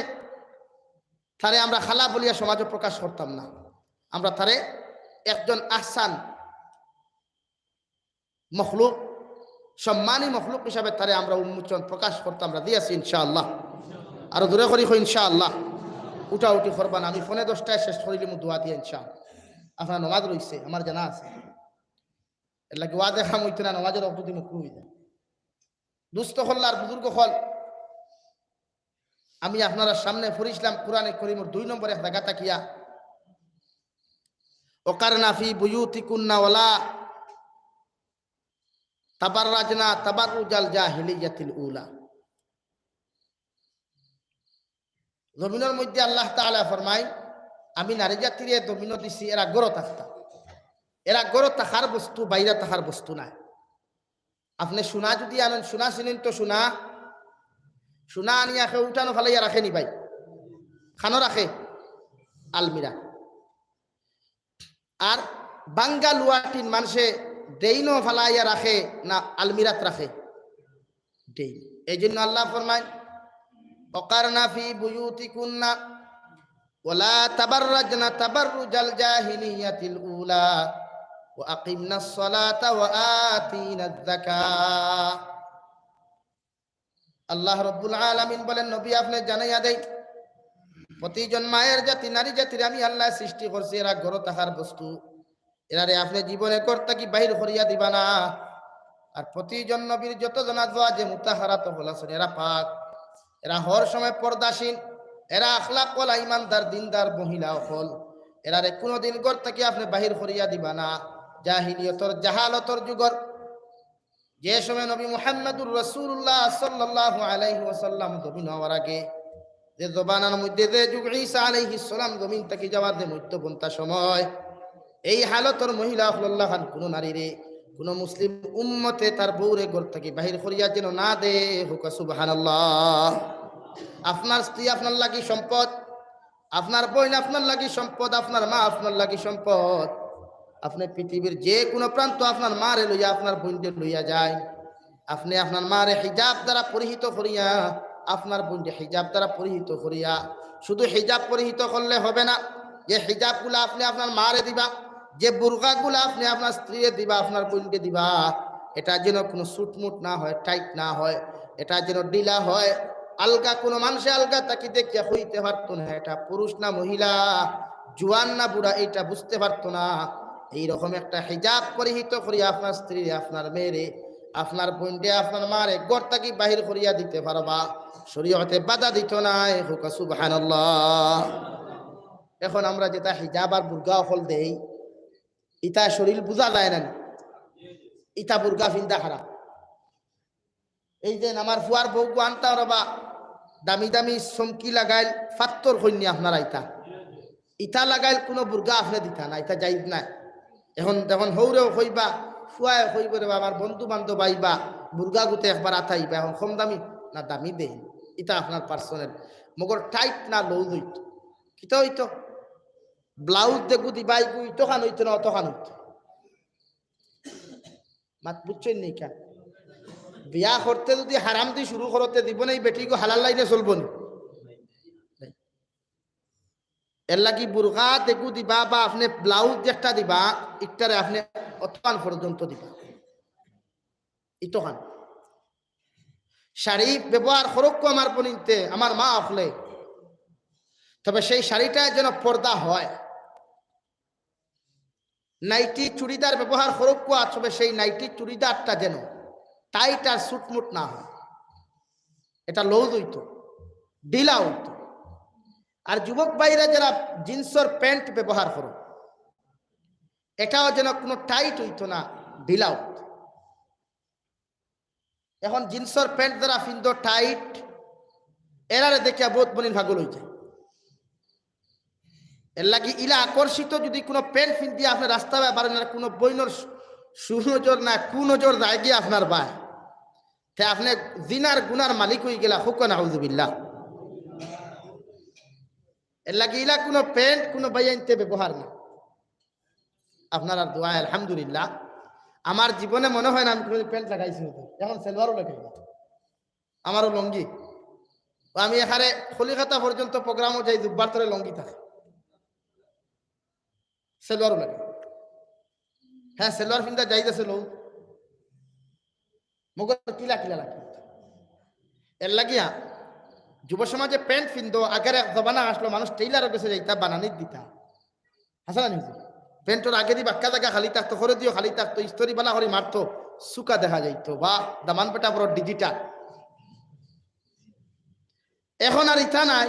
তারে আমরা খালা বলিয়া সমাজে প্রকাশ করতাম না, আমরা তারে একজন আহসান মখলুক, সম্মানী মখলুক হিসাবে তারে আমরা উন্মোচন প্রকাশ করতাম। আমরা দিয়েছি ইনশাআল্লাহ। আরো দূরে করি হই ইনশাআল্লাহ। উঠা উঠি করবান, আমি ফোনে 10টায় শেষ করিলে মু দোয়া দিয়ে ইনশাআল্লাহ। আপনার নমাজ রয়েছে, আমার জানা আছে, এর লাগে ওয়া দেখা হইতে না, নমাজের অবধি মুখ হয়ে যায়। দুস্থ হল্লার বুজুর্গ হল, আমি আপনারা সামনে পড়িছিলাম কুরআনে কারীমের 2 নম্বরে এক জায়গা তাকিয়া, ওকারনা ফি বুয়ুতিকুন্না ওয়ালা তাবাররাজনা তাবাররুজাল জাহিলিয়াতিল উলা। জমিনের মধ্যে আল্লাহ তাআলা ফরমায়, আমি নারী জাতিরে জমিন দিছি এরা গড় থাকতা, এরা গড় থাকার বস্তু, বাইরে থাকার বস্তু নাই। আপনি সোনা যদি আনেন, সোনা চিনেন তো, সোনা সোনা আনিয়া খেয়ে উঠানো ফালাইয়া রাখেনি ভাই, খানো রাখে আলমিরা। আর বাঙ্গা লুয়াটিন মানুষে ডেইনও ফালাইয়া রাখে না আলমিরাত রাখে ডেইন। এই জন্য আল্লাহ ফরমায়, ওয়াকারনা ফি বুয়ুতিকুন্না ওয়ালা তাবাররাজনা তাবাররুজাল জাহিলিয়াতিল উলা ওয়া আকিমনাস সালাতা ওয়া আতিনাজ যাকাত। আল্লাহ রাব্বুল আলামিন বলেন, নবী আপনি জানাইয়া দেই, প্রতিজন মায়ের জাতি নারী জাতির আমি আল্লাহ সৃষ্টি করছি, এরা ঘর থাকার বস্তু, এরারে আপনি জীবনে করতে কি বাহির করিয়া দিবা না। আর প্রতিজন নবীর যত জনাজা যে মুতাহারাত বলেছেন, এরা পাক, এরা হর সময় পর্দাসীন, এরা আখলাক ওয়ালা ইমানদার দিনদার মহিলা হল, এরারে কোনোদিন ঘর থেকে আপনি বাহির করিয়া দিবা না। জাহিলিয়তর জাহালতর যুগর যে সময় নবী মুহাম্মদুর রাসূলুল্লাহ সাল্লাল্লাহু আলাইহি ওয়াসাল্লাম জমিন হওয়ার আগে যে জবানার মধ্যে যে যুগ ঈসা আলাইহিস সালাম জমিন থেকে যাওয়ার যে মধ্যপন্থা সময়, এই হালতর মহিলা আল্লাহ খান কোন নারী রে, কোন মুসলিম উম্মতে তার বউরে ঘর থেকে বাহির করিয়া যেন না দে। হুকা সুবহানাল্লাহ। আপনার স্ত্রী আপনার লাগি সম্পদ, আপনার বোন আপনার লাগি সম্পদ, আপনার মা আপনার লাগি সম্পদ। আপনি পৃথিবীর যে কোনো প্রান্ত আপনার মারে লইয়া আপনার বোনকে লইয়া যায়, আপনি আপনার মারে হিজাব দ্বারা পরিহিত করিয়া, আপনার বোনকে হিজাব দ্বারা পরিহিত করিয়া, শুধু হিজাব পরিহিত করলে হবে না, যে হিজাবগুলো আপনি আপনার মারে দিবা, যে বুরকাগুলো আপনি আপনার স্ত্রীরে দিবা, আপনার বোনকে দিবা, এটা যেন কোনো সুটমুট না হয়, টাইট না হয়, এটা যেন ঢিলা হয়, আলগা কোনো মানুষে আলগা তাকে দেখিয়া হইতে পারতো না, এটা পুরুষ না মহিলা, জুয়ান না বুড়া, এটা বুঝতে পারতো না। এইরকম একটা হিজাব পরিহিত করিয়া আপনার স্ত্রী, আপনার মেয়েরে, আপনার বোনকে, আপনার মারে ঘর থেকে বাহির করিয়া দিতে পারবা, শরীয়তে বাধা দিত নাই। হুকা সুবহানাল্লাহ। এখন আমরা যেটা হিজাব আর বুরকা হল দেই, ইটা শরীর বোঝা যায় না, ইটা বুরকা ফিন্দা খারাপ। এই যে আমার ফুয়ার বউ আনতা রবা দামি দামি চমকি লাগাইল ফাত্তর কইনি আপনারা, ইটা ইটা লাগাইল কোনো বুরকা আপনি দিতা না, ইটা যাইজ নাই। এখন যখন হৌরেও কইবা, ফুয়ায় কইব রে আমার বন্ধু বান্ধব আইবা, বুরগা গুতে একবার আতাইবা, এখন কম দামি না দামি দেই, এটা আপনার পার্সোনাল। মগর টাইট না লৌ হইত, কিতা হইতো ব্লাউজ দেখু দিবা, ইতো খান হইতো না, অত খান হইতো। মাত বুঝছেন নি কেন? বিয়া করতে যদি হারাম দিয়ে শুরু করতে দিব না, এই বেটিকে হালাল লাইনে চলব না। এর লাগি বুরকা দেখু দিবা বা আপনি ব্লাউজ যেটা দিবা, ইটারে আপনি অতখান পর্যন্ত দিবা, ইতখান। শাড়ি ব্যবহার করক আমার পনিতে আমার মা আফলে, তবে সেই শাড়িটা যেন পর্দা হয়। নাইটি চুড়িদার ব্যবহার করক, তবে সেই নাইটি চুড়িদারটা যেন টাইট আর সুটমুট না হয়, এটা লৌজ হইতো, ঢিলা হইতো। আর যুবক ভাইরা যারা জিন্সের প্যান্ট ব্যবহার করো, এটাও যেন কোনো টাইট হইতো না, ঢিলা হইতো। এখন জিন্সের প্যান্ট যারা ফিন্দো টাইট, এরারে দেখিয়া বোধ বনির ভাগল হয়ে যায়। এর লাগি ইলা আকর্ষিত যদি কোনো প্যান্ট ফিন্দি আপনার রাস্তা বাড়েন, কোনো বইনর সুনজর না কুনজর যায় গিয়ে আপনার বায়, তে আপনি জিনার গুনার মালিক হয়ে গেলা। হুকন আউযুবিল্লাহ। এর লাগি ইলা কোনো প্যান্ট কোনো বাইনতে ব্যবহার না। আপনার আর দোয়া আলহামদুলিল্লাহ, আমার জীবনে মনে হয় না আমি কোনো প্যান্ট লাগাইছি, এখন সেলভারও লাগাই, আমারও লঙ্গি। আমি এখানে কলিকাতা পর্যন্ত প্রোগ্রামও যাই, দুবার ধরে লঙ্গি থাকে, সেলভারও লাগে। হ্যাঁ সেলভার ফিন্দা যাইতেছে লোক, মগর কিলা কিলা লাগে। এর লাগিয়া যুব সমাজে প্যান্ট ফিন্দো, আগের এক জবানা আসলো মানুষ টেইলারের কাছে যাইতা বানানি দিতা, হাসা না নিজে প্যান্টর আগে দি বাক্কা জায়গা খালি থাকতো, করে দিও খালি থাকতো, স্তরি বালা করে মারতো, সুকা দেখা যাইতো, বা দামান পেটা বড় ডিজিটাল। এখন আর ইটা নাই,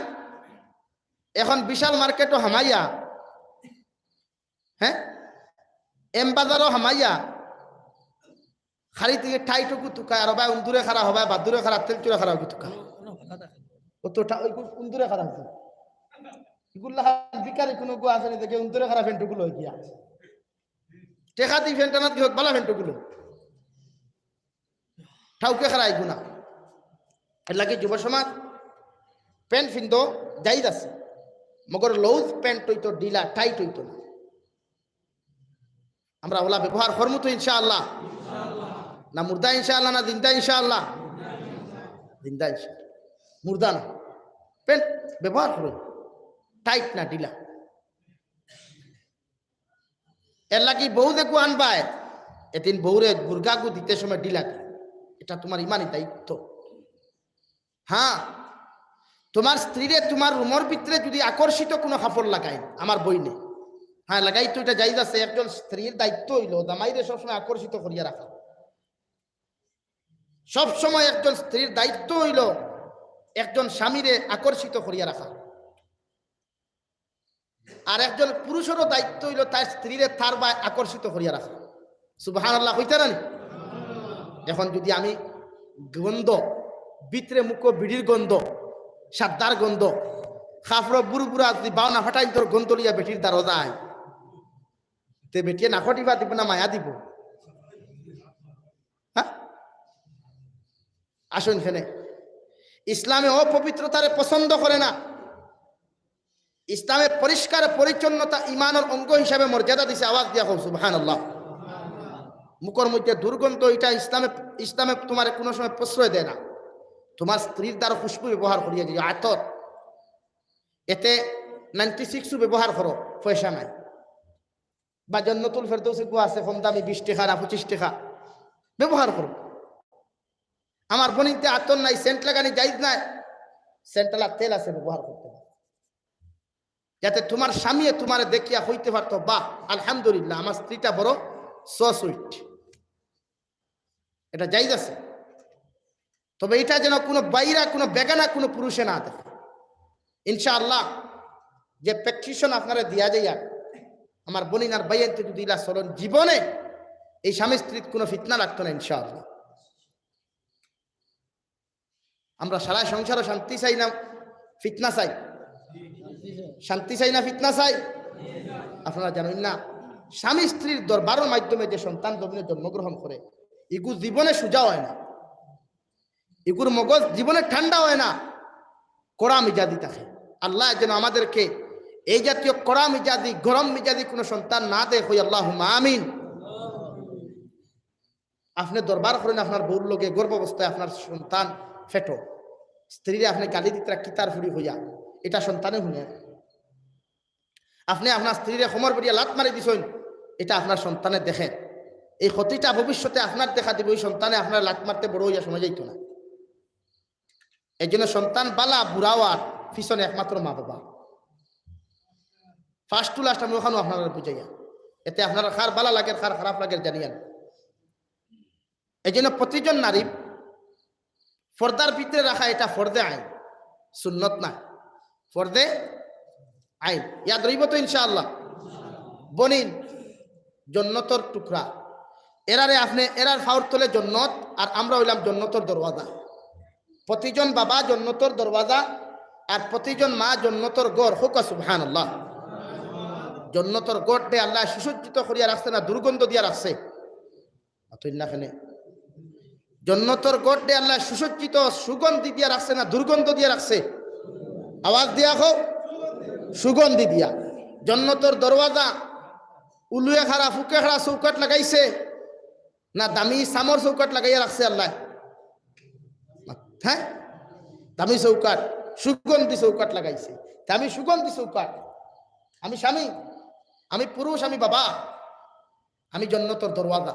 এখন বিশাল মার্কেটও হামাইয়া, হ্যাঁ এম বাজারও হামাইয়া, খালি থেকে টাইটুকু তুকায়, আর ভাই উন্দুরে খারাপ হবে, বাদুরে খারাপ, তেল চুরে খারাপ তুকা, অতটা ওই উন্দুরে খারাপ আছে এগুলা বিকারি কোনো গো আছে দেখে উন্দুরে খারাপ ফেন্টুগুলো হয়ে গিয়া টেকা দি ফেন্টানাত কি হোক বালা ফেন্টুগুলো ঠাউকে খারাপ গুণা। এর লাগে যুব সমাজ প্যান্ট ফিন্দো যাইদ আছে, মগর লউজ প্যান্ট হইতো ঢিলা টাইট হইতো না। আমরা ওলা ব্যবহার করবো তো ইনশাআল্লাহ, না মুর্দা ইনশাআল্লাহ, না জিন্দা ইনশাআল্লাহ? জিন্দা ইনশাআল্লাহ, মুর্দা না। প্যান্ট ব্যবহার করো, টাইট না ঢিলা। এর লাগি বউ দেখু আনবায় এদিন বউরে গুরগাগু দিতে সময় ডিলাকে, এটা তোমার ইমানই দায়িত্ব। হ্যাঁ, তোমার স্ত্রীরে তোমার রুমের ভিতরে যদি আকর্ষিত কোনো কাপড় লাগায় আমার বইনে, হ্যাঁ লাগাই তো এটা জায়েজ আছে। একজন স্ত্রীর দায়িত্ব হইল জামাইরে সবসময় আকর্ষিত করিয়া রাখা। সবসময় একজন স্ত্রীর দায়িত্ব হইল একজন স্বামীরে আকর্ষিত করিয়া রাখা। আর একজন পুরুষেরও দায়িত্ব হইল তার স্ত্রীরে তার বা আকর্ষিত করিয়া রাখা। সুবহানাল্লাহ হইতে না? এখন যদি আমি গন্ধ ভিতরে মুখ বিড়ির গন্ধ, সাদ্দার গন্ধ, খাফর বুড়ু বুড়া যদি বাউনা ফাটাই তোর গন্ধ লিয়া বেটির দ্বারা যায়, তে বেটিয়ে না ফটিবা দিব না মায়া দিব? হ্যাঁ, আসুন এখানে ইসলামে অপবিত্রতারে পছন্দ করে না। ইসলামে পরিষ্কার পরিচ্ছন্নতা ইমানের অঙ্গ হিসাবে মর্যাদা দিছে। আওয়াজ দিয়া হোক সুবহানাল্লাহ। মুখের মধ্যে দুর্গন্ধ, এটা ইসলামে তোমার কোনো সময় প্রশ্রয় দেয় না। তোমার স্ত্রীর দ্বারা খুশবু ব্যবহার করিয়া যে আতর, এতে 96 ব্যবহার করো, পয়সা নাই। বা জান্নাতুল ফেরদৌসে গো আছে কম দামি 20 টাকা না 25 টাকা, ব্যবহার করো। আমার বনিতে আতর নাই, সেন্ট লাগানি জায়েজ নাই, সেন্টলা তেল আছে, ব্যবহার করতে হবে, যাতে তোমার স্বামী তোমার দেখিয়া হইতে পারতো বাহ আলহামদুলিল্লাহ আমার স্ত্রীটা বড় সো সুইট। এটা জায়েজ আছে। তবে এটা যেন কোনো বাইরা কোনো বেগানা কোনো পুরুষে না দেখে। ইনশাআল্লাহ যে প্র্যাকটিশন আপনারা দিয়া যাইয়া আমার বনিনার বাইয়ানতে যদি ইলা চলন, জীবনে এই স্বামী স্ত্রীর কোনো ফিতনা লাগতো না ইনশাআল্লাহ। আমরা সারা সংসারে শান্তি চাই না ফিতনা চাই? শান্তি চাই না ফিতনা চাই? আপনারা জানেন না স্বামী স্ত্রীর দরবারের মাধ্যমে যে সন্তান জন্মগ্রহণ করে, এগু জীবনে সোজা হয় না, এগুর মগজ জীবনে ঠান্ডা হয় না, কড়া মিজাজি থাকে। আল্লাহ যেন আমাদেরকে এই জাতীয় কড়া মিজাজি গরম মিজাজি কোনো সন্তান না দেয়, হই আল্লাহুম্মা আমিন। আপনি দরবার করেন আপনার বউর লোকে গর্ভাবস্থায় আপনার সন্তান ফেটো, স্ত্রীরে আপনি গালি দিতে কিতার ফুড়ি হইয়া, এটা সন্তানে শুনে। আপনি আপনার স্ত্রীরে সমর বেরিয়া লাত মারি দিছেন, এটা আপনার সন্তানে দেখে। এই ক্ষতিটা ভবিষ্যতে আপনার দেখা দিব, ওই সন্তানে আপনার লাত মারতে বড় হইয়া শোনা যাইত না। এই জন্য সন্তান বালা বুড়াও আর পিছনে একমাত্র মা বাবা। ফার্স্ট টু লাস্ট আমি ওখানে আপনারা বুঝাইয়া, এতে আপনারা খার বালা লাগে খার খারাপ লাগে জানিয়ান। এই জন্য প্রতিজন নারী পর্দার ভিতরে রাখা, এটা ফর্দে আইন, সুন্নত না, ফর্দে আইন। ইয়াদ রইব তো ইনশাআল্লাহ। বনিন জন্নতর টুকরা, এরারে আপনি এরার ফাউর তলে জন্নত, আর আমরা হইলাম জন্নতর দরওয়াজা। প্রতিজন বাবা জন্নতর দরওয়াজা, আর প্রতিজন মা জন্নতর গড়। হোক সুবহানাল্লাহ। জন্নতর গড় দে আল্লাহ সুসজ্জিত করিয়া রাখছে না দুর্গন্ধ দিয়া রাখছে? জন্নতর গড় দে আল্লাহ সুসজ্জিত সুগন্ধি দিয়া রাখছে না দুর্গন্ধ দিয়া রাখছে? আওয়াজ দিয়া হোক, সুগন্ধি দিয়া। জন্নতর দরওয়াজা উলুয়ে খাড়া ফুকে খাড়া চৌকাট লাগাইছে না দামি সামর চৌকাট লাগাইয়া রাখছে আল্লাহ? হ্যাঁ, দামি চৌকাট, সুগন্ধি চৌকাট লাগাইছে। আমি সুগন্ধি চৌকাট, আমি স্বামী, আমি পুরুষ, আমি বাবা, আমি জন্নতর দরওয়াজা।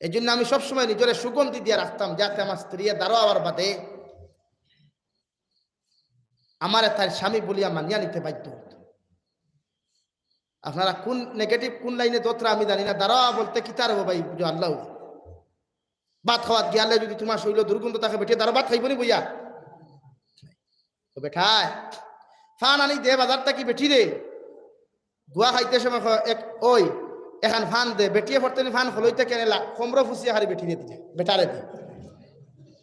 এই জন্য আমি সবসময় নিজের সুগন্ধি দিয়ে রাখতাম, যাতে আমার স্ত্রী দ্বারা আবার বাদে আমার তার স্বামী বলিয়া মানিয়া নিতে বাধ্য হতো। আপনারা কোন নেগেটিভ কোন লাইনে দোতরা আমি জানি না, দাঁড়া বলতে কি তার ভাই আল্লাহ ভাত খাওয়াত গিয়ালে যদি তোমার শৈল দুর্গন্ধ থাকে, বেটে দাঁড়া ভাত খাইব নি বইয়া? বেঠায় ফান আনি দে বাজার থাকি বেটি রে, গুয়া খাইতে সময় এক ওই এখন ফান দে, বেটিয়ে পড়তে ফান হলইতে কেনেলা কমর ফুসিয়া হারি বেটি দিয়ে বেটারে দি।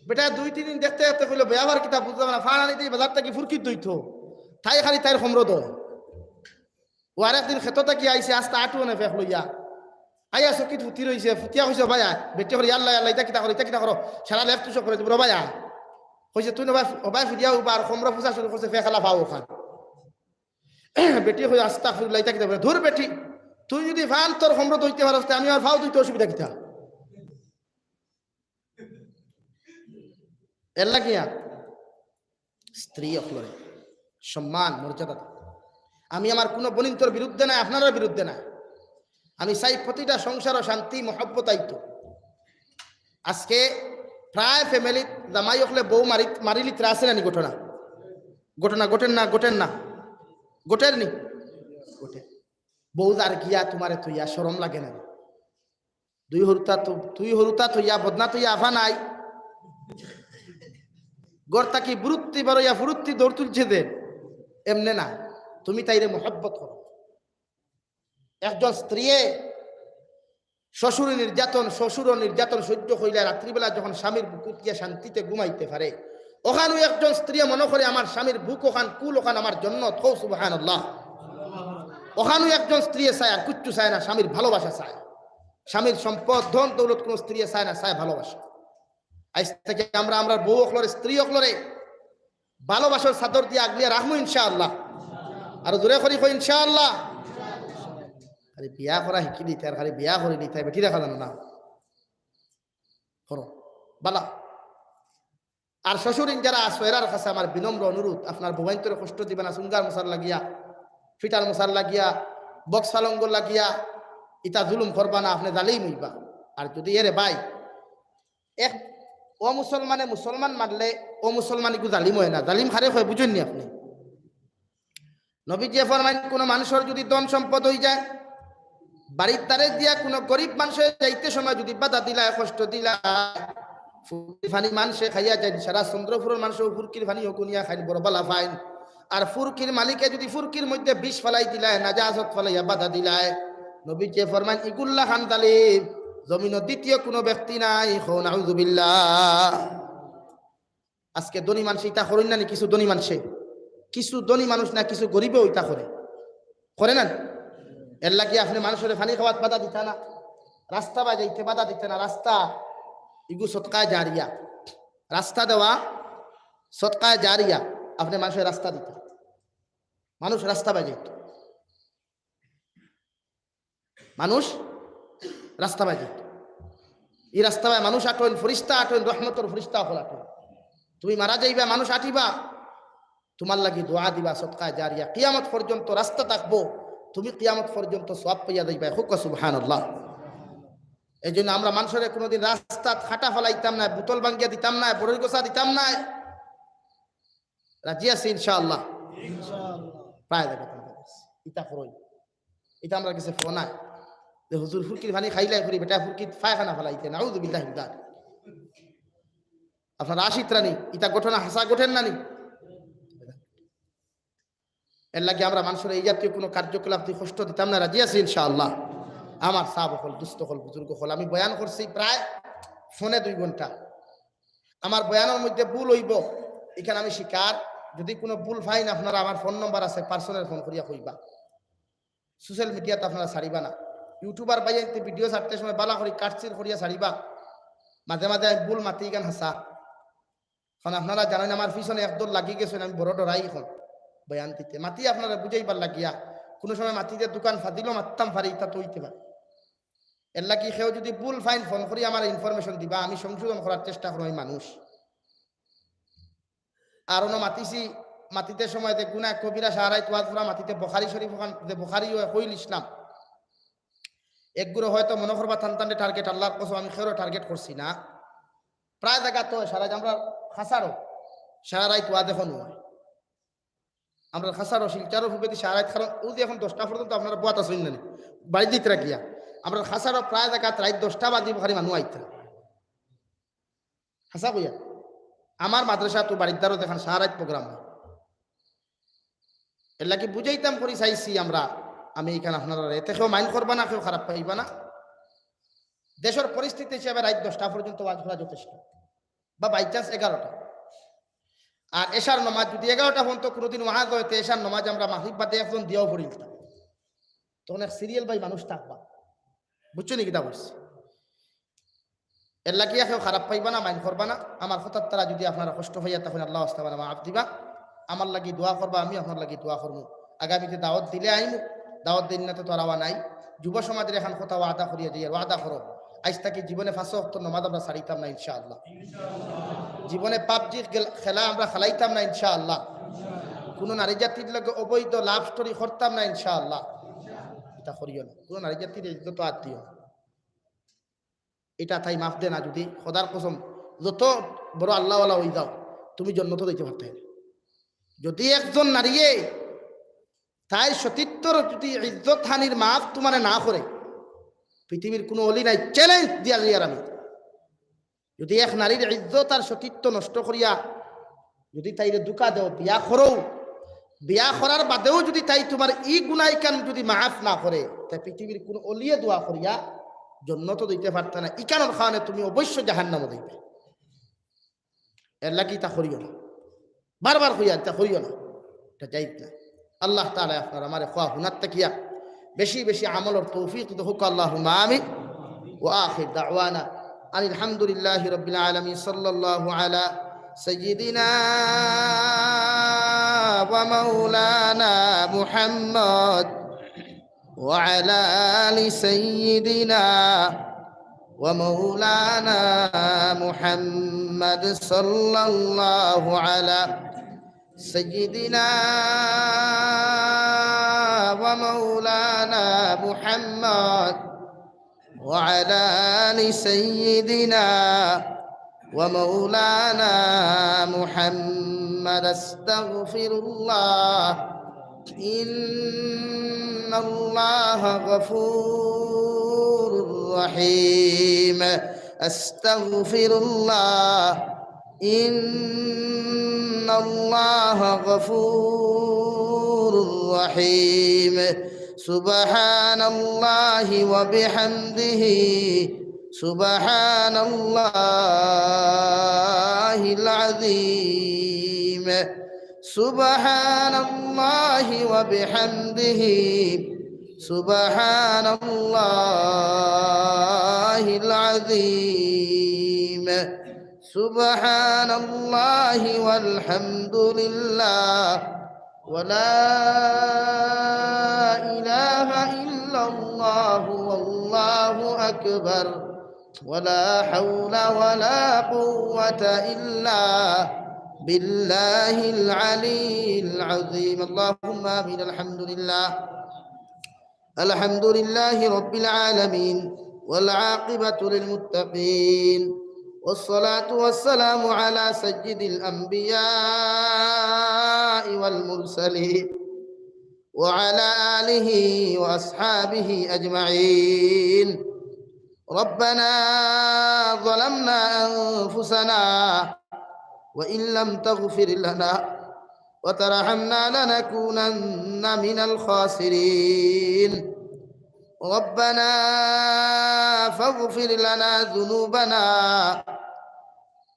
বেটা 2-3 দিন দেখতে দেখতে কইলো বেয়াবার কিতাব বুঝলাম না, ফান আনি দিয়ে বাজার থাকি ফুরকিত দইত তাই খালি তাই কমর দয়। ও আর একদিন খেত থাকি আইসে আস্তে আটু নে ফেক লইয়া আইয়া চকিত ফুটি রয়েছে, ফুটিয়া কইছে ভাইয়া বেটি করে আল্লাহ আল্লাহ ইটা কিতা করো সারা লেফট চক করে দিব ভাইয়া কইছে তুই ভাই ফুটিয়া উবার কমর ফুসা শুরু করছে ফেক খেলা ভাও খান। বেটি হয়ে আস্তাগফিরুল্লাহ ইটা কিতা ধর বেটি, তুই যদি ফান তোর কমর দইতে পারস আমি আর ফাও দইতে অসুবিধা কিতা? এল্লা কিয়া স্ত্রী অফলরে সম্মান মর্যাদা। আমি আমার কোনো বনিন্তর বিরুদ্ধে নাই, আপনার বিরুদ্ধে নাই। আমি চাই প্রতিটা সংসার ও শান্তি মহব্বত আইতো। আজকে প্রায় ফ্যামিলি জামাই হলে বউ মারিলি ত্রাসে নানি ঘটনা ঘটনা ঘটেন না ঘটেন না ঘটের নি ঘটে। বউ আর গিয়া তোমারে তুইয়া শরম লাগে না? তুই হরুতা তুইয়া বদনা তুইয়া আফা নাই গড় তাকি বুরুত্তি বারইয়া ফুরুত্তি দৌড় তুলছে দে এমনে না, তুমি তাইরে মহব্বত করো। একজন স্ত্রী শ্বশুর নির্যাতন সহ্য হইলে রাত্রিবেলা যখন স্বামীর বুকুত গিয়া শান্তিতে ঘুমাইতে পারে, ওখানে একজন স্ত্রী মনে করে আমার স্বামীর বুক ওখান কুল ওখান আমার জন্য থৌ সুবহানাল্লাহ। ওখানে একজন স্ত্রী চায় আর কুচ্ছু চায় না, স্বামীর ভালোবাসা চায়। স্বামীর সম্পদ ধন দৌলত কোন স্ত্রী চায় না, চায় ভালোবাসা। আজ থেকে আমরা বউ অকলরে স্ত্রী অকলরে ভালোবাসার চাদর দিয়ে আগলিয়ে রাখবো ইনশাআল্লাহ। আর জোরে করি কই ইনশাআল্লাহ। খালি বিয়া করা শিকি দিতে আর খালি বিয়া করে দিতে বেটি দেখা জানো না করো বালা। আর শ্বশুরিন যারা সোয়েরার কাছে আমার বিনম্র অনুরোধ, আপনার ভবান্তরে কষ্ট দিবে না। সুঙ্গার মশার লাগিয়া ফিটার মশার লাগিয়া বক্স ফালঙ্গর লাগিয়া ইটা জুলুম করবা না, আপনি জালিম হইবা। আর যদি এরে ভাই এক ও মুসলমান মানলে ও মুসলমানিকু জালিম হয় না, জালিম খারে হয় বুঝেননি আপনি? নবীজি ফরমাইন কোন মানুষের যদি ধন সম্পদ হয়ে যায়, বাড়ির দ্বারে দিয়া কোনো গরিব মানুষের যাইতে সময় যদি বাধা দিলায় কষ্ট দিলায়, ফানি মানুষে খাইয়া যায়, সারা চন্দ্রপুরের মানুষ ফুরকির ফানি হকুনিয়া খাই বড় বালা ফাইন। আর ফুরকির মালিকে যদি ফুরকির মধ্যে বিষ ফেলাই দিলায়, নাজাজত ফেলাইয়া বাধা দিলায়, নবীজি ফরমাইন ইগুল্লাহ খান তালিব জমিন দ্বিতীয় কোনো ব্যক্তি নাই। নাউযুবিল্লাহ। আজকে ধনী মানুষ ইটা করেন না, কিছু ধনী মানুষ না কিছু গরিবেও ইটা করে না। এর লাগি আপনি মানুষের পানি খাওয়াত বাধা দিতে না, রাস্তা বা যাইতে বাধা দিতে না। রাস্তা ইগু সৎকায় জারিয়া, রাস্তা দেওয়া সৎকায় জারিয়া। আপনি মানুষের রাস্তা দিতে, মানুষ রাস্তা বা যাইত, মানুষ রাস্তা বা যাইত। এই রাস্তা বাই মানুষ আটন, ফরিস্তা আটন, রহমতর ফরিস্তা হল আটন। তুমি মারা যাইবা, মানুষ আটিবা, তোমার লাগি দোয়া দিবা সৎকায় জারিয়া। কিয়ামত পর্যন্ত রাস্তা থাকবো, তুমি কিয়ামত পর্যন্ত সওয়াব পাইয়া যাইবা। হুক সুবহানাল্লাহ। এই জন্য আমরা মানুষের কোনোদিন রাস্তা খাটা ফেলাইতাম না, বোতল ভাঙ্গিয়া দিতাম না, বড়ই গোসা দিতাম না। রাজি আছি ইনশাআল্লাহ? প্রায় ইটা করই, এটা আমরা কিছু ফোনায় যে হুজুর ফুরকির পানি খাইলাই করি বেটা ফুরকি ফায়খানা ফেলাইতে, নাউযুবিল্লাহ। আপনার আশিত রানি ইটা ঘটনা হাসা ঘটেন নানি? এর লাগে আমরা মানুষের এই জাতীয় কোনো কার্যকলাপ দিয়ে কষ্ট দিতাম না। রাজি আছি ইনশাআল্লাহ? আমার সাহাব হল, দুস্থ হল, বুজুর্গ হল, আমি বয়ান করছি প্রায় ফোনে 2 ঘন্টা। আমার বয়ানের মধ্যে ভুল হইব, এখানে আমি শিকার। যদি কোনো ভুল ফাইন আপনারা আমার ফোন নম্বর আছে, পার্সোনাল ফোন করিয়া কইবা। সোশ্যাল মিডিয়াতে আপনারা ছাড়িবা না। ইউটিউবার বাইতে ভিডিও ছাড়তে সময় বালা করি কাটচির করিয়া ছাড়িবা। মাঝে মাঝে আমি ভুল মাতি গান হাসা, কারণ আপনারা জানেন আমার পিছনে একদল লাগি গেছেন, আমি বড় ডরাই এখন বয়ান দিতে। মাতি আপনারা বুঝাইবার লাগিয়া কোনো সময় মাতিতে দোকান ফাদিলেও মারতাম পারি, তা তো হইতে পারে। এর লাগি সেও যদি ভুল ফাইন ফোন করি আমার ইনফরমেশন দিবা, আমি সংশোধন করার চেষ্টা করো। আমি মানুষ আর মাতিছি, মাতিতে সময় যে গুনা কবিরা সাহারাই তোয়াজ ফুরা মাতিতে বখারি শরীফ ওখান বখারি কইল ইসলাম একগুলো হয়তো মনে করবা থানতান্ডে টার্গেট, আল্লাহর কসম আমি খেরো টার্গেট করছি না। প্রায় জায়গা তো সারা আমরা খাসারও সারা রাত ওয়া দেখো নয়, আমরা খাসারও শিলচারও ফুপেতি সারা রাত, কারণ ও যে এখন 10টা পর্যন্ত আপনারা বুয়াত আসেন না বাড়ি দিতে রাখিয়া আমরা খাসারও প্রায় জায়গা রাত 10টা বাজি ভারী মানুষ আইতা খাসা কইয়া। আমার মাদ্রাসা তো বাড়ির দ্বারও দেখান সারা রাত প্রোগ্রাম হয়। এর লাগে বুঝাইতাম করি চাইছি আমরা, আমি এইখানে আপনারা এতে কেউ মাইন্ড করবা না, কেউ খারাপ পাইবা না। দেশের পরিস্থিতি হিসাবে রাত 10টা পর্যন্ত ওয়াজ করা যথেষ্ট, বা বাই চান্স 11টা। আর এশার নমাজ যদি 11টা পর্যন্ত কোনোদিন ওয়াজ হইতে এশার নমাজ আমরা মাগরিব বাদে একজন দিয়েও পড়ি দিতাম, তখন এক সিরিয়াল বাই মানুষ থাকবা। বুঝছো নি কিতা বলছি? এর লাগিয়া কেউ খারাপ পাইবা না, মাইন্ড করবা না। আমার কথার তারা যদি আপনারা কষ্ট হইয়া তখন আল্লাহ আস্তাবানা মাফ দিবা। আমার লাগি দোয়া করবা, আমি আপনার লাগি দোয়া করবো। আগামীতে দাওয়াত দিলে আইমু, দাওয়াত দিন না তো তোরাওয়া নাই। যুব সমাজের এখন কথা ওয়াদা করিয়া দিয়ে ওয়াদা করো, আজ তাকে জীবনে 5 ওয়াক্ত নামাজ আমরা ছাড়িতাম না ইনশাআল্লাহ। জীবনে পাবজি খেলা আমরা খেলাইতাম না ইনশাআল্লাহ। কোনো নারী জাতির লগে অবৈধ লাভ স্টোরি করতাম না ইনশাআল্লাহ। এটা করিও না, কোনো নারী জাতির ইজ্জত আর দিও না। এটা তাই মাফ দে না, যদি খোদার কসম যত বড় আল্লাহওয়ালা হয়ে যাও তুমি জন্নত দিতে পারতে। যদি একজন নারীয়ে তাই সতীত্বর যদি ইজ্জত হানির মাফ তোমার না করে, পৃথিবীর কোনো অলি নাই, চ্যালেঞ্জ দিয়া যাই আমি, যদি এক নারীর ইজ্জত আর সতীত্ব নষ্ট করিয়া যদি তাইরে দুকা দেও, বিয়া করো, বিয়া করার বাদেও যদি তাই তোমার ই গুনাই কান যদি মাফ না করে, তাই পৃথিবীর কোন অলিয়ে দোয়া করিয়া জন্নত দিতে পারত না। ইকানোর খানে তুমি অবশ্যই জাহান্নামে দিবে। এর লাগি তা করিও না, বারবার হইয়া তা করিও না, এটা যাইত না। আল্লাহ তাআলা আপনার আমার খোয়া হুনার তাকিয়া বেশি বেশি আমলের তৌফিক হোক। আল্লাহুম্মা আমিন। ওয়া আখির দাওয়ানা আনিল হামদুলিল্লাহি রাব্বিল আলামিন। সাল্লাল্লাহু আলা সাইয়্যিদিনা ওয়া মাওলানা মুহাম্মদ ওয়া আলা আলি সাইয়্যিদিনা ওয়া মাওলানা মুহাম্মদ সাল্লাল্লাহু আলা سيدنا ومولانا محمد وعلى آل سيدنا ومولانا محمد. استغفر الله إن الله غفور رحيم. استغفر الله إن الله غفور رحيم. سبحان الله وبحمده سبحان الله العظيم. سبحان الله وبحمده سبحان الله العظيم. سبحان الله والحمد لله ولا إله إلا الله والله أكبر ولا حول ولا قوة إلا بالله العلي العظيم. اللهم آمين. الحمد لله الحمد لله رب العالمين والعاقبة للمتقين والصلاة والسلام على سيد الأنبياء والمرسلين وعلى آله وأصحابه أجمعين. ربنا ظلمنا أنفسنا وإن لم تغفر لنا وترحمنا لنكونن من الخاسرين. ربنا فاغفر لنا ذنوبنا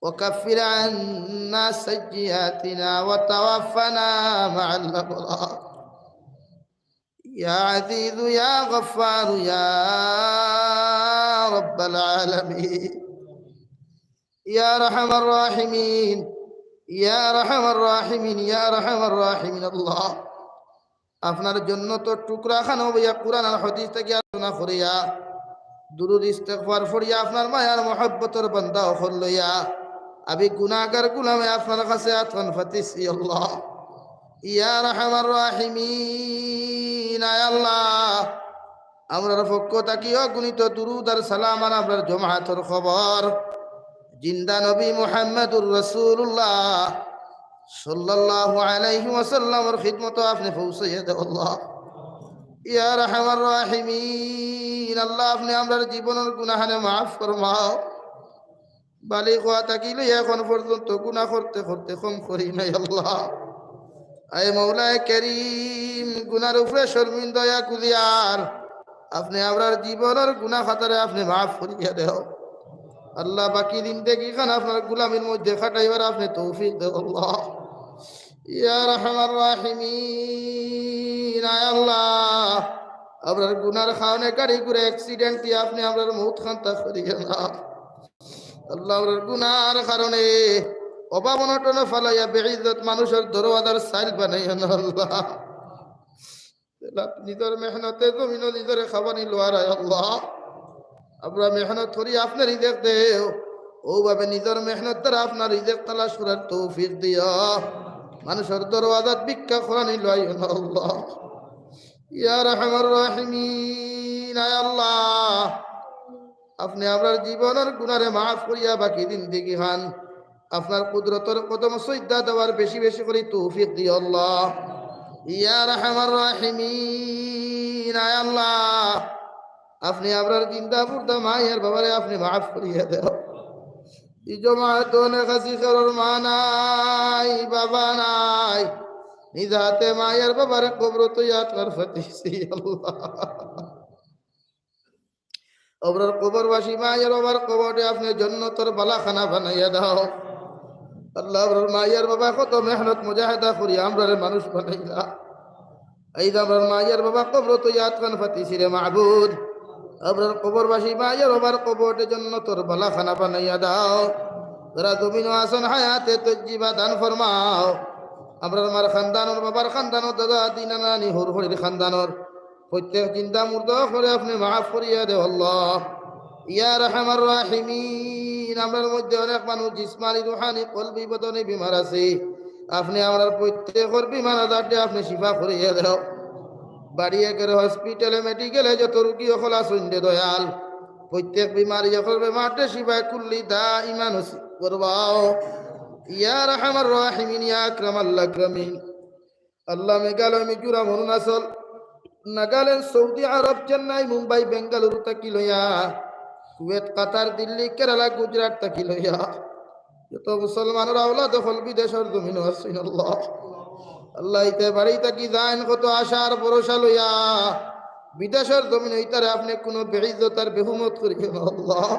وكفر عنا سيئاتنا وتوفنا مع الأبرار. يا عزيز يا غفار يا رب العالمين يا أرحم الراحمين يا أرحم الراحمين يا أرحم الراحمين. الله আপনার জন্য তো টুকরা খানো বইয়া কুরআন আর হাদিস থেকে আলোচনা করিয়া দুরুদ ইস্তিগফার পড়িয়া আপনার মায়ার মহব্বতের বান্দা হল লইয়া আমি গুনাহগার গোলামে আপনার কাছে আতন ফাতিসি। আল্লাহ ইয়া আরহামার রাহিমিন, আয় আল্লাহ আমরার পক্ষ থাকিও গুণিত দুরুদ আর সালাম আর আমরার জমাআতের খবর জিন্দা নবী মুহাম্মদুর রাসূলুল্লাহ সাল্লাল্লাহু আলাইহি ওয়াসাল্লামের খিদমত আপনি পৌঁছাইয়া দাও। আল্লাহ ইয়া আরহামার রাহিমিন, আল্লাহ আপনি আমরার জীবনের গুনাহকে মাফ ফরমাও। বালিগ হওয়া থাকিলে এখন পর্যন্ত গুনাহ করতে করতে কম করি নাই। আল্লাহ আয় মওলায়ে কারীম, গুনার উপরে শর্মিন্দা ইয়া কুলিয়ার আপনি আমরার জীবনের গুনাহ খাতারে আপনি মাফ করিয়া দাও। আল্লাহ বাকি জিন্দেগি খান আপনার গোলামির মধ্যে খাটাইবার আপনি তৌফিক দাও। আল্লাহ ইয়া আরহামার রাহিমিন, আয় আল্লাহ আমরার গুনার খাওনে গাড়ি করে অ্যাক্সিডেন্ট দিয়ে আপনি আমরার মউত খান্তা করিয়া না। আল্লাহ আমরার গুনার কারণে অভাব অনটন ফালাইয়া বেইজ্জত মানুষের দরওয়াজার সাইল বানাইয়া না। আল্লাহ নিজের মেহনতে জমিন নিজের খাবানি লোয়ার। আল্লাহ আমরা মেহনত করি আপনার রিজেক দেও, ওভাবে নিজের মেহনত দ্বারা আপনার রিজেক তালাশ করার তৌফিক দিও। মানুষের দরওয়াজাত ভিক্ষা করানি লয় না। আল্লাহ ইয়া আরহামার রাহিমিন। আয় আল্লাহ, আপনি আপনার জীবনের গুনারে মাফ করিয়া বাকি জিন্দেগি খান আপনার কুদরতের কদম সজদা দেওয়ার বেশি বেশি করে তৌফিক দিও আল্লাহ। ইয়া আরহামার রাহিমিন। আয় আল্লাহ, আপনি আপনার জিন্দা মুর্দা মায়ের বাবারে আপনি মাফ করিয়া দেও। এই জমায়েত অনেক হাসি কারোর মা নাই, বাবা নাই, নিজ হাতে মায়ের বাবার কবর তৈয়ার কর ফতিছি আল্লাহ। ওবরার কবরবাসী মায়ের বাবার কবরে আপনি জান্নাতের বালাখানা বানাইয়া দাও আল্লাহ। ওবরার মায়ের বাবা কত মেহনত মুজাহিদা করি আমরা মানুষ বানাইলা। এই ওবরার মায়ের বাবা কবর তৈয়ার কর ফতিছি রে মাহবুদ। ওবরার কবরবাসী মায়ের বাবার কবরে জান্নাতের বালাখানা বানাইয়া দাও। যারা জমিন আসন হায়াতে তজ্জিবা দান ফরমাও। আমরার মার খানদানোর বাবার খানদানোর দাদা দিনা নানি হর হরির খানদানোর প্রত্যেক চিন্তা মুর্দা করে আপনি মাফ করিয়া দেও আল্লাহ। ইয়া আরহামার রাহিমিন। আমরার মধ্যে অনেক মানুষ জিসমানি রুহানি কলবি বদনে বিমার আছে, আপনি আমরার প্রত্যেকের বিমার আজারটি আপনি শিফা করিয়া দেও। বাড়িয়ে করে হসপিটালে মেডিকেলে যত রুগী হল আসুন দয়াল, প্রত্যেক বিমারি যখন বেমারটা শিফায় কুল্লি দা ইমান করবাও। ইয়া আরহামার রাহিমিন। ইয়া আকরামাল আকরামিন। আল্লাহ মেঘালয় মিজোরাম অরুণাচল নাগাল্যান্ড সৌদি আরব চেন্নাই মুম্বাই বেঙ্গালুরু তাকি লইয়া কুয়েত কাতার দিল্লি কেরালা গুজরাট তাকি লইয়া যত মুসলমানের আওলাদ দখল বিদেশের জমিন আসিন আল্লাহ। আল্লাহ ইতে বাড়ি তাকি যান কত আশার ভরসা লইয়া বিদেশের জমিন ইতারে আপনি কোনো বেইজ্জতার বেহুমত করিও না আল্লাহ।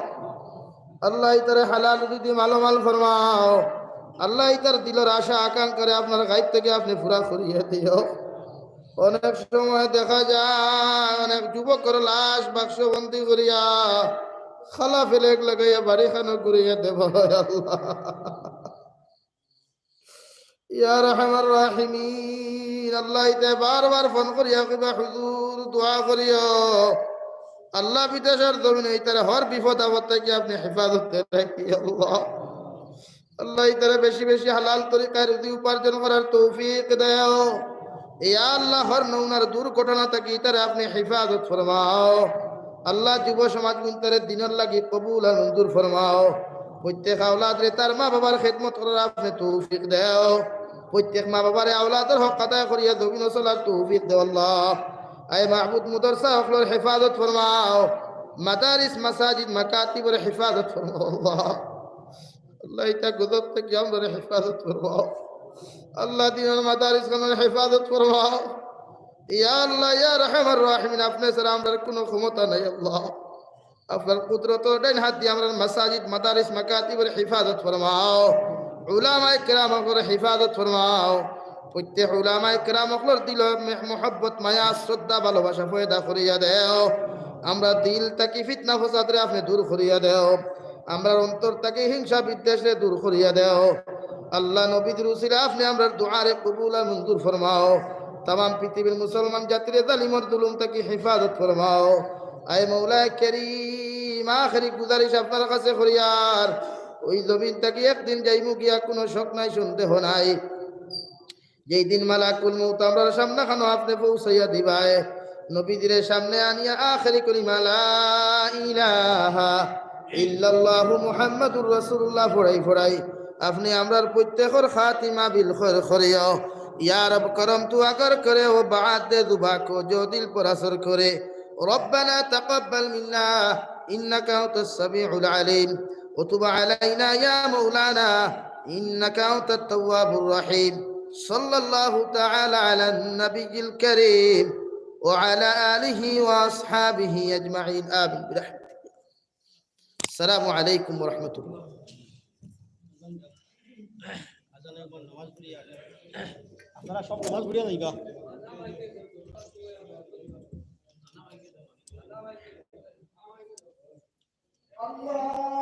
আল্লাহ ইতারে হালাল যদি মালামাল ফরমাও। আল্লাহ ইতার দিলের আশা আকাঙ্ক্ষা আপনার গাইব থেকে আপনি পুরা করিয়ে দিও। অনেক সময় দেখা যায় অনেক যুবকের লাশ বাক্সবন্দি করিয়া খালা ফেলে লাগাইয়া বাড়ি খানো করিয়া দেব আল্লাহ। ইয়া আরহামার রাহিমিন। আল্লাহ ইতে বারবার ফোন করিয়া কিবা হুজুর দোয়া করিও। আল্লাহ বিদেশের জমিনে ইতারে হর বিপদ আপদ থেকে আপনি হেফাজত রাখি আল্লাহ। আল্লাহ ইতারে বেশি বেশি হালাল তরিকায় রুজি উপার্জন করার তৌফিক দেও। ইয়া আল্লাহ হর নৌনার দুর্ঘটনা থেকে ইতারে আপনি হেফাজত ফরমাও। আল্লাহ যুব সমাজ মুনতারে দিনের লাগি কবুল আর মঞ্জুর ফরমাও। প্রত্যেক আওলাদ রে তার মা বাবার খেদমত করার আপনি তৌফিক দেও। প্রত্যেক মা বাবার আওলাদের হক আদায় করিয়া জমিন চলার তৌফিক দেও আল্লাহ। আয় মাহবুদ মুদরসা হকলের হেফাজত ফরমাও। মাদারিস মাসাজিদ মাকাতিবের হেফাজত ফরমাও আল্লাহ। আল্লাহ ইতা গজব থেকে আমরা হেফাজত ফরমাও। আল্লাহ দিনের মাদারিস খানের হেফাজত ফরমাও। ইয়া আল্লাহ ইয়া আরহামার রাহিমিন। আপনি ছাড়া আমরা কোনো ক্ষমতা নাই আল্লাহ। আপনার কুদরত ডাইন হাত দিয়ে আমরা মাসাজিদ মাদারিস মাকাতিবের হেফাজত ফরমাও। উলামায়ে কেরামের হেফাজত ফরমাও। প্রত্যেক উলামায়ে কেরামের দিল মুহাব্বত মায়া শ্রদ্ধা ভালোবাসা পয়দা করিয়া দেও। আমরা দিল তাকি ফিতনা ফসাদরে আপনি দূর করিয়া দেও। আমরা অন্তর তাকি হিংসা বিদ্বেষে দূর করিয়া দেও। আল্লাহ নবীর উসিলা আপনি আমরা দুআরে কবুল আর মঞ্জুর ফরমাও। तमाम পৃথিবীর মুসলমান জাতির জালিমর জুলুম থেকে হেফাজত ফরমাও। আয় মৌলা করিম আখেরি গুজারিশ আপনার কাছে করিয়ার ওই জমিন থেকে একদিন যাইমু গিয়া কোনো শক নাই সন্দেহ নাই। যেই দিন মালাকুল মউত আমরার সামনে খানো আপনি পৌঁছাইয়া দিবায় নবীদের সামনে আনিয়া আখেরি কলিমা লা ইলাহা ইল্লাল্লাহু মুহাম্মাদুর রাসূলুল্লাহ ফড়াই ফড়াই আপনি আমরার প্রত্যেকের খাতিমা বিল খৈর করিও। या रब करम तू अगर करे वो बात दे दुबा को जो दिल पर असर करे। रब्बना तकब्बल मिन्ना इन्नका अंतस समीउल अलीम व तुब अलैना या मौलाना इन्नका अंतत तव्वाबुर रहीम। सल्लल्लाहु तआला अला नबियिल करीम व अला आलिहि व अस्हाबिहि अजमाइन आमीन बिरहमतिक। अस्सलामु अलैकुम व रहमतुल्लाह। আপনারা সব নামাজ পড়িয়া যাইগা। আল্লাহ